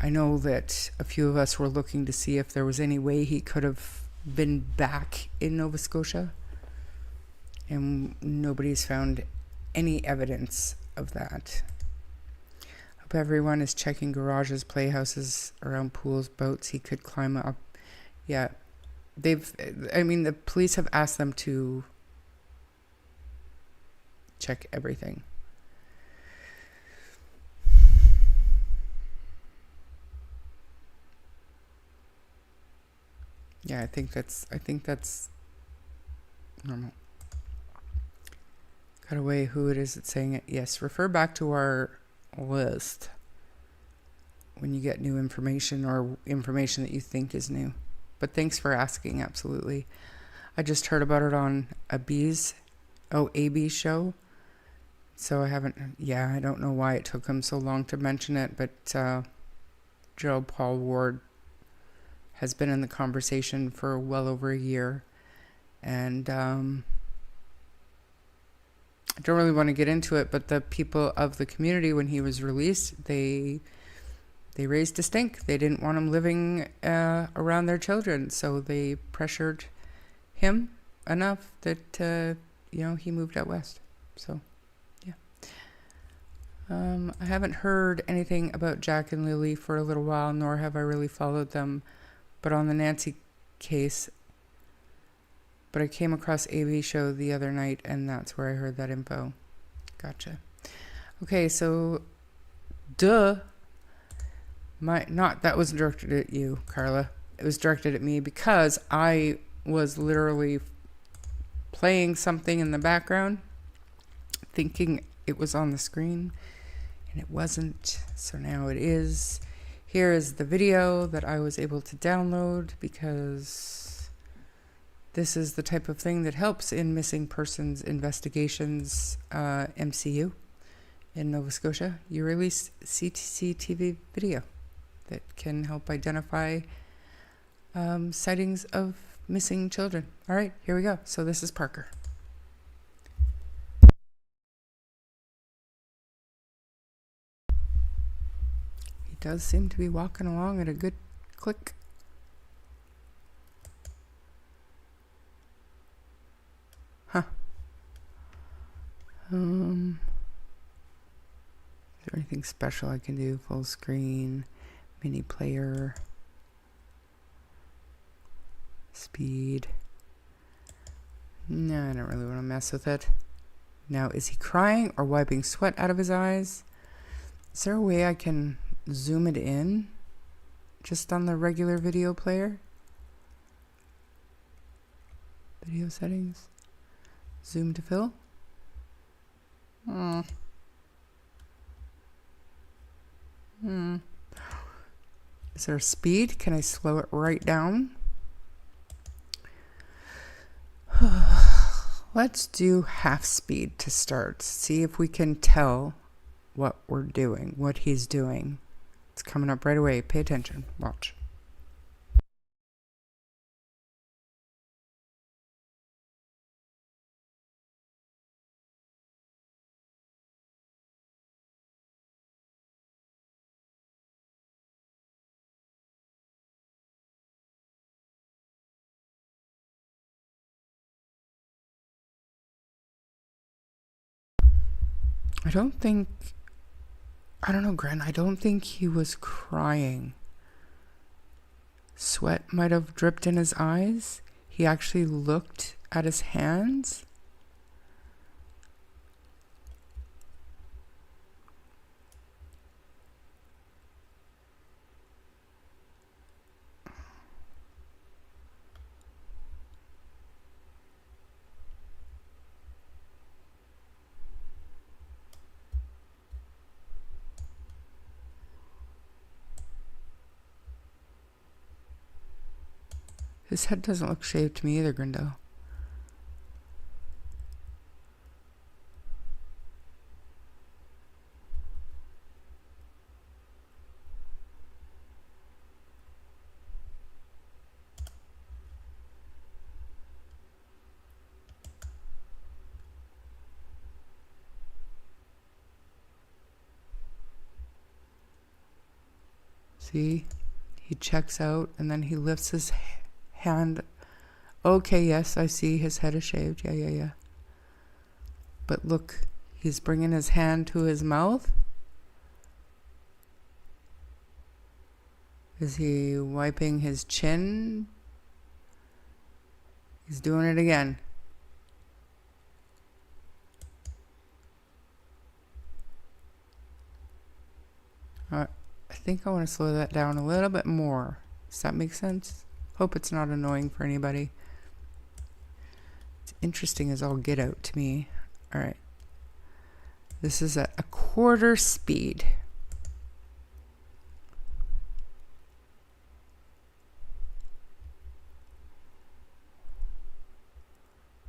I know that a few of us were looking to see if there was any way he could have been back in Nova Scotia, and nobody's found any evidence of that. Hope everyone is checking garages, playhouses, around pools, boats he could climb up. Yeah, the police have asked them to check everything. Yeah, I think that's normal. Got away who it is that's saying it. Yes, refer back to our list when you get new information or information that you think is new. But thanks for asking, absolutely. I just heard about it on AB's show. So I don't know why it took him so long to mention it, but Gerald Paul Ward has been in the conversation for well over a year. And I don't really want to get into it, but the people of the community, when he was released, they raised a stink. They didn't want him living around their children, so they pressured him enough that he moved out west. So yeah. I haven't heard anything about Jack and Lilly for a little while, nor have I really followed them. But on the Nancy case, but I came across AV show the other night, and that's where I heard that info. Gotcha. Okay, so that wasn't directed at you, Carla. It was directed at me because I was literally playing something in the background, thinking it was on the screen, and it wasn't. So now it is. Here is the video that I was able to download because this is the type of thing that helps in missing persons investigations, MCU in Nova Scotia. You release CCTV video that can help identify sightings of missing children. All right, here we go. So this is Parker. He does seem to be walking along at a good click. Huh. Is there anything special I can do? Full screen, mini player, speed. No, I don't really want to mess with it. Now, is he crying or wiping sweat out of his eyes? Is there a way I can zoom it in just on the regular video player? Video settings. Zoom to fill. Is there a speed? Can I slow it right down? Let's do half speed to start. See if we can tell what we're doing, what he's doing. It's coming up right away. Pay attention. Watch. I don't know, Gren. I don't think he was crying. Sweat might have dripped in his eyes. He actually looked at his hands. His head doesn't look shaved to me either, Grindo. See? He checks out and then he lifts his hand. Okay, yes, I see his head is shaved. Yeah. But look, he's bringing his hand to his mouth. Is he wiping his chin? He's doing it again. I think I want to slow that down a little bit more. Does that make sense? Hope it's not annoying for anybody. It's interesting as all get out to me. All right. This is at a quarter speed.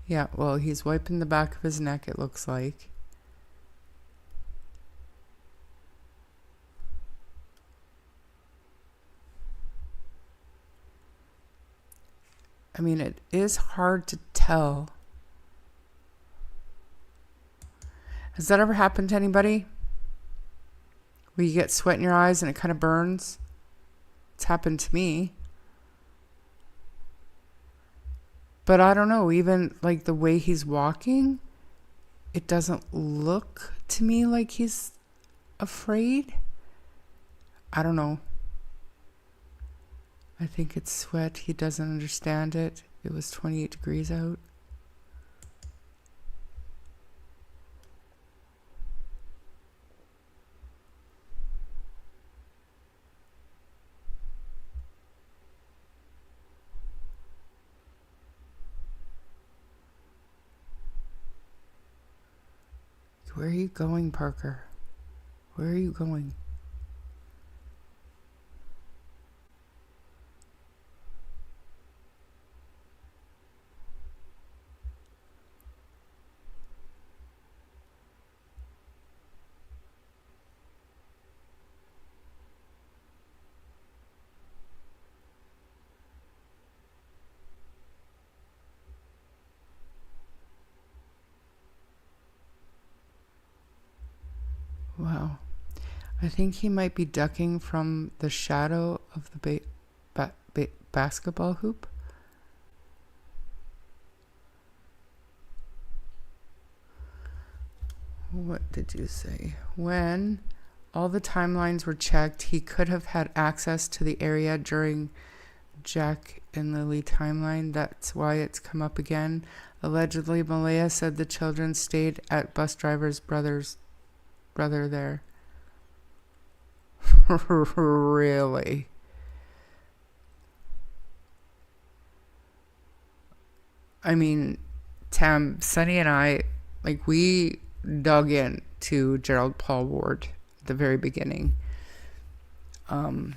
Yeah, well, he's wiping the back of his neck, it looks like. I mean, it is hard to tell. Has that ever happened to anybody? Where you get sweat in your eyes and it kind of burns? It's happened to me. But I don't know, even like the way he's walking, it doesn't look to me like he's afraid. I don't know. I think it's sweat. He doesn't understand it. It was 28 degrees out. Where are you going, Parker? Where are you going? Wow. I think he might be ducking from the shadow of the basketball hoop. What did you say? When all the timelines were checked, he could have had access to the area during Jack and Lilly timeline. That's why it's come up again. Allegedly, Malaya said the children stayed at bus driver's brother there. Really? I mean, Tam, Sunny and I, like, we dug in to Gerald Paul Ward at the very beginning. And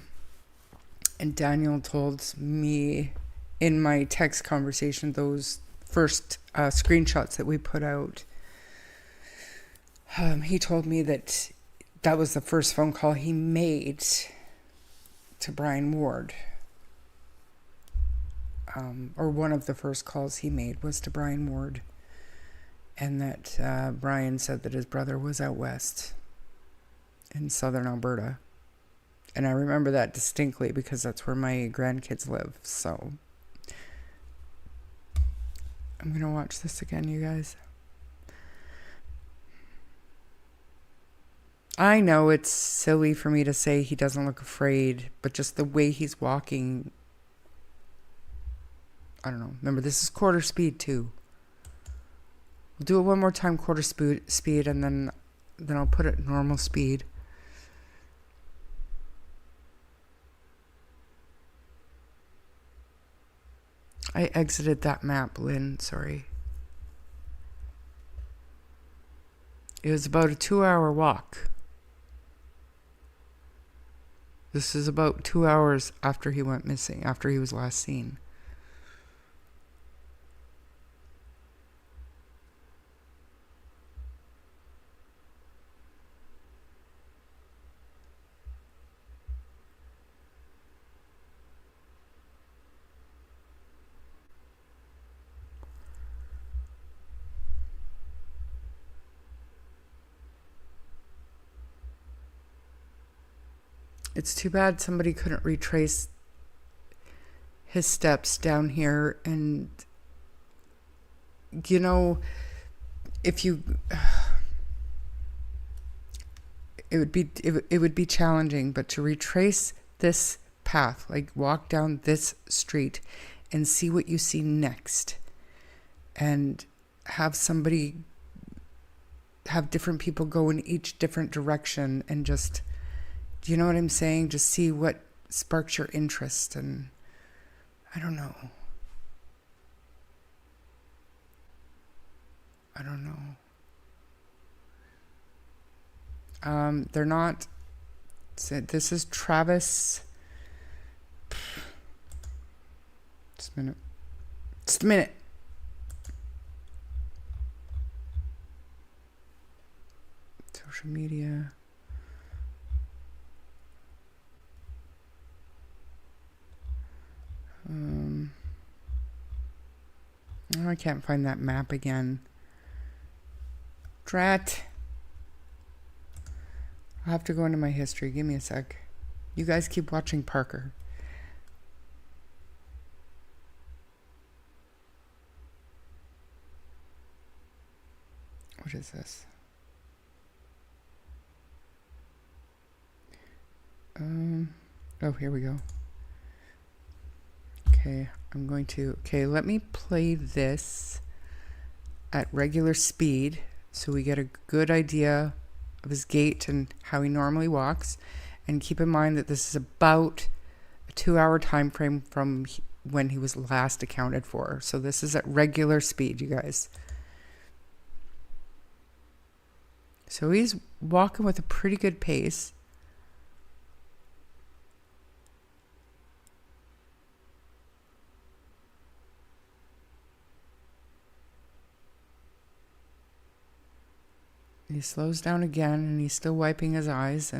Daniel told me in my text conversation, those first screenshots that we put out, he told me that that was the first phone call he made to Brian Ward. Or one of the first calls he made was to Brian Ward. And that Brian said that his brother was out west in southern Alberta. And I remember that distinctly because that's where my grandkids live. So I'm going to watch this again, you guys. I know it's silly for me to say he doesn't look afraid, but just the way he's walking, I don't know. Remember, this is quarter speed too. We'll do it one more time, quarter speed, and then I'll put it normal speed. I exited that map, Lynn, sorry. It was about a 2-hour walk. This is about 2 hours after he went missing, after he was last seen. It's too bad somebody couldn't retrace his steps down here. And, you know, if you... It would be challenging, but to retrace this path, like walk down this street and see what you see next, and have different people go in each different direction, and just... Do you know what I'm saying? Just see what sparks your interest, and I don't know. They're not. This is Travis. Just a minute. Just a minute. Social media. Oh, I can't find that map again. Drat. I'll have to go into my history. Give me a sec. You guys keep watching Parker. What is this? Oh, here we go. Okay, let me play this at regular speed so we get a good idea of his gait and how he normally walks. And keep in mind that this is about a 2-hour time frame from when he was last accounted for. So this is at regular speed, you guys. So he's walking with a pretty good pace. He slows down again, and he's still wiping his eyes,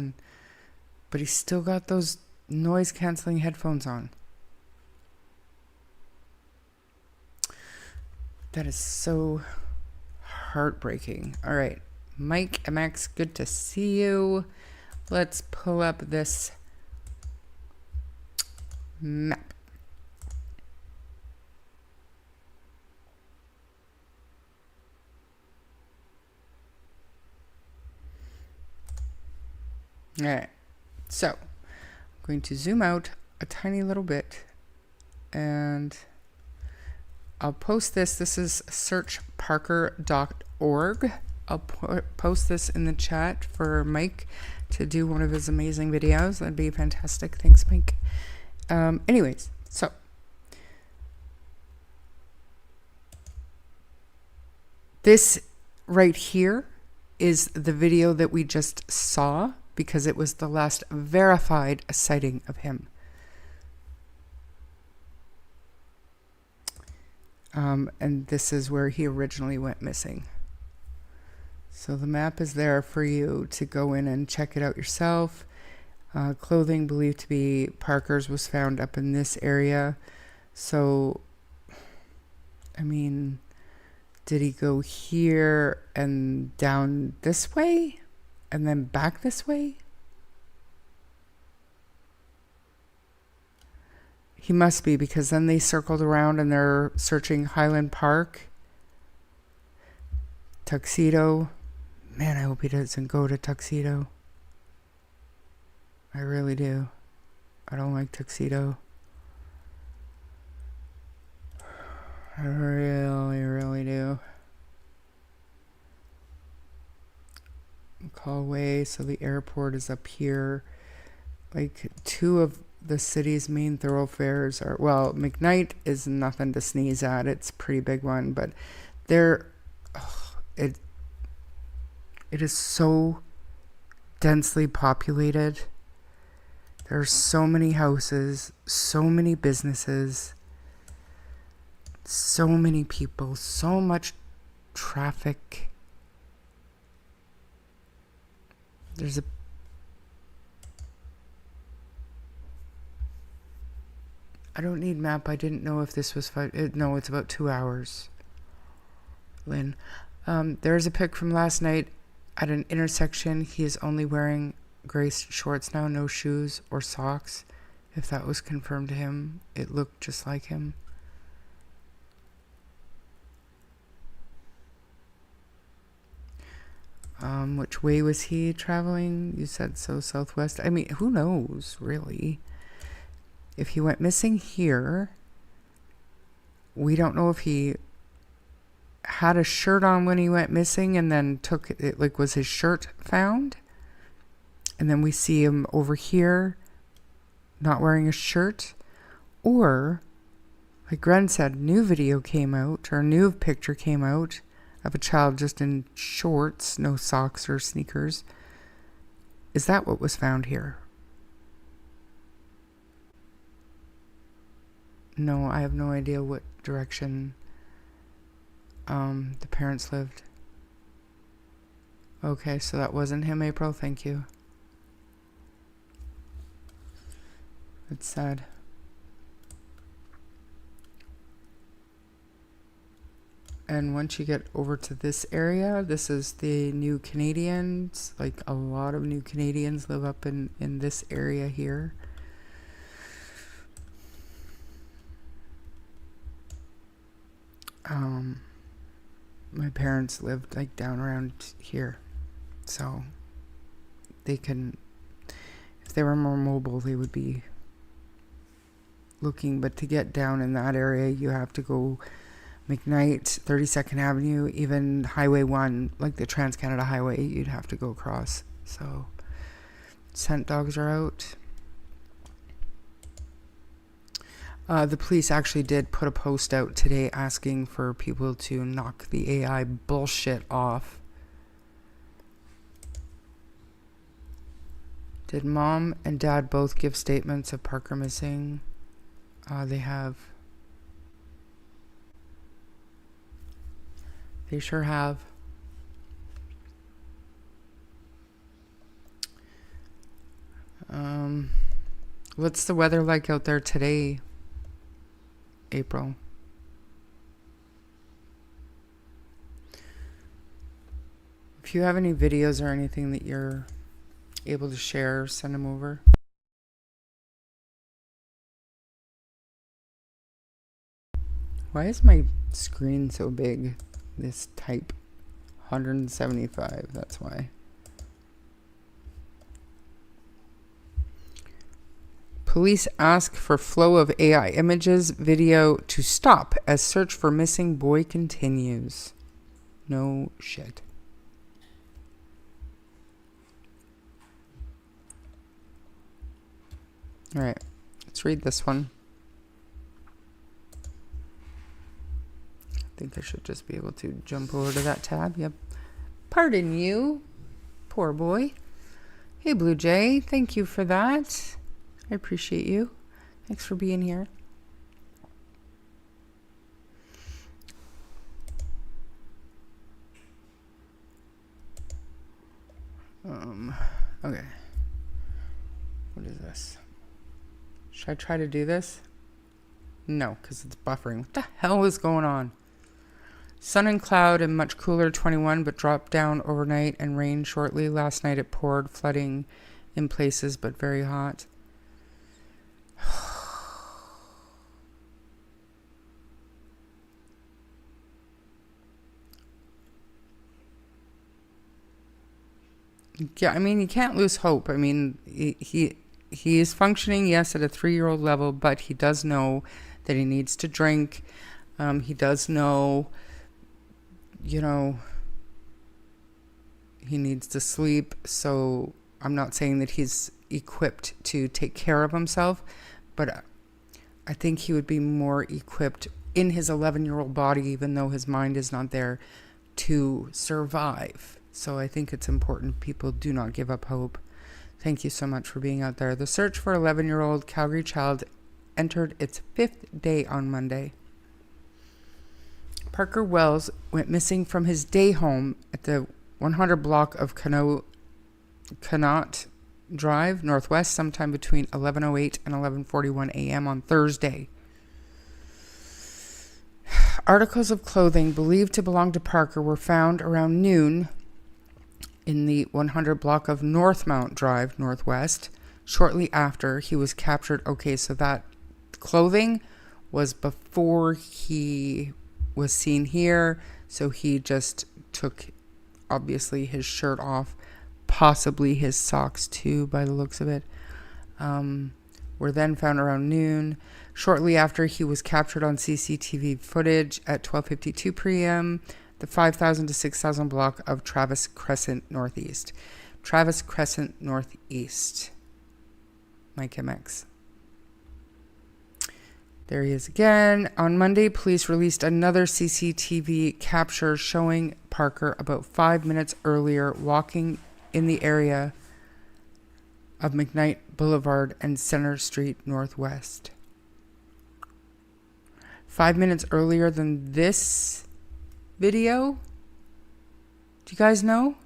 but he's still got those noise canceling headphones on. That is so heartbreaking. All right, Mike MX, good to see you. Let's pull up this map. All right, so I'm going to zoom out a tiny little bit, and I'll post this. This is searchparker.org. I'll post this in the chat for Mike to do one of his amazing videos. That'd be fantastic. Thanks, Mike. Anyways, so this right here is the video that we just saw, because it was the last verified sighting of him. And this is where he originally went missing. So the map is there for you to go in and check it out yourself. Clothing believed to be Parker's was found up in this area. So, I mean, did he go here and down this way? And then back this way? He must be, because then they circled around and they're searching Highland Park. Tuxedo. Man, I hope he doesn't go to Tuxedo. I really do. I don't like Tuxedo. I really, really do. Callaway, so the airport is up here. Like, two of the city's main thoroughfares are, well, McKnight is nothing to sneeze at. It's a pretty big one, but it is so densely populated. There are so many houses, so many businesses, so many people, so much traffic. There's I don't need map. I didn't know if this was no, it's about 2 hours. Lynn. There's a pic from last night at an intersection. He is only wearing gray shorts now, no shoes or socks. If that was confirmed to him, it looked just like him. Which way was he traveling? You said so, southwest. I mean, who knows, really? If he went missing here, we don't know if he had a shirt on when he went missing and then took it, like, was his shirt found? And then we see him over here not wearing a shirt. Or, like Gren said, new video came out, or a new picture came out of a child just in shorts, no socks or sneakers. Is that what was found here? No, I have no idea what direction the parents lived. Okay, so that wasn't him, April. Thank you. It's sad. And once you get over to this area, this is the new Canadians. Like a lot of new Canadians live up in this area here. My parents lived like down around here, so they can, if they were more mobile, they would be looking. But to get down in that area, you have to go McKnight, 32nd Avenue, even Highway 1, like the Trans-Canada Highway, you'd have to go across. So scent dogs are out. The police actually did put a post out today asking for people to knock the AI bullshit off. Did mom and dad both give statements of Parker missing? They have. They sure have. What's the weather like out there today, April? If you have any videos or anything that you're able to share, send them over. Why is my screen so big? This type 175, that's why. Police ask for flow of AI images, video to stop as search for missing boy continues. No shit. All right, let's read this one. I think I should just be able to jump over to that tab. Yep. Pardon you, poor boy. Hey, Blue Jay, thank you for that. I appreciate you. Thanks for being here. Okay. What is this? Should I try to do this? No, because it's buffering. What the hell is going on? Sun and cloud and much cooler 21, but dropped down overnight and rain shortly. Last night it poured, flooding in places, but very hot. Yeah, I mean, you can't lose hope. I mean, he is functioning, yes, at a 3-year-old level, but he does know that he needs to drink. He does know, you know, he needs to sleep. So I'm not saying that he's equipped to take care of himself, but I think he would be more equipped in his 11-year-old body, even though his mind is not there, to survive. So I think it's important people do not give up hope. Thank you so much for being out there. The search for 11-year-old Calgary child entered its 5th day on Monday. Parker Wells went missing from his day home at the 100 block of Connaught Drive, Northwest, sometime between 11:08 and 11:41 a.m. on Thursday. Articles of clothing believed to belong to Parker were found around noon in the 100 block of Northmount Drive, Northwest, shortly after he was captured. Okay, so that clothing was before he was seen here, so he just took, obviously, his shirt off, possibly his socks too, by the looks of it. Were then found around noon, shortly after he was captured on CCTV footage at 12:52 p.m., the 5,000 to 6,000 block of Travis Crescent Northeast. Travis Crescent Northeast. Mike MX. There he is again. On Monday, police released another CCTV capture showing Parker about 5 minutes earlier walking in the area of McKnight Boulevard and Center Street Northwest. 5 minutes earlier than this video? Do you guys know?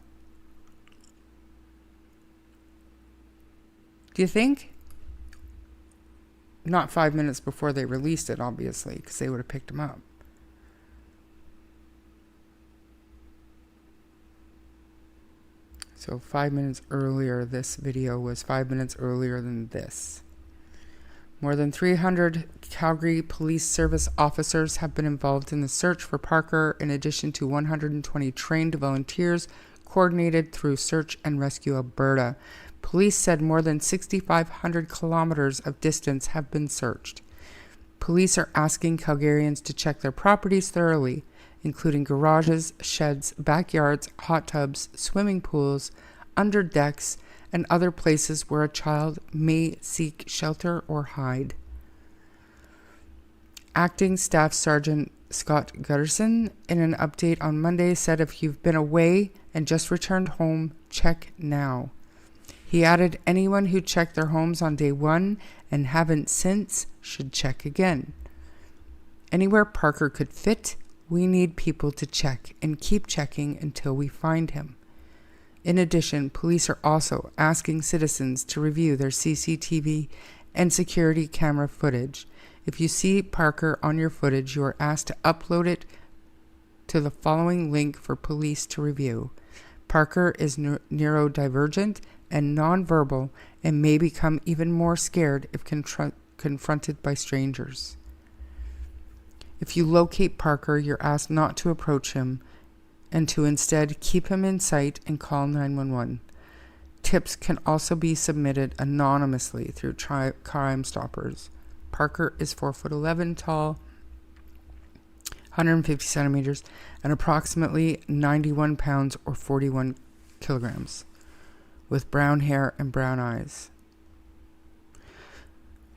Do you think? Not 5 minutes before they released it, obviously, because they would have picked him up. So 5 minutes earlier, this video was 5 minutes earlier than this. More than 300 Calgary Police Service officers have been involved in the search for Parker, in addition to 120 trained volunteers coordinated through Search and Rescue Alberta. Police said more than 6,500 kilometers of distance have been searched. Police are asking Calgarians to check their properties thoroughly, including garages, sheds, backyards, hot tubs, swimming pools, under decks, and other places where a child may seek shelter or hide. Acting Staff Sergeant Scott Gutterson, in an update on Monday, said if you've been away and just returned home, check now. He added anyone who checked their homes on day one and haven't since should check again. Anywhere Parker could fit, we need people to check and keep checking until we find him. In addition, police are also asking citizens to review their CCTV and security camera footage. If you see Parker on your footage, you are asked to upload it to the following link for police to review. Parker is neurodivergent and nonverbal and may become even more scared if confronted by strangers. If you locate Parker, you're asked not to approach him and to instead keep him in sight and call 911. Tips can also be submitted anonymously through Crime Stoppers. Parker is 4'11" tall, 150 centimeters, and approximately 91 pounds or 41 kilograms, with brown hair and brown eyes.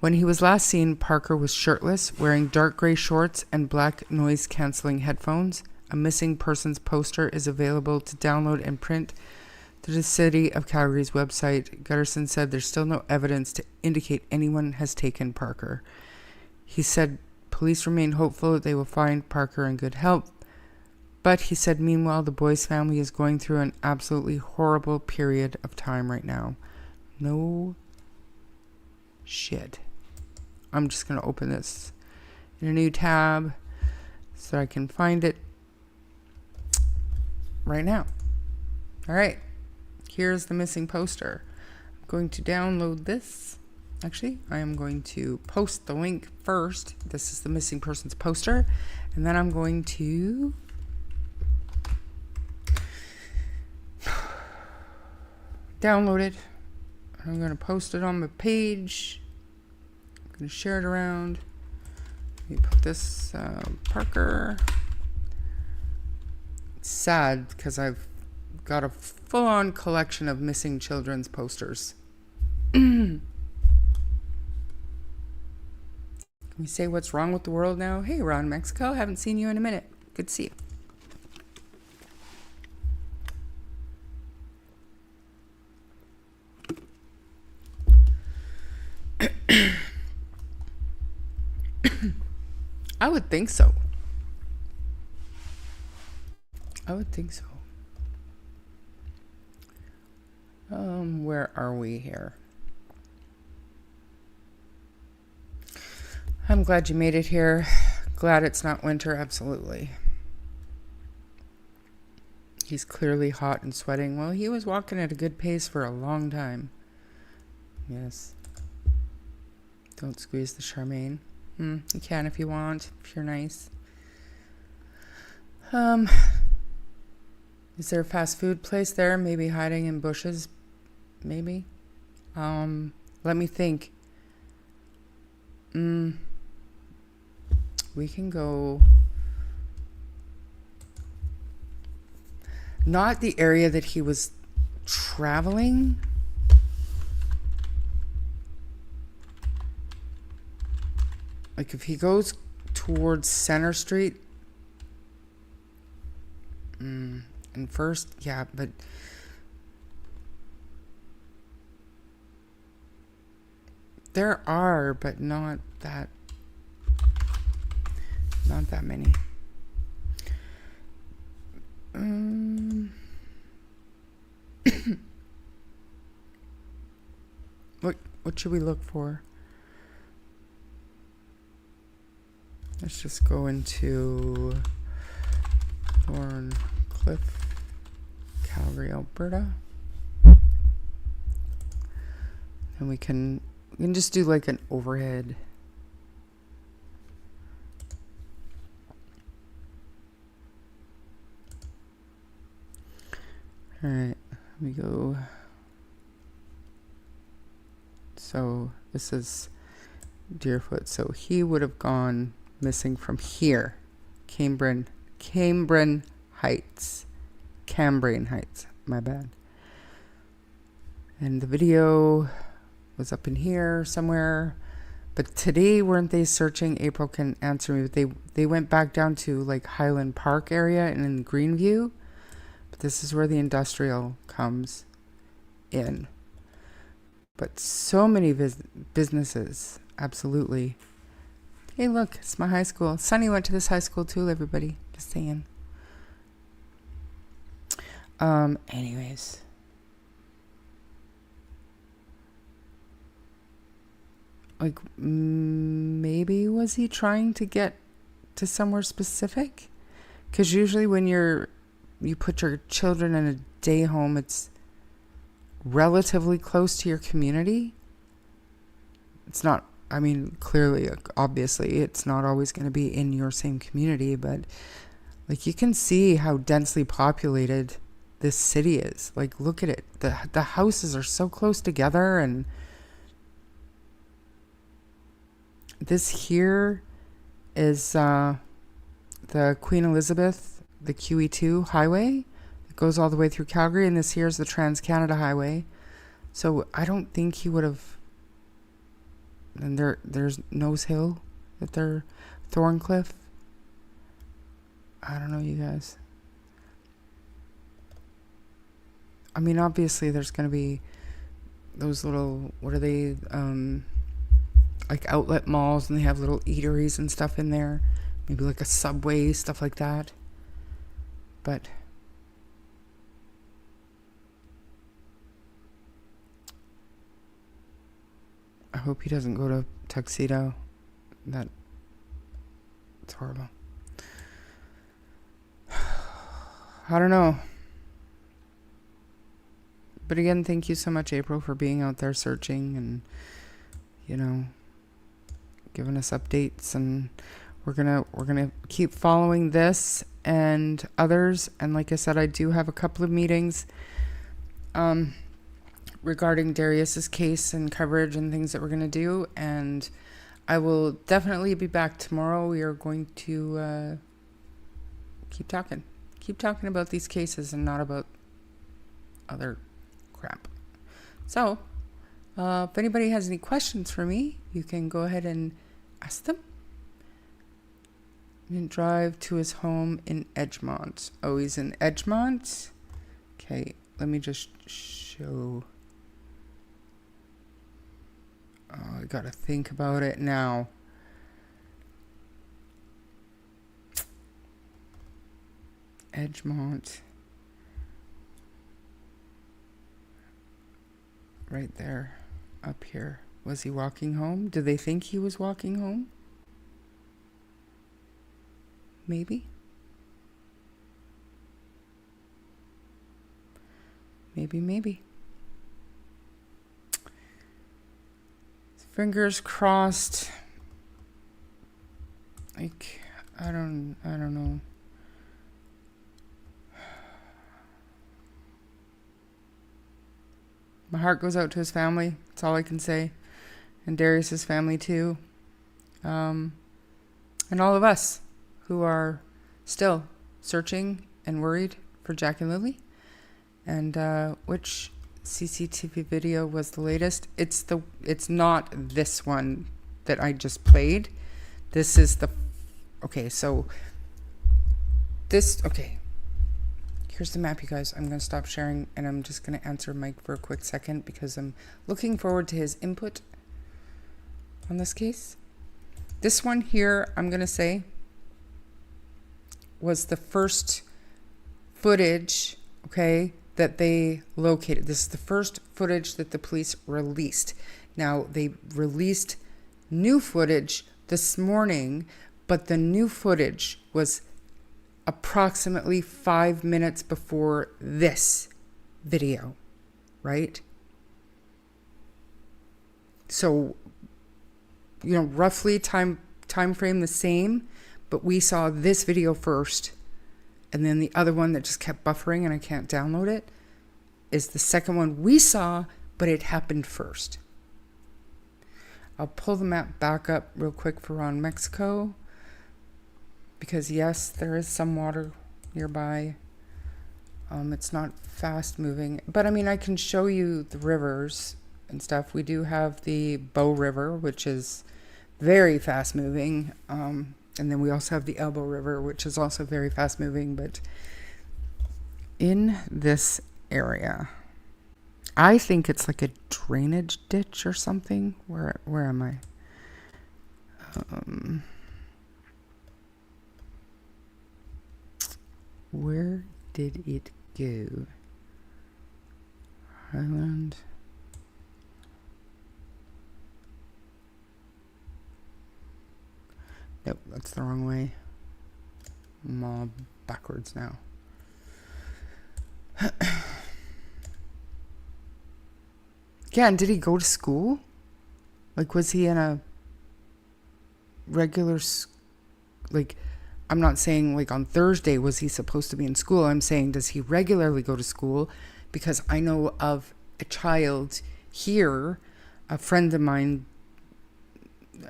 When he was last seen, Parker was shirtless, wearing dark gray shorts and black noise-canceling headphones. A missing persons poster is available to download and print through the City of Calgary's website. Gutterson said there's still no evidence to indicate anyone has taken Parker. He said police remain hopeful that they will find Parker in good health, but he said meanwhile the boy's family is going through an absolutely horrible period of time right now. No shit. I'm just going to open this in a new tab so I can find it right now. All right. Here's the missing poster. I'm going to download this. Actually, I am going to post the link first. This is the missing persons poster. And then I'm going to download it. I'm going to post it on my page. I'm going to share it around. Let me put this Parker. It's sad because I've got a full-on collection of missing children's posters. Can we say what's wrong with the world now? Hey, Ron, Mexico. Haven't seen you in a minute. Good to see you. I would think so. I would think so. Where are we here? I'm glad you made it here. Glad it's not winter, absolutely. He's clearly hot and sweating. Well, he was walking at a good pace for a long time. Yes. Don't squeeze the Charmaine. You can if you want, if you're nice. Is there a fast food place there? Maybe hiding in bushes? Maybe. Let me think. We can go. Not the area that he was traveling. Like if he goes towards Center Street. And first, yeah, but there are, but not that many. What should we look for? Let's just go into Thorncliffe, Calgary, Alberta. And we can just do like an overhead. All right, let me go. So this is Deerfoot. So he would have gone missing from here. Cambrian Heights. Cambrian Heights, my bad. And the video was up in here somewhere. But today, weren't they searching? April can answer me. But they went back down to like Highland Park area and in Greenview. But this is where the industrial comes in. But so many businesses, absolutely. Hey, look, it's my high school. Sunny went to this high school too, everybody. Just saying. Anyways. Like, maybe was he trying to get to somewhere specific? Because usually when you put your children in a day home, it's relatively close to your community. It's not, I mean, clearly, obviously, it's not always going to be in your same community, but like you can see how densely populated this city is. Like, look at it. The houses are so close together, and this here is the Queen Elizabeth, the QE2 highway. It goes all the way through Calgary, and this here is the Trans-Canada Highway. So I don't think he would have. And there's Nose Hill, that they're Thorncliffe. I don't know, you guys. I mean, obviously, there's going to be those little, what are they, like outlet malls, and they have little eateries and stuff in there. Maybe like a Subway, stuff like that. But I hope he doesn't go to Tuxedo. It's horrible. I don't know. But again, thank you so much, April, for being out there searching and, you know, giving us updates. And we're gonna keep following this and others. And like I said, I do have a couple of meetings regarding Darius's case and coverage and things that we're gonna do. And I will definitely be back tomorrow. We are going to keep talking about these cases and not about other crap. So, if anybody has any questions for me, you can go ahead and ask them. And drive to his home in Edgemont. Oh, he's in Edgemont? Okay, let me just show. Oh, I gotta think about it now. Edgemont. Right there, up here. Was he walking home? Do they think he was walking home? Maybe. Maybe. Fingers crossed. Like, I don't know. My heart goes out to his family. That's all I can say. And Darius's family too. And all of us who are still searching and worried for Jack and Lilly. And which CCTV video was the latest? It's not this one that I just played. This is the okay, so this okay. Here's the map, you guys. I'm going to stop sharing and I'm just going to answer Mike for a quick second because I'm looking forward to his input on this case. This one here, I'm going to say, was the first footage, okay, that they located. This is the first footage that the police released. Now, they released new footage this morning, but the new footage was approximately 5 minutes before this video, right? So, roughly time frame the same, but we saw this video first, and then the other one that just kept buffering and I can't download it is the second one we saw, but it happened first. I'll pull the map back up real quick for around Mexico, because yes, there is some water nearby. It's not fast moving, but I mean, I can show you the rivers and stuff. We do have the Bow River, which is very fast moving. And then we also have the Elbow River, which is also very fast moving, but in this area, I think it's like a drainage ditch or something. Where am I? Where did it go? Highland. Nope, that's the wrong way. I'm all backwards now. Yeah, and did he go to school? Like, was he in a regular, like, I'm not saying like on Thursday was he supposed to be in school. I'm saying, does he regularly go to school? Because I know of a child here, a friend of mine.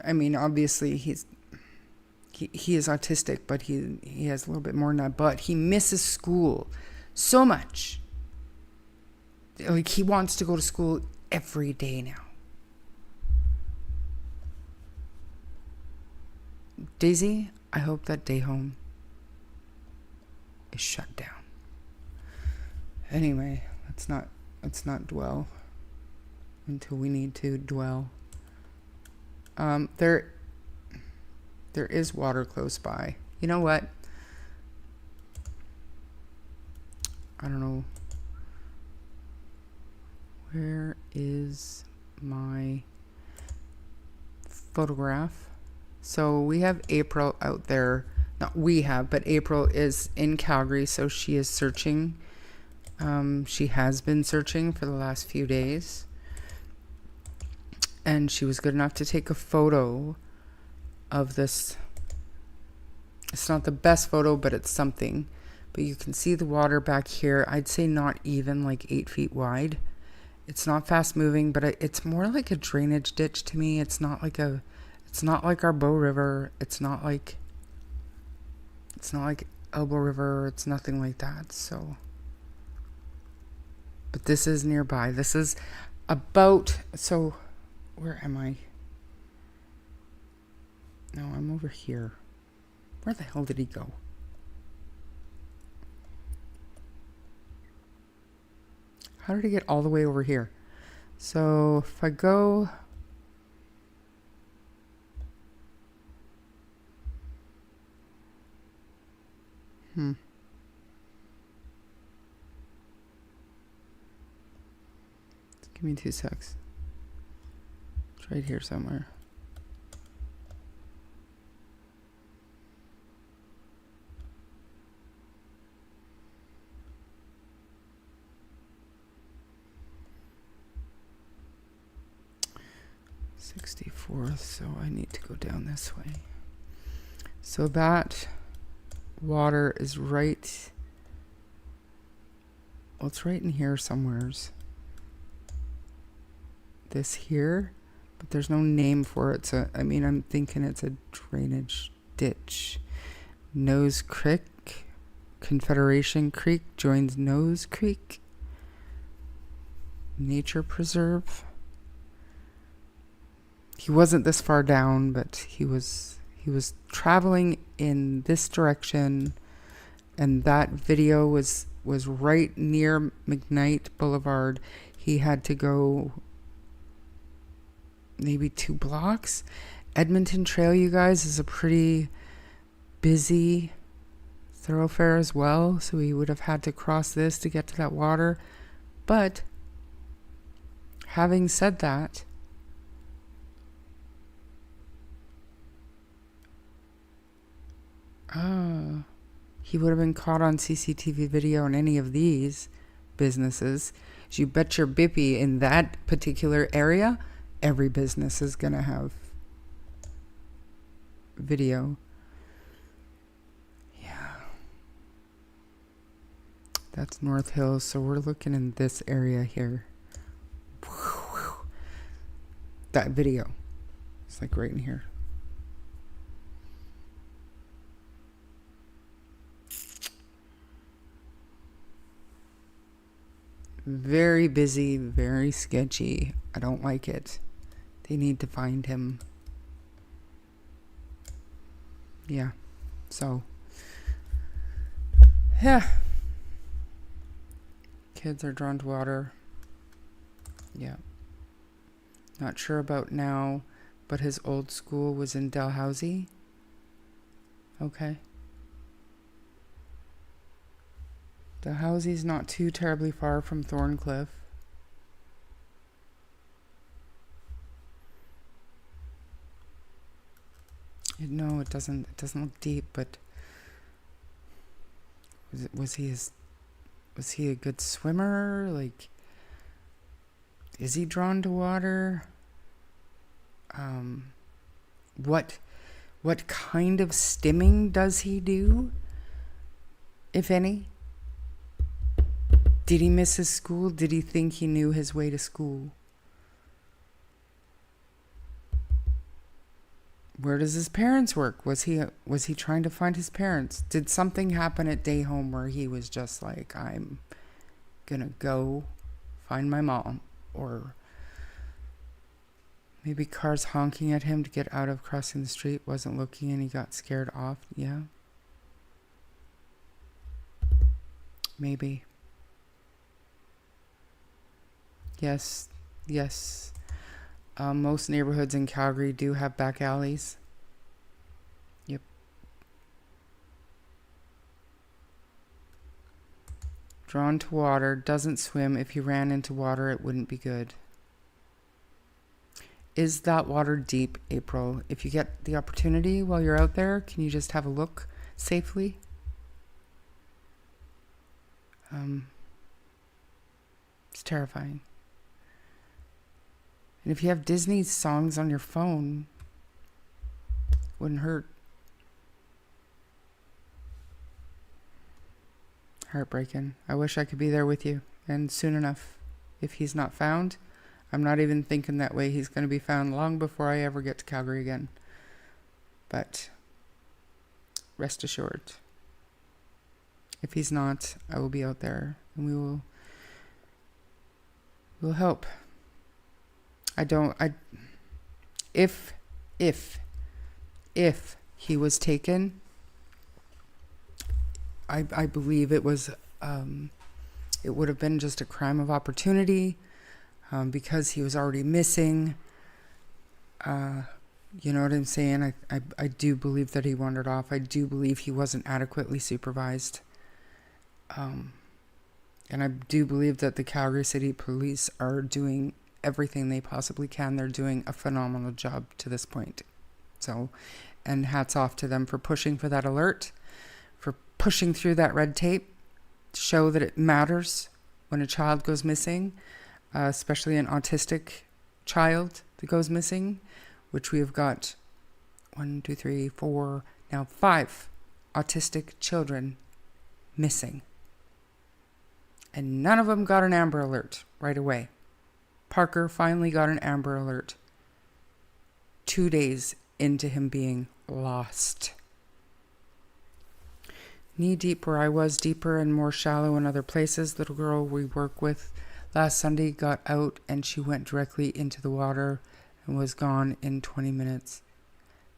I mean, obviously he is autistic, but he has a little bit more than that. But he misses school so much. Like, he wants to go to school every day now. Daisy, I hope that day home is shut down. Anyway, let's not dwell until we need to dwell. There is water close by. You know what? I don't know. Where is my photograph? So we have April out there. Not we have, but April is in Calgary, so she is searching. She has been searching for the last few days. And she was good enough to take a photo of this. It's not the best photo, but it's something. But you can see the water back here. I'd say not even like 8 feet wide. It's not fast moving, but it's more like a drainage ditch to me. It's not like our Bow River. It's not like Elbow River. It's nothing like that. So, but this is nearby. This is about, so where am I? No, I'm over here. Where the hell did he go? How did he get all the way over here? So if I go... Give me 2 secs. It's right here somewhere. So I need to go down this way. So that water is right, well, it's right in here somewheres. This here, but there's no name for it. So I mean, I'm thinking it's a drainage ditch. Nose Creek, Confederation Creek joins Nose Creek. Nature Preserve. He wasn't this far down, but he was traveling in this direction, and that video was right near McKnight Boulevard. He had to go maybe 2 blocks. Edmonton Trail, you guys, is a pretty busy thoroughfare as well, so he would have had to cross this to get to that water. But having said that, he would have been caught on CCTV video in any of these businesses. You bet your bippy in that particular area, every business is going to have video. Yeah. That's North Hills, so we're looking in this area here. That video. It's like right in here. Very busy, very sketchy. I don't like it. They need to find him. Yeah. So. Yeah. Kids are drawn to water. Yeah. Not sure about now, but his old school was in Dalhousie. Okay. Dalhousie's not too terribly far from Thorncliffe. No, it doesn't. It doesn't look deep, but was he a good swimmer? Like, is he drawn to water? What kind of stimming does he do, if any? Did he miss his school? Did he think he knew his way to school? Where does his parents work? Was he trying to find his parents? Did something happen at day home where he was just like, I'm gonna go find my mom? Or maybe cars honking at him to get out of crossing the street, wasn't looking, and he got scared off. Yeah. Maybe. Yes. Most neighborhoods in Calgary do have back alleys. Yep. Drawn to water, doesn't swim. If he ran into water, it wouldn't be good. Is that water deep, April? If you get the opportunity while you're out there, can you just have a look safely? It's terrifying. And if you have Disney songs on your phone, wouldn't hurt. Heartbreaking. I wish I could be there with you, and soon enough. If he's not found, I'm not even thinking that way. He's going to be found long before I ever get to Calgary again. But rest assured, if he's not, I will be out there, and we'll help. If he was taken, I believe it was, it would have been just a crime of opportunity, because he was already missing. You know what I'm saying? I do believe that he wandered off. I do believe he wasn't adequately supervised. And I do believe that the Calgary City Police are doing everything they possibly can. They're doing a phenomenal job to this point. So, and hats off to them for pushing for that alert, for pushing through that red tape to show that it matters when a child goes missing, especially an autistic child that goes missing, which we have got 1, 2, 3, 4, now 5 autistic children missing. And none of them got an Amber Alert right away. Parker finally got an Amber Alert 2 days into him being lost. Knee deep where I was, deeper and more shallow in other places. Little girl we work with last Sunday got out and she went directly into the water and was gone in 20 minutes.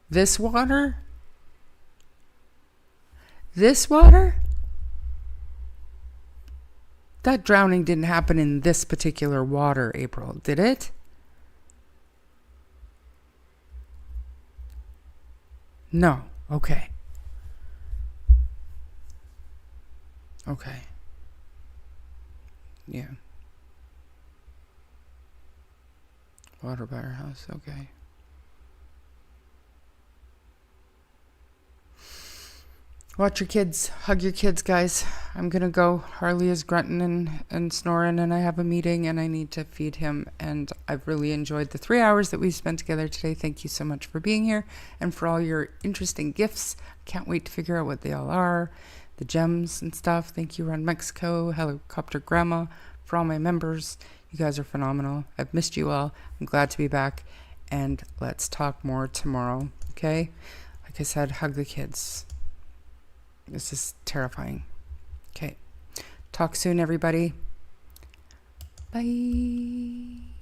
This water? This water? That drowning didn't happen in this particular water, April, did it? No. Okay. Okay. Yeah. Water by our house, okay. Watch your kids. Hug your kids, guys. I'm going to go. Harley is grunting and snoring, and I have a meeting, and I need to feed him. And I've really enjoyed the 3 hours that we spent together today. Thank you so much for being here and for all your interesting gifts. Can't wait to figure out what they all are. The gems and stuff. Thank you, Run Mexico, Helicopter Grandma, for all my members. You guys are phenomenal. I've missed you all. I'm glad to be back. And let's talk more tomorrow, okay? Like I said, hug the kids. This is terrifying. Okay. Talk soon, everybody. Bye.